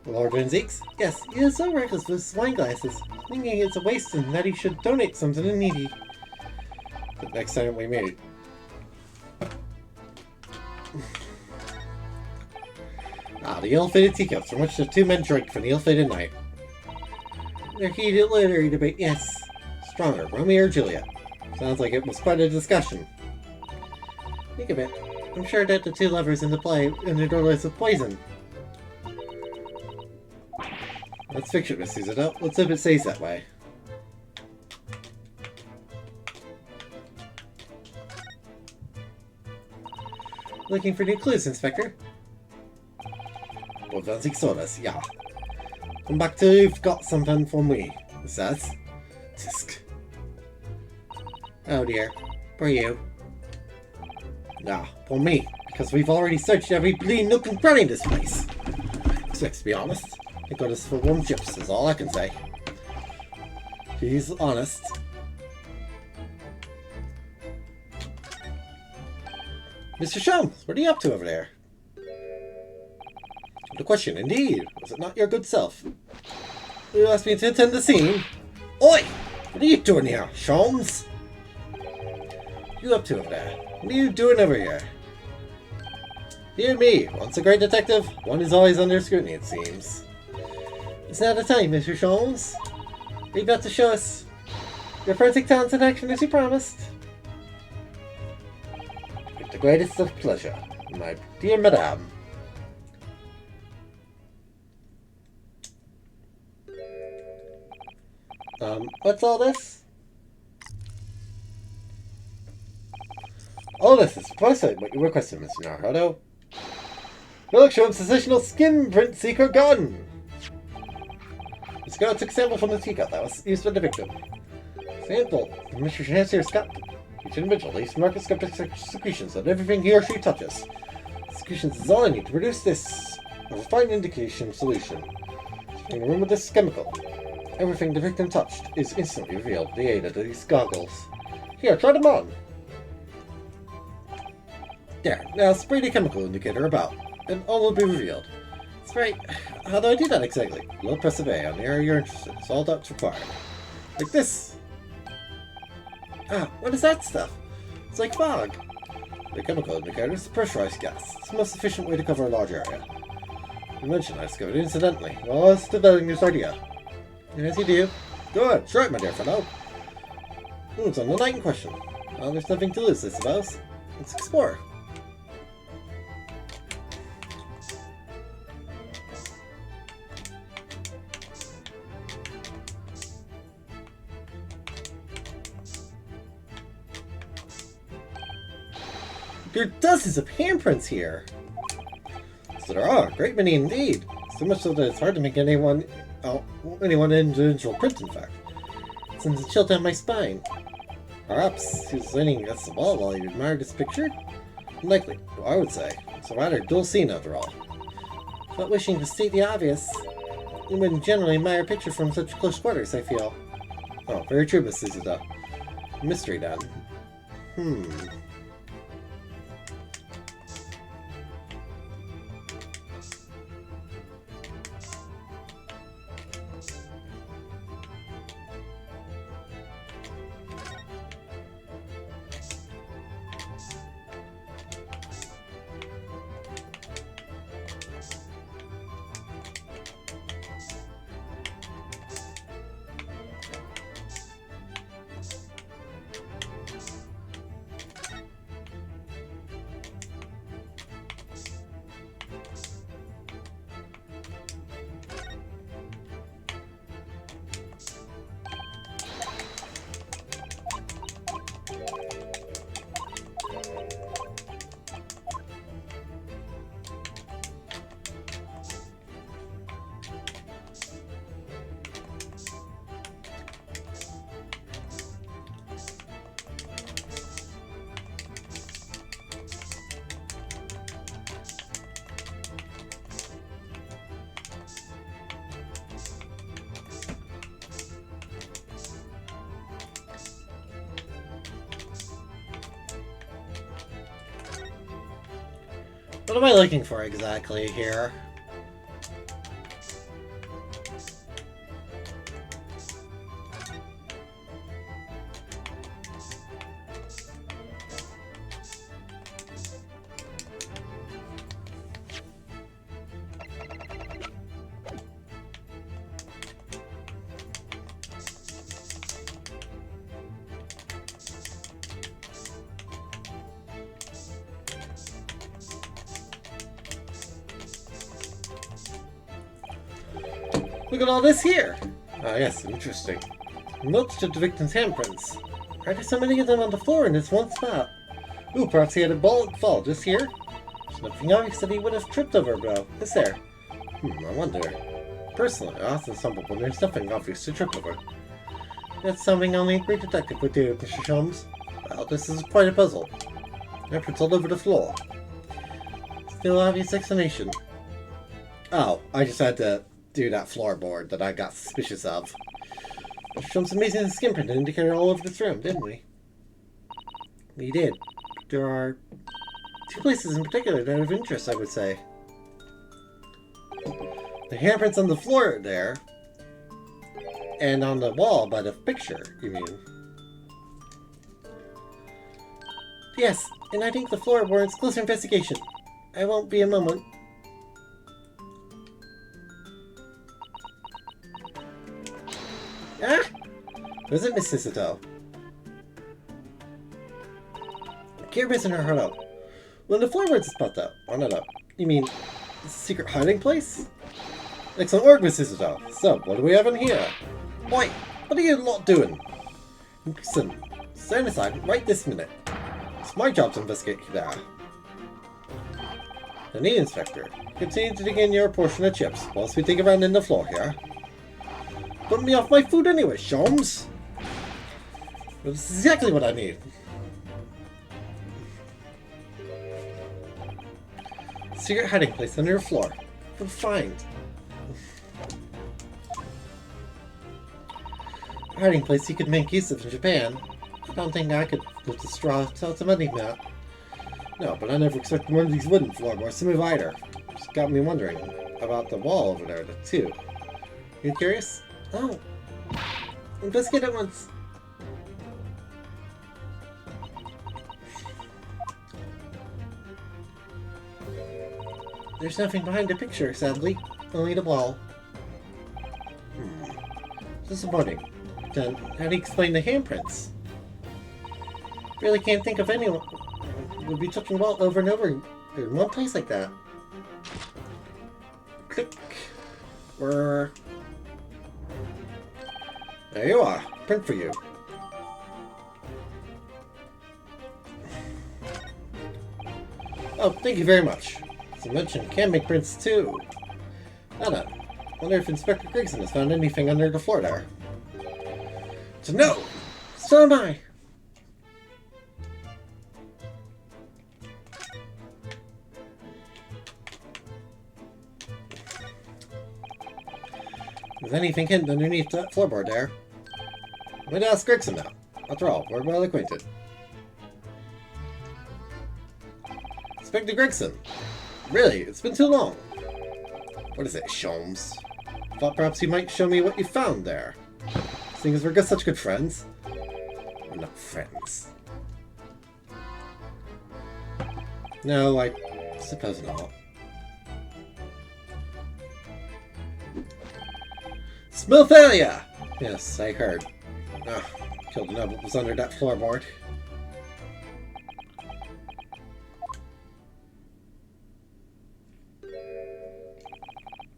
Lord Vinzeeks? Yes, he is so reckless with his wine glasses, thinking it's a waste and that he should donate some to the needy. But next time we meet. The ill-fated teacups from which the two men drank for the ill-fated night. Their heated literary debate, yes. Stronger, Romeo or Juliet? Sounds like it was quite a discussion. Think of it. I'm sure that the two lovers in the play in their doorways of poison. Let's fiction, Miss Suzuto. Let's hope it stays that way. Looking for new clues, Inspector? Well, that's Sodas, yeah. Come back till you've got something for me, it says. Tisk. Oh dear. For you. Nah, for me. Because we've already searched every bleeding nook and cranny in this place. To be honest, I got us for warm chips, is all I can say. He's honest. Mr. Shelms, what are you up to over there? The question, indeed. Was it not your good self? You asked me to attend the scene? Oi! What are you doing here, Shelms? What are you up to over there? What are you doing over here? Dear me, once a great detective, one is always under scrutiny, it seems. It's now the time, Mr. Shelms. Are you about to show us your forensic talents in action as you promised? With the greatest of pleasure, my dear madame. What's all this? All this is precisely what you requested, Mr. Naruhodo. Relic shows sensational skin print secret gun! It's ago, I took a sample from the teacup that was used by the victim. Sample from Mr. Chancellor's cup. Each individual leaves microscopic secretions on everything he or she touches. Secretions is all I need to produce this refined indication solution. In the room with this chemical, everything the victim touched is instantly revealed with the aid of these goggles. Here, try them on. There, now spray the chemical indicator about, and all will be revealed. That's right. How do I do that exactly? You'll press of A on the area you're interested in. It's all that's required. Like this. Ah, what is that stuff? It's like fog. The chemical indicator is a pressurized gas. It's the most efficient way to cover a large area. You mentioned I discovered it incidentally while I was developing this idea. Yes, you do. Good. Sure, my dear fellow. It's on the night in question. Well, there's nothing to lose, I suppose. Let's explore. There are dozens of handprints here. So there are, a great many indeed. So much so that it's hard to make any one individual print, in fact. It sends a chill down my spine. Perhaps he was leaning against the wall while he admired this picture? Unlikely, I would say. It's a rather dull scene after all. Not wishing to state the obvious, you wouldn't generally admire a picture from such close quarters, I feel. Oh, very true, Miss Suzuda. Mystery then. What am I looking for exactly here? Look at all this here! Ah, yes, interesting. Notes to the victim's handprints. Why are there so many of them on the floor in this one spot? Ooh, perhaps he had a bullet fall just here? There's nothing obvious that he would have tripped over, bro. Is there? I wonder. Personally, I often stumble when there's nothing obvious to trip over. That's something only a great detective would do, Mr. Sholmes. Well, this is quite a puzzle. Handprints all over the floor. Still obvious explanation. Oh, I just had to do that floorboard that I got suspicious of. Some amazing skin print indicator all over this room, didn't we? We did. There are two places in particular that are of interest, I would say. The handprints on the floor there, and on the wall by the picture, you mean? Yes, and I think the floor warrants closer investigation. I won't be a moment. Ah! Was it Miss Suzuto? Care isn't her heart out. When the floorboards is popped up, on it up. You mean, it's a secret hiding place? Excellent work, Miss Suzuto. So, what do we have in here? Boy, what are you lot doing? Listen, stand aside right this minute. It's my job to investigate there. The need inspector, continue to dig in your portion of chips whilst we dig around in the floor here. Put me off my food anyway, Sholmes. That's exactly what I need. Secret hiding place under your floor. We'll find. A hiding place you could make use of in Japan. I don't think I could lift a straw without some money map. No, but I never expected one of these wooden floorboards to move either. Just got me wondering about the wall over there, too. You curious? Oh. Investigate it once. There's nothing behind the picture, sadly. Only the wall. Disappointing. Then, how do you explain the handprints? Really can't think of anyone who would be touching the wall over and over in one place like that. Click. There you are. Print for you. Oh, thank you very much. As I mentioned, can make prints too. Now then, wonder if Inspector Gregson has found anything under the floor there. So no! So am I! Is anything hidden underneath that floorboard there? I'm going to ask Gregson now. After all, we're well acquainted. Inspector Gregson! Really? It's been too long. What is it, Sholmes? Thought perhaps you might show me what you found there. Seeing as we're such good friends. We're not friends. No, I suppose not. Smell failure! Yes, I heard. Ah, killed to know what was under that floorboard.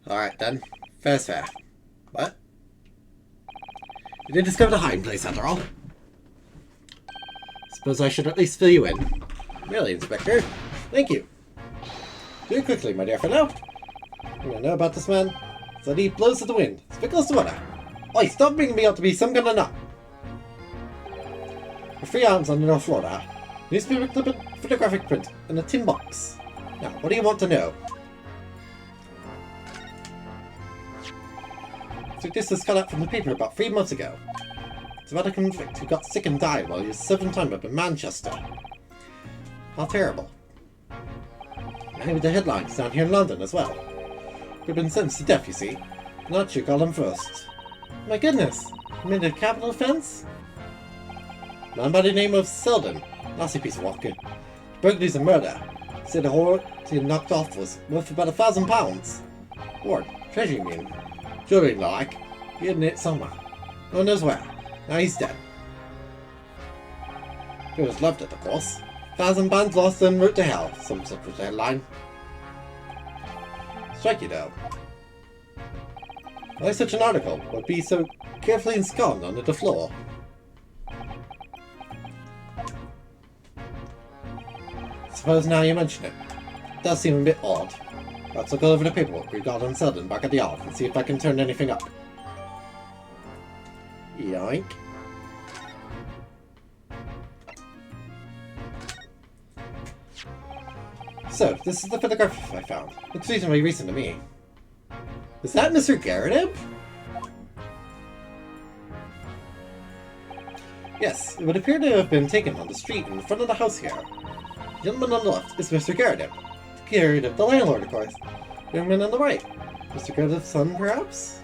Alright then. Fair's fair. What? You did discover the hiding place after all. Suppose I should at least fill you in. Really, Inspector? Thank you. Do it quickly, my dear fellow. You know about this man? So he blows to the wind. Speak close to water. Oi, stop bringing me out to be some kind of nut. With 3 arms under the floor there. Newspaper clipping, photographic print, and a tin box. Now, what do you want to know? So this was cut out from the paper about 3 months ago. It's about a convict who got sick and died while he was serving time up in Manchester. How terrible. Maybe the headlines down here in London as well. Could have been sentenced to death, you see. Not you call him first. My goodness! Committed a capital offense? Man by the name of Selden. Nasty piece of work. Burglaries and murder. Said the hoard he had knocked off was worth about £1,000. Hoard? Treasure, you mean? Jewelry like. He hidden it somewhere. No one knows where. Now he's dead. He was loved it, of course. £1,000 lost en route to hell. Some such was the headline. Strike you though. Why such an article would be so carefully ensconced under the floor? Suppose now you mention it. It does seem a bit odd. Let's look over the paperwork we got on Selden back at the yard and see if I can turn anything up. Yoink. So, this is the photograph I found. It's reasonably recent to me. Is that Mr. Garrett? Yes, it would appear to have been taken on the street in front of the house here. The gentleman on the left is Mr. Garrett. Garrett, the landlord, of course. The gentleman on the right. Mr. Garrett's son, perhaps?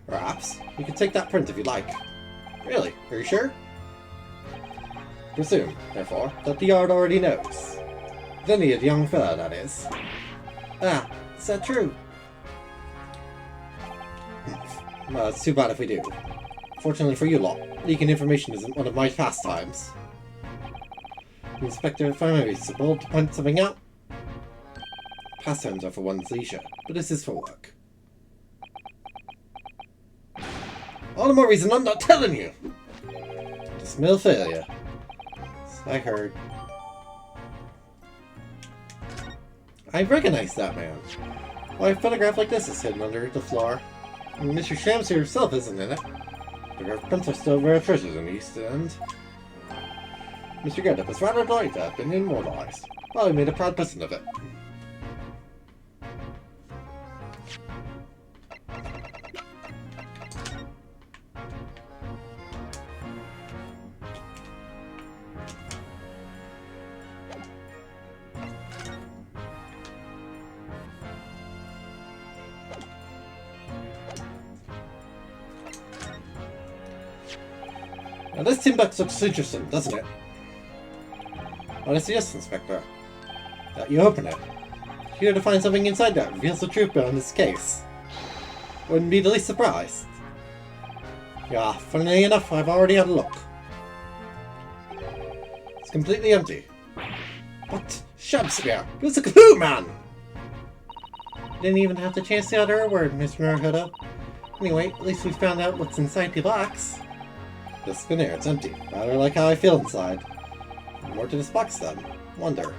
Perhaps. You can take that print if you like. Really? Are you sure? Presume, therefore, that the yard already knows. Then the young fella, that is. Ah, is that true? Well, it's too bad if we do. Fortunately for you lot, leaking information isn't one of my pastimes. Inspector, if I may be so bold to point something out. Pastimes are for one's leisure, but this is for work. All the more reason I'm not telling you! To smell failure. I heard. I recognize that man. Why, a photograph like this is hidden under the floor. Mr. Shamsi herself isn't in it. The reference are still rare treasures in the East End. Mr. Getup is rather delighted to have been immortalized. Well, he made a proud person of it. Now this tin box looks interesting, doesn't it? What is yes, Inspector? That you open it. Here to find something inside that reveals the truth behind this case. Wouldn't be the least surprised. Yeah, funnily enough, I've already had a look. It's completely empty. What? Shakespeare! It was a clue, man! Didn't even have the chance to utter a word, Mr. Naruhodo. Anyway, at least we found out what's inside the box. This veneer, it's empty. Rather like how I feel inside. More to this box then. Wonder.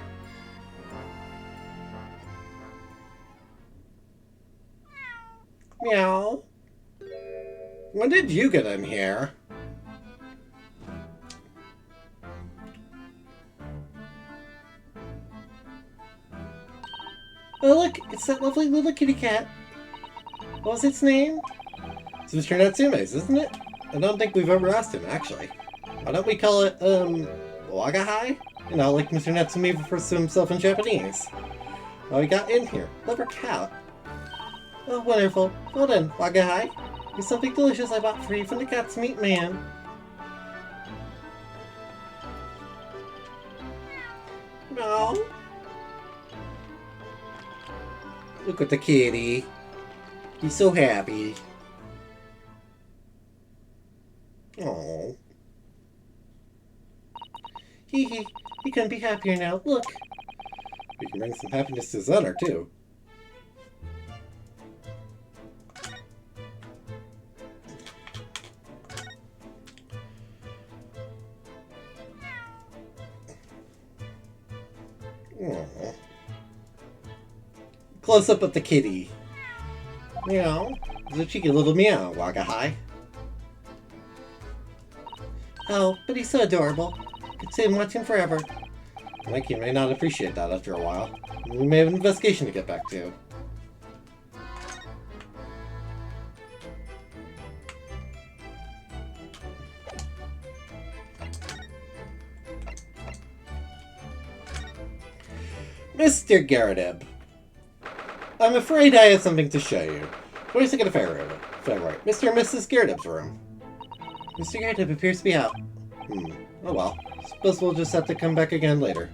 Meow. When did you get in here? Oh look, it's that lovely little kitty cat. What was its name? It's Mr. Natsume's, isn't it? I don't think we've ever asked him, actually. Why don't we call it, Wagahai? You know, like Mr. Natsume refers to himself in Japanese. Oh, he got in here. Clever cat. Oh, wonderful. Well then, Wagahai. Here's something delicious I bought for you from the cat's meat man. No. Look at the kitty. He's so happy. Oh. Hee hee. He couldn't be happier now. Look. We can bring some happiness to his owner, too. Aww. Close up of the kitty. Meow. It's a cheeky little meow, Wagahai. Oh, but he's so adorable. Could sit and watch him forever. Mikey may not appreciate that after a while. We may have an investigation to get back to. Mr. Garrett, I'm afraid I have something to show you. Where's the February? Mr. and Mrs. Garrett's room. Mr. Garrett appears to be out. Oh well. Suppose we'll just have to come back again later.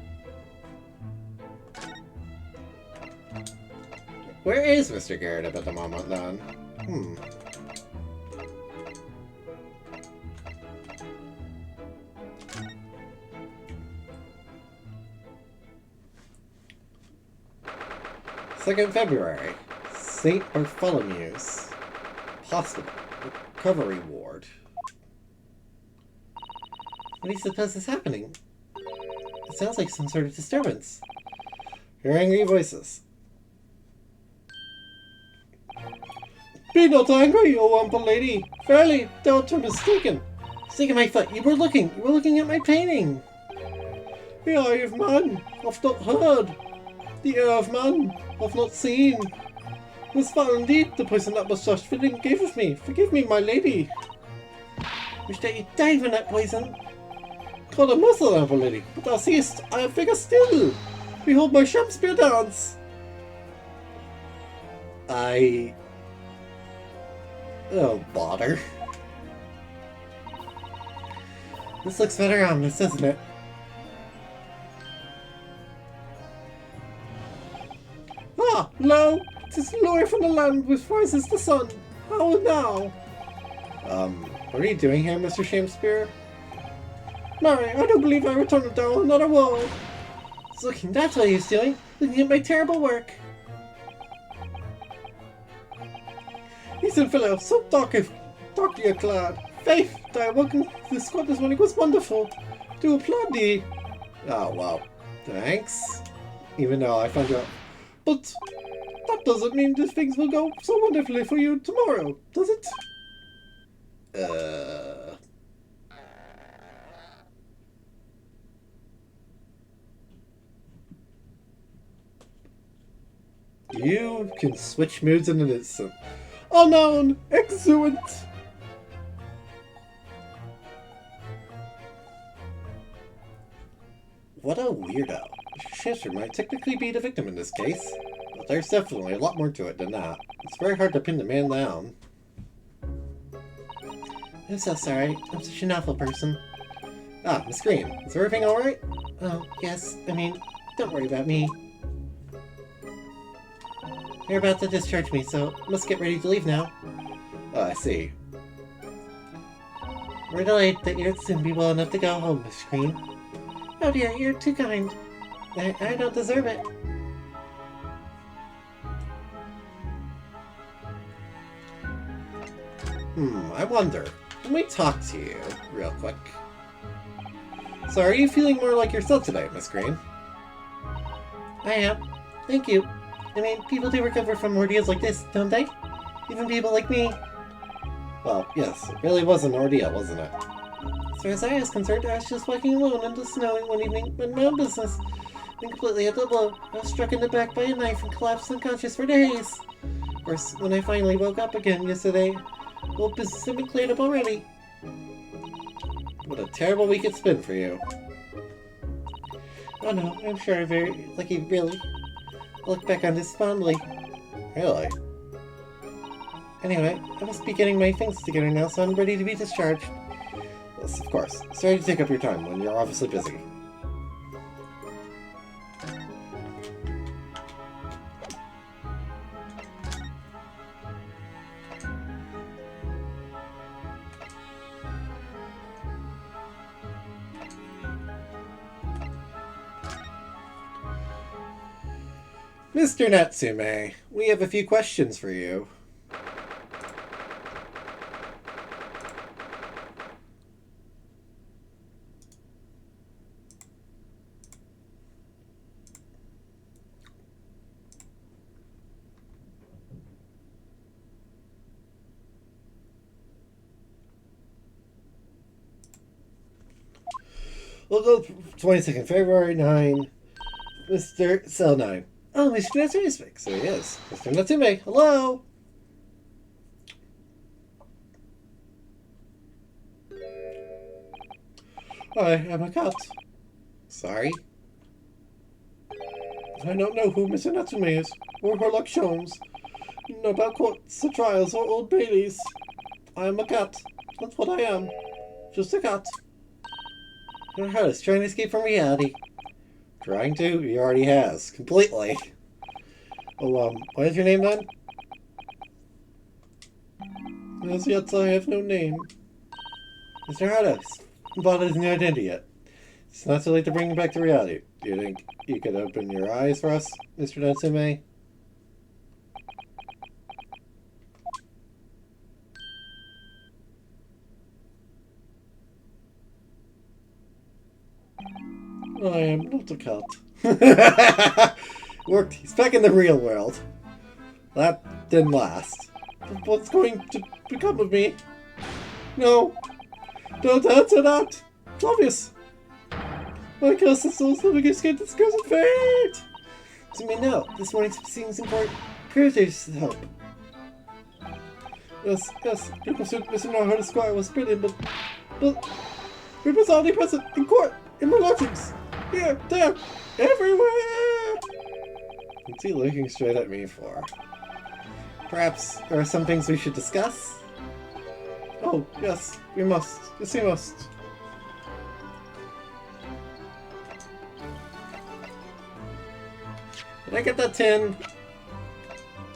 Where is Mr. Garrett at the moment, then? 2nd February. St. Bartholomew's Hospital. Recovery Ward. What do you suppose is happening? It sounds like some sort of disturbance. Hear angry voices. Be not angry, O humble lady. Verily, thou art mistaken. Stick my foot. You were looking at my painting. The eye of man hath not heard. The ear of man hath not seen. Was foul indeed the poison that mustache fitting gave of me. Forgive me, my lady. Wish that you died from that poison. God a muscle, humble lady, but thou seest, I am figure still. Behold my Shakespeare dance. Oh, bother. This looks better on this, doesn't it? Ah, lo! 'Tis lower from the land which rises the sun. How now? What are you doing here, Mr. Shakespeare? Mary, I don't believe I returned it down another wall. It's looking, that's what he's doing. Looking at my terrible work. He's in fellow, so darkly clad. Faith, thy welcome to the squad this morning was wonderful. Do applaud thee. Oh, wow. Thanks. Even though I found you out. But that doesn't mean that things will go so wonderfully for you tomorrow, does it? You can switch moods in an instant. Unknown! Excellent! What a weirdo. Shifter might technically be the victim in this case, but there's definitely a lot more to it than that. It's very hard to pin the man down. I'm so sorry. I'm such an awful person. Ah, Miss Green. Is everything alright? Oh, yes. I mean, don't worry about me. You're about to discharge me, so must get ready to leave now. Oh, I see. We're delayed that you'll soon be well enough to go home, Miss Green. Oh dear, you're too kind. I don't deserve it. I wonder. Let me talk to you real quick. So are you feeling more like yourself today, Miss Green? I am. Thank you. I mean, people do recover from ordeals like this, don't they? Even people like me. Well, yes, it really was an ordeal, wasn't it? As far as I was concerned, I was just walking alone in the snow one evening, when my own business. And completely at the blow, I was struck in the back by a knife and collapsed unconscious for days. Of course, when I finally woke up again yesterday, well, business had been cleared up already. What a terrible week it's been for you. Oh no, I'm sure I'm very lucky, really. I look back on this fondly. Really? Anyway, I must be getting my things together now, so I'm ready to be discharged. Yes, of course. Sorry to take up your time when you're obviously busy. Mr. Natsume, we have a few questions for you. We'll go 22nd February 9, Mr. Cell 9. Oh, Mr. Natsume is fixed. So he is. Mr. Natsume, hello! I am a cat. Sorry? I don't know who Mr. Natsume is, or Herlock Sholmes. Know about courts, or trials, or Old Baileys. I am a cat. That's what I am. Just a cat. Your heart is trying to escape from reality. Trying to? He already has. Completely. Oh, what is your name then? As yet, I have no name. Mr. Harda, Vada has no identity yet. It's not too late to bring him back to reality. Do you think you could open your eyes for us, Mr. Natsume? I am not a cat. Worked. He's back in the real world. That didn't last. But what's going to become of me? No. Don't answer that. It's obvious. My cursed soul's never going to escape this cursed fate. To me now, this morning's proceedings in court creditors help. Yes, your pursuit, Mr. Narhard Squire was brilliant, but we was only present in court, in my lodgings. Here, there, everywhere! What's he looking straight at me for? Perhaps there are some things we should discuss? Oh, yes, we must. Yes, we must. Did I get that 10?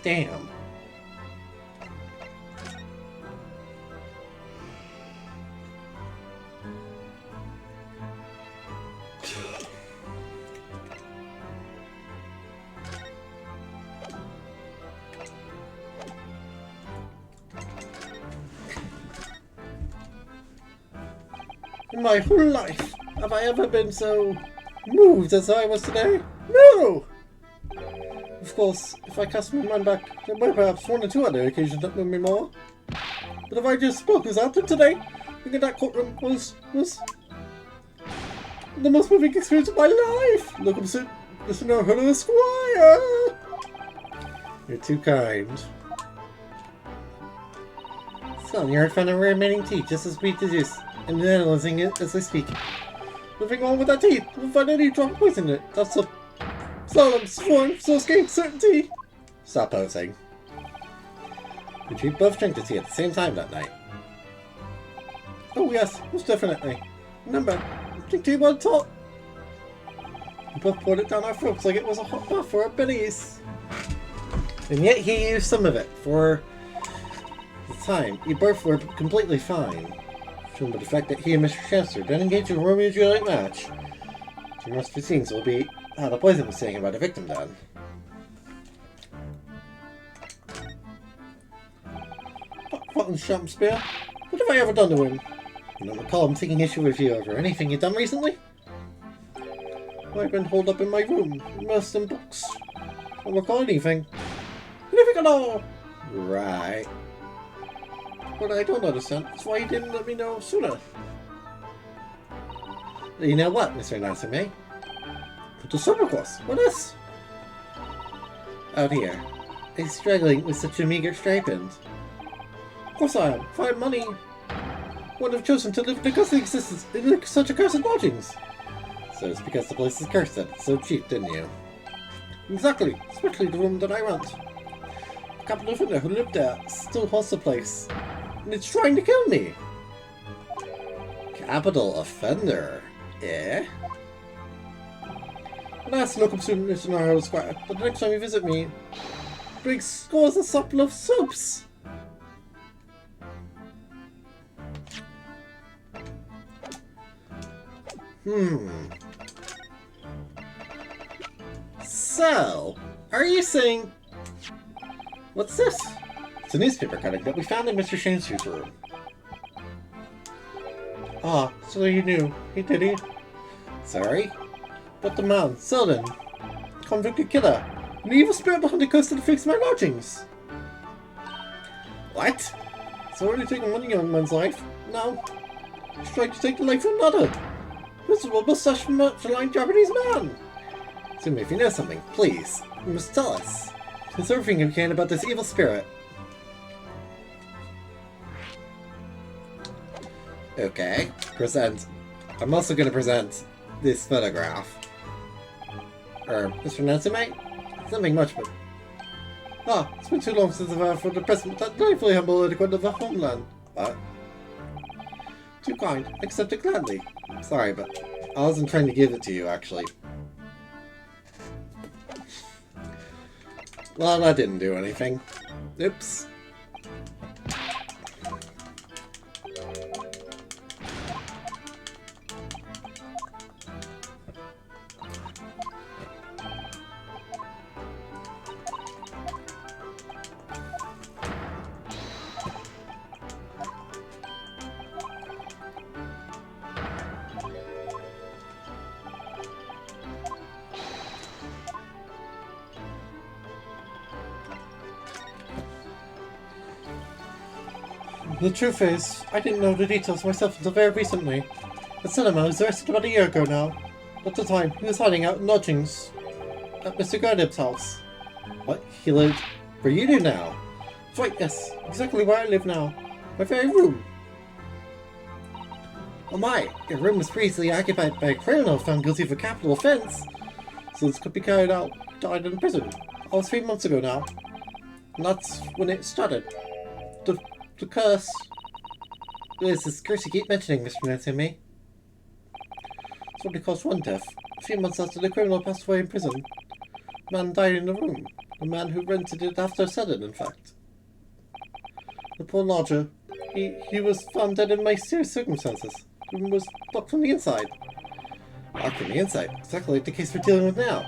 Damn. In my whole life, have I ever been so moved as I was today? No! Of course, if I cast my mind back, there were perhaps one or two other occasions that moved me more. But if I just spoke as acted today, I think that courtroom was the most moving experience of my life! Look, Mr. Hello, Squire! You're too kind. So, you're finding a remaining teeth just as sweet as this, and analyzing it as I speak. Nothing wrong with that teeth. We'll find any drop of poison in it. That's a solemn sworn, so scared certainty. Stop posing. We both drank the tea at the same time that night. Oh yes, most definitely. Remember, drink tea one top. We both poured it down our throats like it was a hot bath for our bellies. And yet he used some of it for the time. You both were completely fine. Shown by the fact that he and Mr. Chester then engaged in a Romeo and Juliet match. It must be seen, so will be how the poison was saying about the victim then. Rotten Shakespeare, what have I ever done to him? I don't recall him taking issue with you over anything you've done recently. I've been holed up in my room, immersed in books. I don't recall anything. Anything at all! Right. What I don't understand is why you didn't let me know sooner. You know what, Mr. Natsume? Put the supper course. What else? Out here. I'm struggling with such a meager stipend. Of course I am. If I had money, I would have chosen to live in a cursed existence in such accursed lodgings. So it's because the place is cursed that it's so cheap, didn't you? Exactly. Especially the room that I rent. The capital offender who lived there still haunts the place. And it's trying to kill me! Capital offender, eh? And I asked the local student in Naruto Square that the next time you visit me, bring scores and supple of soups! So, are you saying... What's this? It's a newspaper cutting that we found in Mr. Shamsu's room. Ah, so you knew. He did he? Sorry? But the man, Selden, convicted killer, an evil spirit behind the curse that affects my lodgings. What? So already taking one young man's life? No. He's trying to take the life of another. Miserable mustache malign Japanese man. So if you know something, please, you must tell us. There's everything you can about this evil spirit. Okay, present. I'm also going to present this photograph. Mr. Natsume? Nothing much, but... Ah, it's been too long since I've had for the present that delightfully humble etiquette of the homeland. What? Too kind. Accept it gladly. Sorry, but I wasn't trying to give it to you, actually. Well, that didn't do anything. Oops. The truth is, I didn't know the details myself until very recently. The cinema was arrested about a year ago now. At the time, he was hiding out in lodgings at Mr. Gardib's house. What? He lived where you do now? That's right, yes. Exactly where I live now. My very room. Oh my! Your room was previously occupied by a criminal found guilty of a capital offense. So this could be carried out, died in prison. Almost 3 months ago now. And that's when it started. The curse. There's this curse you keep mentioning, Mr. Natsume. It's only caused one death. A few months after the criminal passed away in prison. The man died in the room. The man who rented it after Sudden, in fact. The poor lodger. He was found dead in mysterious circumstances. The room was locked from the inside. Locked from the inside? Exactly like the case we're dealing with now.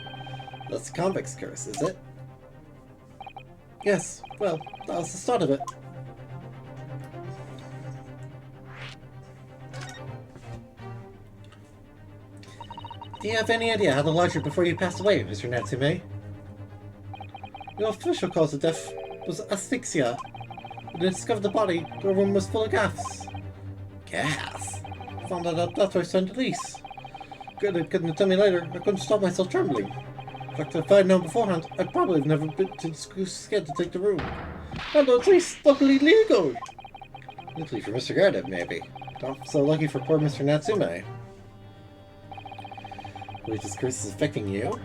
That's the convict's curse, is it? Yes. Well, that was the start of it. Do you have any idea how the lodger before you passed away, Mr. Natsume? The official cause of death was asphyxia. When they discovered the body, the room was full of gas. Gas? Found out after I signed the lease. Couldn't tell me later, I couldn't stop myself trembling. In fact, if I'd known beforehand, I'd probably have never been too scared to take the room. Although it's least luckily legal. Luckily for Mr. Gardev, maybe. Not so lucky for poor Mr. Natsume. Believe this curse is affecting you?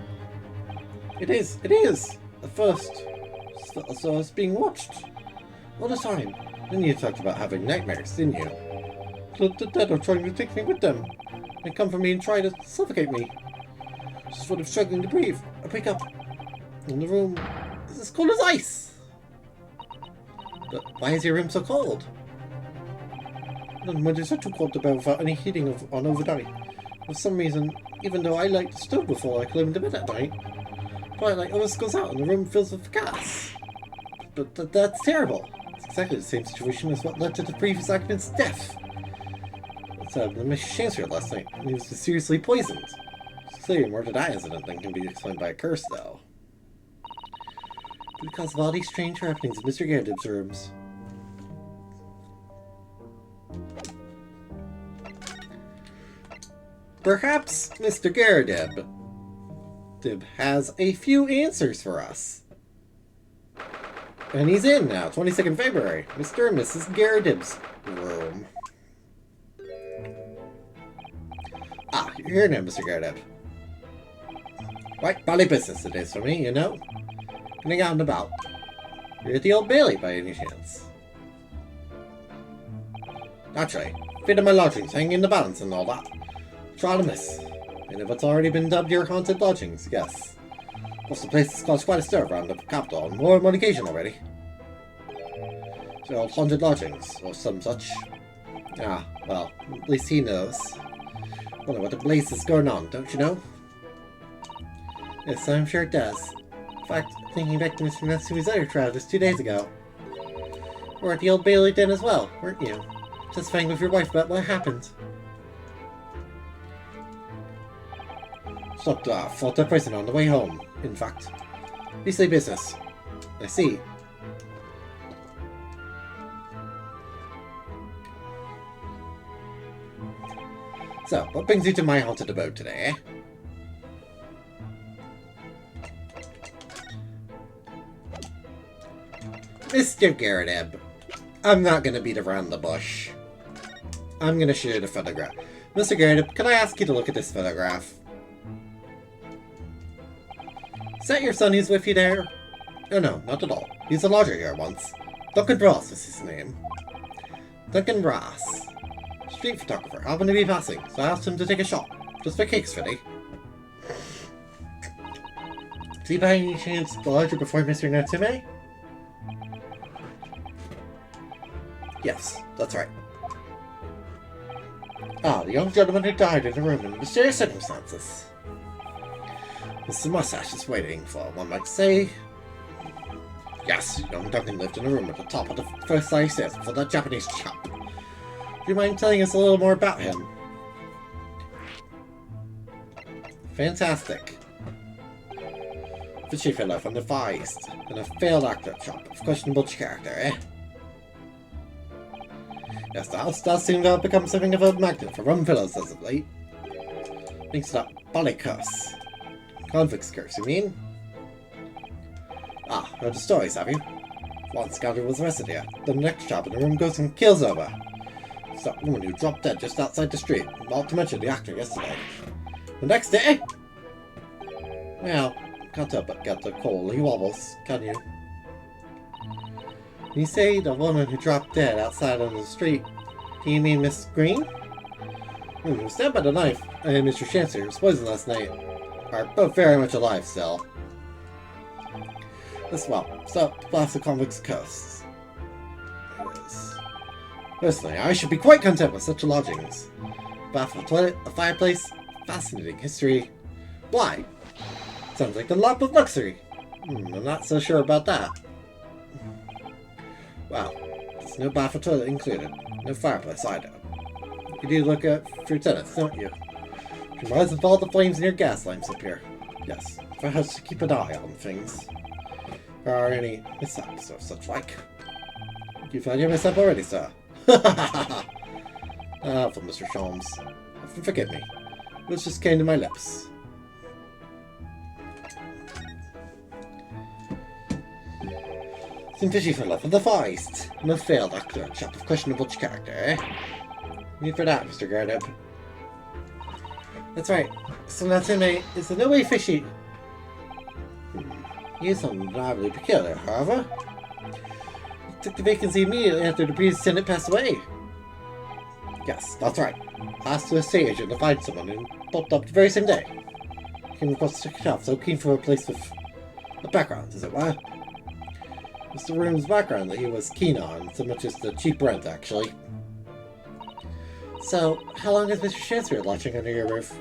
It is! At first. So I was being watched. All the time. Then you talked about having nightmares, didn't you? The dead are trying to take me with them. They come for me and try to suffocate me. Just sort of struggling to breathe. I wake up. And the room is as cold as ice. But why is your room so cold? Then when it's too cold to bear without any heating on overnight. For some reason, even though I light the stove before I climb into bed at night, twilight always goes out and the room fills with gas. But that's terrible. It's exactly the same situation as what led to the previous occupant's death. The Mr. Chancellor last night, and he was seriously poisoned. Clearly more to that incident than can be explained by a curse, though. Because of all these strange happenings in Mr. Gardeb's rooms. Perhaps Mr. Gardeb has a few answers for us. And he's in now, 22nd February. Mr. and Mrs. Gardeb's room. Ah, you're here now, Mr. Gardeb. Quite bally business it is for me, you know. Getting out and about. You're at the Old Bailey by any chance? Naturally. Fit of my lodgings, hanging in the balance and all that. Try to miss. And if it's already been dubbed your haunted lodgings, yes. Plus the place has caused quite a stir around the capital on more than one occasion already. So haunted lodgings, or some such. Ah, well, at least he knows. Wonder what the blaze is going on, don't you know? Yes, I'm sure it does. In fact, thinking back to Mr. Natsume's other travels 2 days ago. You were at the Old Bailey then as well, weren't you? Testifying with your wife about what happened. Stopped off at the prison on the way home, in fact. Beastly business. I see. So, what brings you to my haunted abode today, eh? Mr. Gardeb, I'm not gonna beat around the bush. I'm gonna show you the photograph. Mr. Gardeb, can I ask you to look at this photograph? Is that your son who's with you there? Oh no, not at all. He's a lodger here once. Duncan Ross was his name. Duncan Ross. Street photographer, happened to be passing, so I asked him to take a shot. Just for kicks, really. Is he by any chance the lodger before Mr. Natsume? Yes, that's right. Ah, the young gentleman who died in the room in mysterious circumstances. Mr. Mustache is waiting for, one might say. Yes, young Duncan lived in a room at the top of the first flight of stairs for that Japanese chap. Do you mind telling us a little more about him? Fantastic. Fishy fellow from the Far East, and a failed actor chap of questionable character, eh? Yes, the house does seem to have become something of a magnet for rum fellows as of late. Thanks to that bally curse. Convict's curse, you mean? Ah, heard the stories, have you? One scoundrel was arrested here. The next chap in the room goes and kills over. It's that woman who dropped dead just outside the street, not to mention the actor yesterday. The next day... Well, can't help but get the call. He wobbles, can you? You say the woman who dropped dead outside on the street. Do you mean Miss Green? Who was stabbed by the knife, and Mr. Chancellor was poisoned last night. Are both very much alive still. As well, so blast the convict's curse. Yes. Personally, I should be quite content with such lodgings. A bath, a toilet, a fireplace, fascinating history. Why? Sounds like a lap of luxury. I'm not so sure about that. Well, there's no bath or toilet included. No fireplace either. You do look at for tenants, don't you? You reminds of all the flames in your gas lamps up here. Yes, for us to keep an eye on things. Are any mishaps or such like? You've had your mishap already, sir. For Mr. Sholmes. Forgive me. Words just came to my lips. Some fishy fella for the feist. And a failed actor, chap of questionable character, eh? Me for that, Mr. Gardeb. That's right. So Natsume is in no way fishy. He is undeniably peculiar, however. He took the vacancy immediately after the previous tenant passed away. Yes, that's right. Asked to a estate agent to find someone and popped up the very same day. Came across the shop, so keen for a place with a background, as it were. It was the room's background that he was keen on, so much as the cheap rent, actually. So, how long has Mr. Shakespeare lodging under your roof?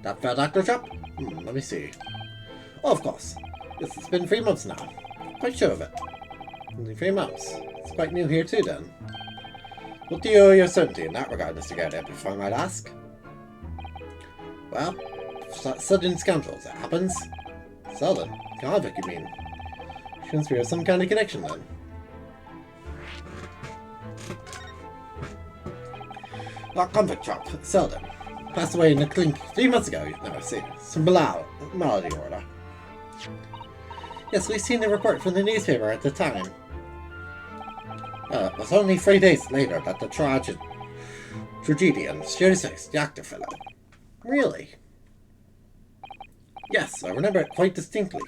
That failed actor shop? Let me see. Oh, of course. Yes, it's been 3 months now. Quite sure of it. Only 3 months. It's quite new here too, then. What do you owe your certainty in that regard, Mr. Gardeb, if I might ask? Well, sudden scoundrels, it happens. Sudden? Convict, you mean? Shakespeare has some kind of connection, then. Our convict chap, Selden, passed away in a clink 3 months ago. No, see, some malady order. Yes, we've seen the report from the newspaper at the time. It was only 3 days later that the tragedian Shiroseki, the actor fellow. Really? Yes, I remember it quite distinctly.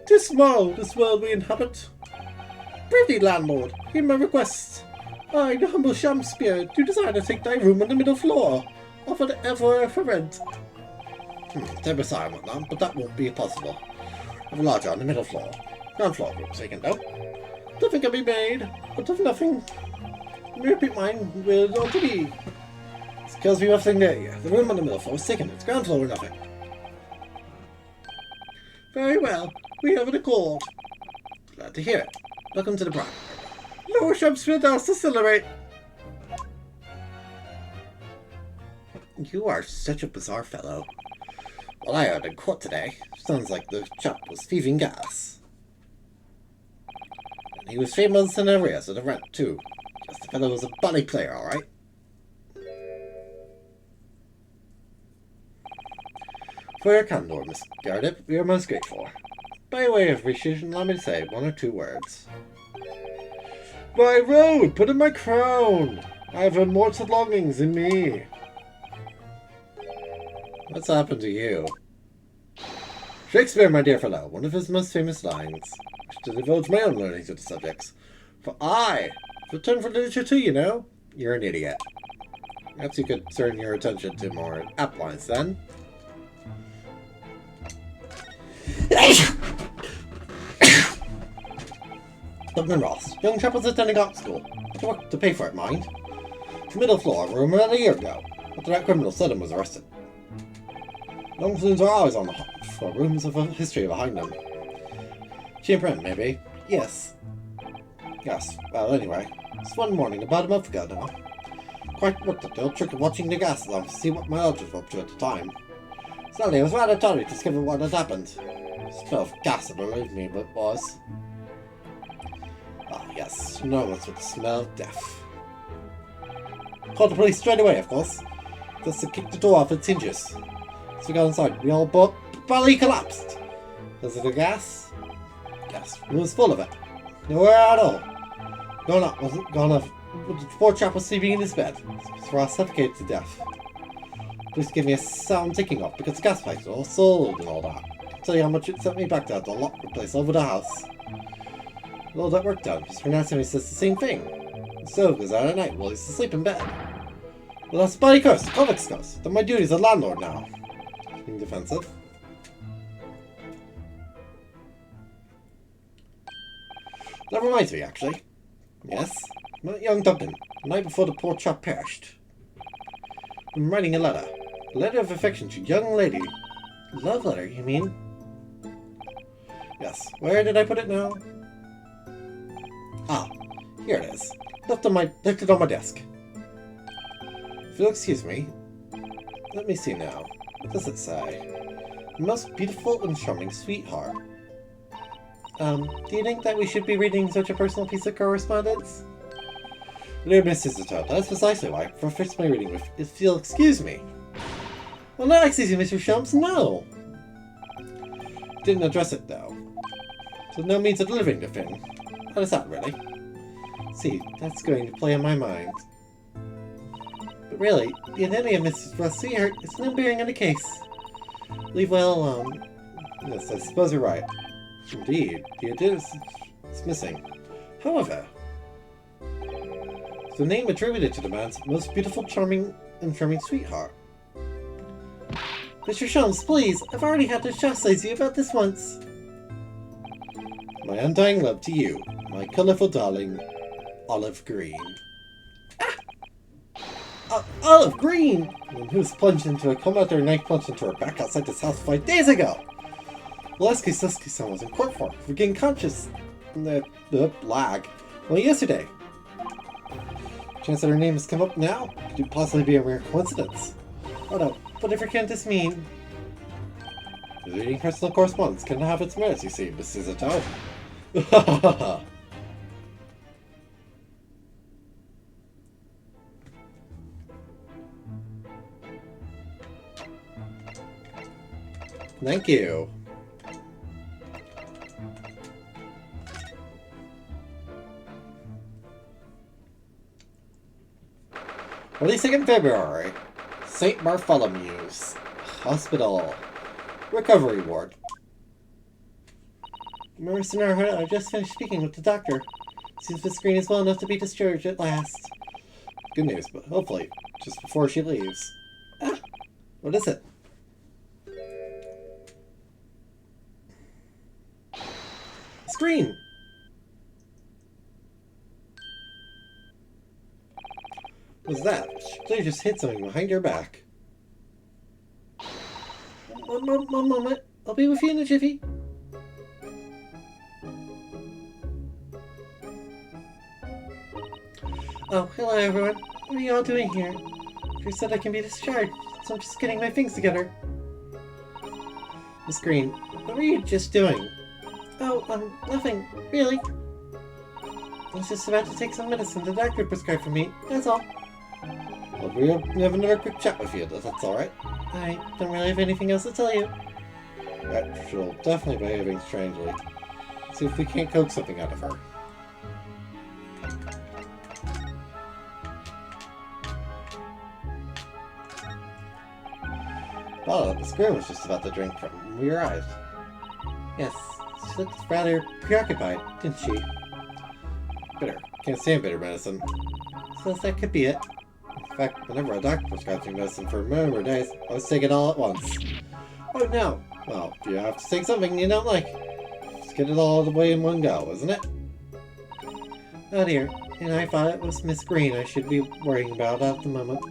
"'Tis small, this world we inhabit. Prithee, landlord, hear my request. I, the humble Shakespeare, do desire to take thy room on the middle floor, offered ever for rent." Terribly sorry, madam, but that won't be possible. I have a lodger on the middle floor. Ground floor room, so you can know. Nothing can be made, but of nothing. Let me repeat mine will ought to be. It's because we have nothing there here. The room on the middle floor is taken. It's ground floor or nothing. Very well, we have an accord. Glad to hear it. Welcome to the bride. Lower Shakespeare dance to celebrate. You are such a bizarre fellow. Well, I heard in court today. Sounds like the chap was thieving gas. And he was 3 months in arrears of the rent, too. Guess the fellow was a bally player, alright. For your candor, Miss Gardeb, we are most grateful. By way of appreciation, let me say 1 or 2 words. My road, put in my crown. I have immortal longings in me. What's happened to you? Shakespeare, my dear fellow, one of his most famous lines. I wish to divulge my own learning to the subjects. For I have a turn for literature too, you know. You're an idiot. Perhaps you could turn your attention to more apt lines then. Dublin Ross, young chap was attending art school. To work to pay for it, mind. Middle floor, room about a year ago, after that criminal Sudden was arrested. Young flumes are always on the hunt for rooms of a history behind them. Cheap rent, maybe? Yes. Yes, well, anyway, it's one morning about a month ago now. Quite worked up the old trick of watching the gas alarm to see what my lodgers were up to at the time. Suddenly, I was rather sorry to discover what had happened. The smell of gas had relieved me, but it was. Ah, yes, synonymous with the smell of death. Called the police straight away, of course. Just to kick the door off its hinges. As we got inside, we all barely collapsed. Was it the gas? Yes, it was full of it. Nowhere at all. Gone up, wasn't gone off. The poor chap was sleeping in his bed. So I suffocated to death. Police gave me a sound ticking off because the gas pipes were all sold and all that. I'll tell you how much it sent me back to have the lock replaced over the house. With all that work done, Mr. Natsume says the same thing. The stove goes out at night while he's asleep in bed. Well, that's a bloody curse, a convict's curse. Then my duty's as a landlord now. Being defensive. That reminds me, actually. Yes, met young Dublin, the night before the poor chap perished. I'm writing a letter. A letter of affection to a young lady. Love letter, you mean? Yes. Where did I put it now? Ah, here it is. Left it on my desk. If you'll excuse me. Let me see now. What does it say? Most beautiful and charming sweetheart. Do you think that we should be reading such a personal piece of correspondence? Dear Mrs. Toad, that's precisely why I prefaced my reading with, if you'll excuse me. Well, no, excuse me, Mr. Shumps, no! Didn't address it, though. So no means of delivering the thing. What is that, really? See, that's going to play on my mind. But really, the identity of Mrs. Ross Sweetheart is no bearing on the case. Leave well alone. Yes, I suppose you're right. Indeed, the identity is missing. However, the name attributed to the man's most beautiful, charming sweetheart. Mr. Shumps, please, I've already had to chastise you about this once. My undying love to you, my colourful darling, Olive Green. Ah! Olive Green! Who was plunged into a coma after a knife plunged into her back outside this house 5 days ago! Leski-Suski-san was in court for getting conscious. Lag. Well, yesterday. Chance that her name has come up now? Could it possibly be a rare coincidence? Oh no, whatever can this mean? Reading personal correspondence can have its merits, you see, Mrs. Toad. Thank you. "22nd February, St. Bartholomew's Hospital, Recovery Ward. Marissa Naruto, I just finished speaking with the doctor. Seems Miss Green is well enough to be discharged at last. Good news, but hopefully just before she leaves. Ah, what is it? Screen! What's that? She just hit something behind her back. One moment. I'll be with you in a jiffy. Oh, hello everyone. What are you all doing here? You said I can be discharged, so I'm just getting my things together. Miss Green, what were you just doing? Oh, nothing, really. I was just about to take some medicine the doctor prescribed for me, that's all. Well, we'll have another quick chat with you, if that's alright. I don't really have anything else to tell you. Right, she'll definitely be behaving strangely. Let's see if we can't coax something out of her. Oh, Miss Green was just about to drink from when we arrived. Yes, she looked rather preoccupied, didn't she? Bitter. Can't stand bitter medicine. So that could be it. In fact, whenever a doctor prescribes me medicine for a number of days, I always take it all at once. Oh no! Well, you have to take something you don't like. Just get it all the way in one go, isn't it? Oh dear, and I thought it was Miss Green I should be worrying about at the moment.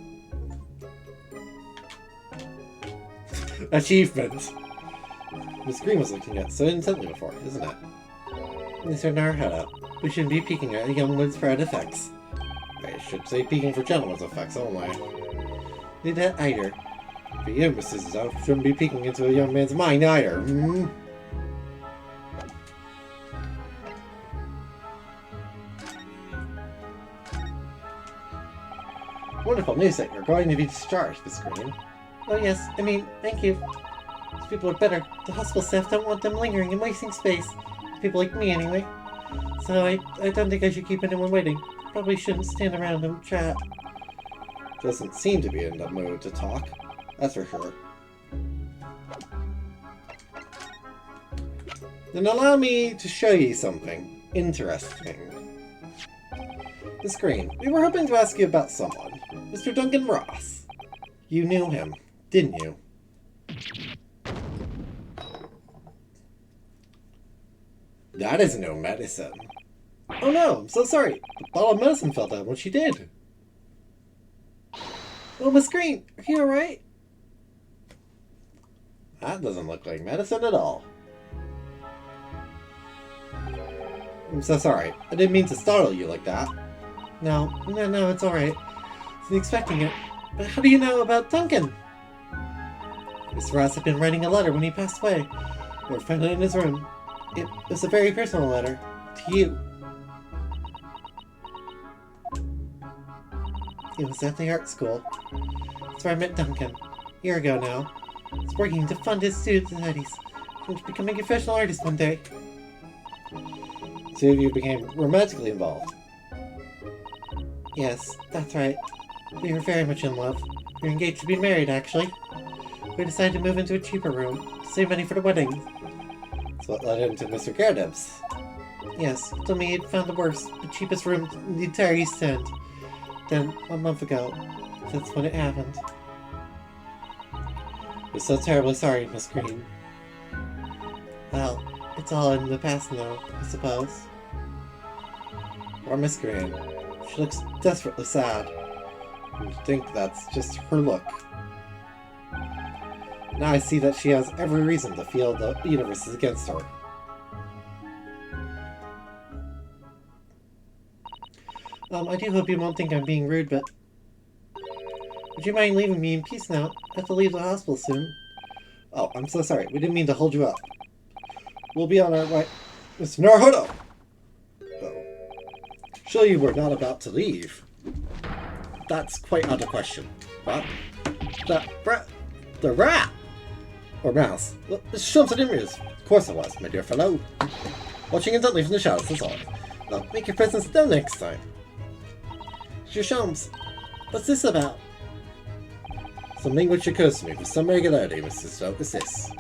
Achievement! Miss Green was looking at so intently before, isn't it? Let's turn our head up. We shouldn't be peeking at a young woman's proud effects. I should say peeking for gentlemen's effects only. Need that either. But you, Mrs. Zoe, shouldn't be peeking into a young man's mind either. Hmm? Wonderful news that you're going to be discharged, Miss Green. Oh yes, I mean, thank you. These people are better. The hospital staff don't want them lingering and wasting space. People like me, anyway. So I don't think I should keep anyone waiting. Probably shouldn't stand around and chat. Doesn't seem to be in the mood to talk. That's for sure. Then allow me to show you something interesting. Miss Green, we were hoping to ask you about someone. Mr. Duncan Ross. You knew him, didn't you? That is no medicine. Oh no, I'm so sorry. The bottle of medicine fell down when she did. Oh, Miss Green, are you alright? That doesn't look like medicine at all. I'm so sorry. I didn't mean to startle you like that. No, it's alright. I wasn't expecting it. But how do you know about Duncan? Mr. Ross had been writing a letter when he passed away. We found it in his room. It was a very personal letter. To you. It was at the art school. That's where I met Duncan. A year ago now. He's working to fund his student studies. He's becoming a professional artist one day. The two of you became romantically involved. Yes, that's right. We were very much in love. We were engaged to be married, actually. We decided to move into a cheaper room to save money for the wedding. That's what led him to Mr. Caredeb's. Yes, he told me he'd found the cheapest room in the entire East End. Then, 1 month ago, that's when it happened. We're so terribly sorry, Miss Green. Well, it's all in the past now, I suppose. Poor Miss Green. She looks desperately sad. I think that's just her look. Now I see that she has every reason to feel the universe is against her. I do hope you won't think I'm being rude, but... Would you mind leaving me in peace now? I have to leave the hospital soon. Oh, I'm so sorry. We didn't mean to hold you up. We'll be on our way. Mr. Naruhodo! Oh. Sure you were not about to leave. That's quite out of question. What? The rat! Or mouse. Well, this shows an image. Of course I was, my dear fellow. Watching intently from the shadows, that's all. Now, make your presence known next time. Your Shums, what's this about? Something which occurs to me with some regularity, Mrs. Stoke, is this.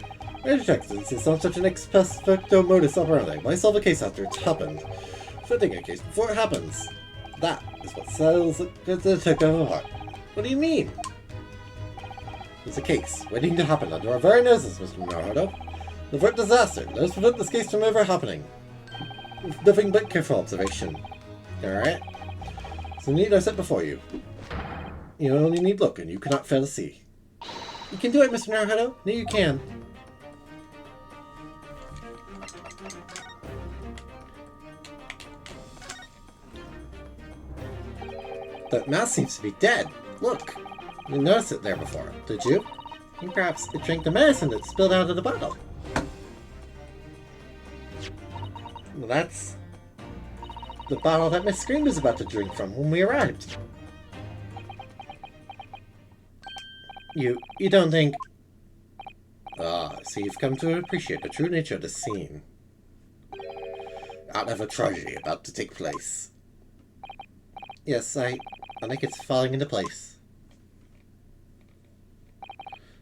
My detective insists on such an ex post facto modus operandi. Why solve a case after it's happened? Fitting a case before it happens. That is what settles the detective apart. What do you mean? It's a case waiting to happen under our very noses, Mr. Naruhodo. Avert disaster. Let us prevent this case from ever happening. With nothing but careful observation. Alright? So need I set before you. You only need look, and you cannot fail to see. You can do it, Mr. Naruhodo. No, you can. That mouse seems to be dead. Look. You didn't notice it there before, did you? And perhaps it drank the medicine that spilled out of the bottle. Well, that's the bottle that Miss Scream was about to drink from when we arrived. You don't think... Ah, so you've come to appreciate the true nature of the scene. Out of a tragedy about to take place. Yes, I think it's falling into place.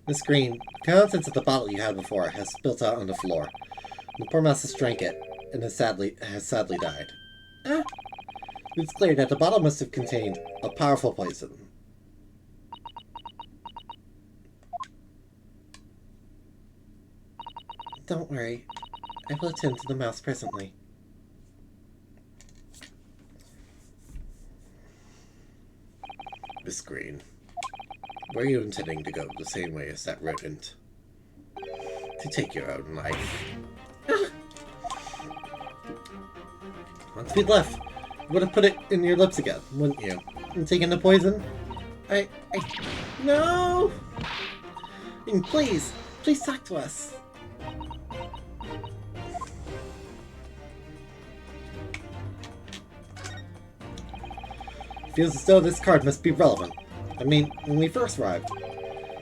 Miss Green, the contents of the bottle you had before has spilt out on the floor. The poor mouse has drank it, and has sadly died. Ah! It's clear that the bottle must have contained a powerful poison. Don't worry. I will attend to the mouse presently. Miss Green, were you intending to go the same way as that rodent? To take your own life? Once we'd left, you would have put it in your lips again, wouldn't you? And taken the poison? No! And please talk to us. Feels as though this card must be relevant. I mean, when we first arrived,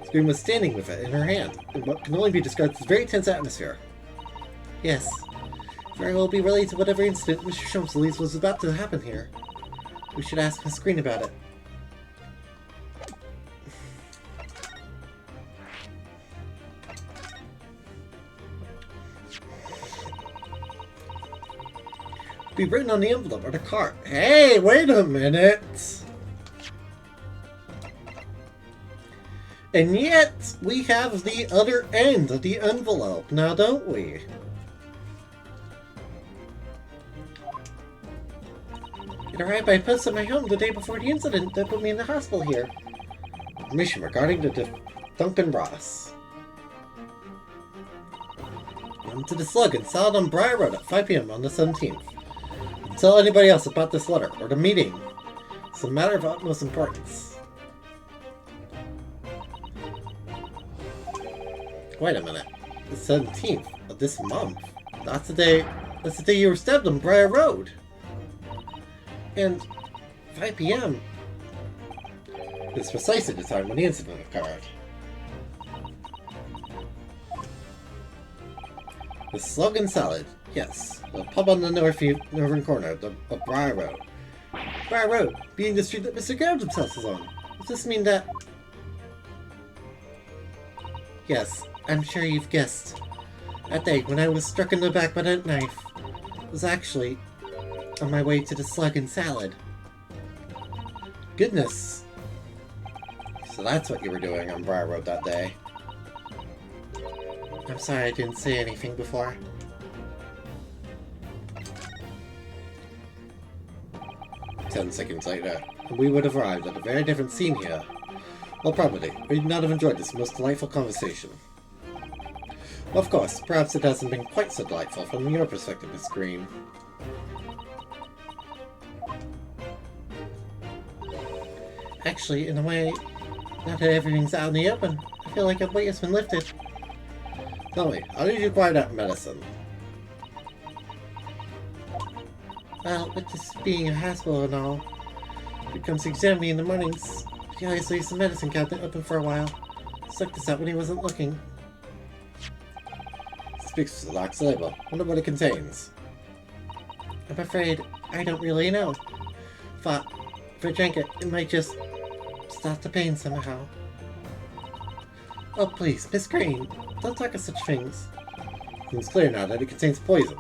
Scream was standing with it in her hand, in what can only be described as a very tense atmosphere. Yes, very well be related to whatever incident Mr. Shums believes was about to happen here. We should ask Miss Green about it. Be written on the envelope or the card. Hey, wait a minute! And yet, we have the other end of the envelope, now don't we? It arrived by post at my home the day before the incident that put me in the hospital here. Information regarding the Duncan Ross. Went to the slug and saw it on Briar Road at 5 PM on the 17th. Don't tell anybody else about this letter or the meeting. It's a matter of utmost importance. Wait a minute. The 17th of this month. That's the day you were stabbed on Briar Road. And 5 p.m. is precisely the time when the incident occurred. The Slug and Salad, yes. The pub on the northern corner of Briar Road. Briar Road, being the street that Mr. Garrett himself is on. Does this mean that... Yes, I'm sure you've guessed. That day, when I was struck in the back by that knife, was actually on my way to the Slug and Salad. Goodness. So that's what you were doing on Briar Road that day. I'm sorry I didn't say anything before. Ten seconds later, we would have arrived at a very different scene here. Well, probably, we'd not have enjoyed this most delightful conversation. Of course, perhaps it hasn't been quite so delightful from your perspective, Miss Green. Actually, in a way, now that everything's out in the open, I feel like a weight has been lifted. Tell me, how did you acquire that medicine? Well, with this being a hospital and all, if it comes to examine me in the mornings, he always leaves the medicine cabinet open for a while. Stuck this out when he wasn't looking. Speaks to the locked label. Wonder what it contains. I'm afraid I don't really know. Thought if I drank it, it might just stop the pain somehow. Oh please, Miss Green, don't talk of such things. It's clear now that it contains poison.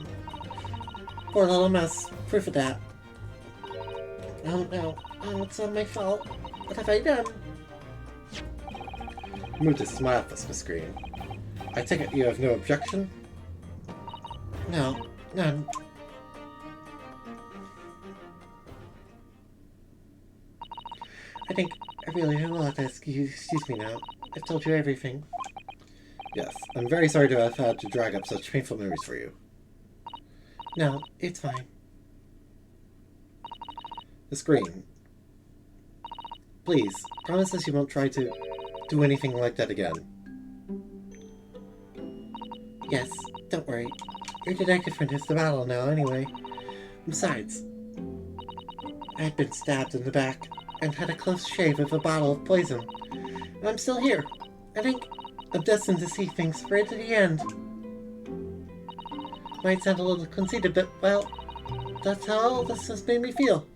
Poor little mess, proof of that. Oh no, oh it's not my fault. What have I done? Move this to my office, Miss Green. I take it you have no objection? No, none. I think I really will have to excuse me now. I've told you everything. Yes, I'm very sorry to have had to drag up such painful memories for you. No, it's fine. Miss Green. Please, promise us you won't try to do anything like that again. Yes, don't worry. Your detective friend has the battle now anyway. Besides, I had been stabbed in the back and had a close shave of a bottle of poison. And I'm still here. I think I'm destined to see things right to the end. Might sound a little conceited, but, well, that's how all this has made me feel.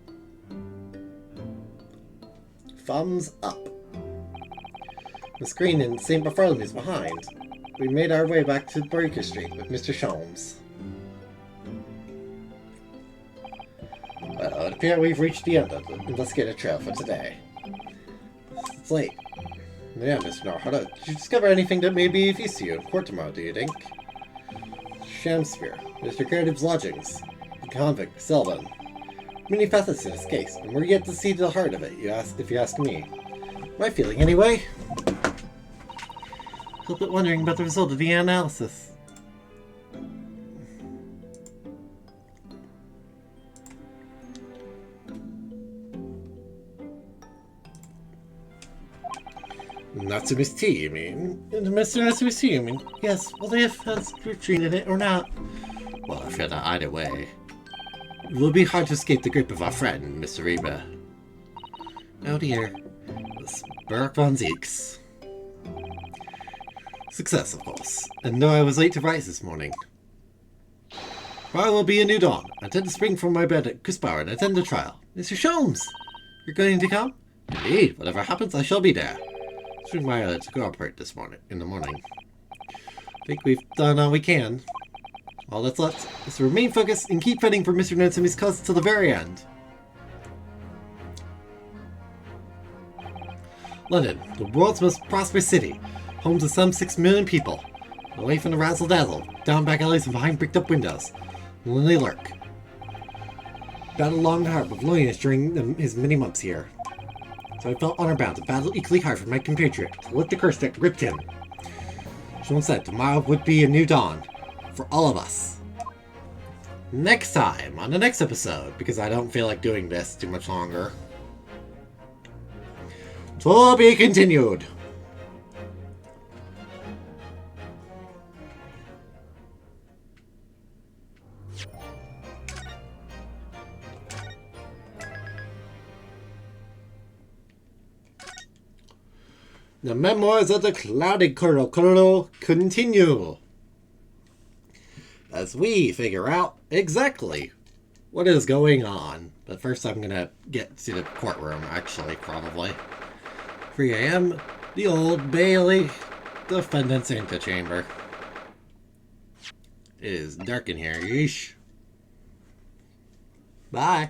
Thumbs up. Miss Green and St. Bartholomew's behind. We made our way back to Baker Street with Mr. Sholmes. Well, it appears we've reached the end of the investigative trail for today. It's late. Yeah, Mr. Narhada, did you discover anything that may be of use to you in court tomorrow, do you think? Shamsphere, Mr. Garrett's lodgings, the convict, Selden. Many facets in this case, and we're yet to see the heart of it, if you ask me. My feeling, anyway. A little bit wondering about the result of the analysis. Natsume's tea, you mean? Mr. Natsume's tea, you mean? Yes, well, they have citrine in it or not. Well, I feel that either way. It will be hard to escape the grip of our friend, Mr. Reba. Oh dear. The Spark von Zeeks. Success, of course. And though I was late to rise this morning. I will be a new dawn. I intend to spring from my bed at Kuspauer and attend the trial. Mr. Sholmes! You're going to come? Indeed. Whatever happens, I shall be there. Swing my to cooperate in the morning. I think we've done all we can. All that's left is to remain focused and keep fighting for Mr. Natsume's cause till the very end. London, the world's most prosperous city, home to some 6 million people. Away from the razzle-dazzle, down back alleys and behind bricked-up windows. And when they lurk. Battled long and hard with loneliness during his many months here. So I felt honor-bound to battle equally hard for my compatriot, to lift the curse that gripped him. Someone said tomorrow would be a new dawn. For all of us. Next time, on the next episode, because I don't feel like doing this too much longer. To be continued. The memoirs of the Cloudy Colonel continue as we figure out exactly what is going on. But first I'm gonna get to the courtroom, actually, probably. 3 a.m., the Old Bailey, defendant's antechamber. It is dark in here, yeesh. Bye.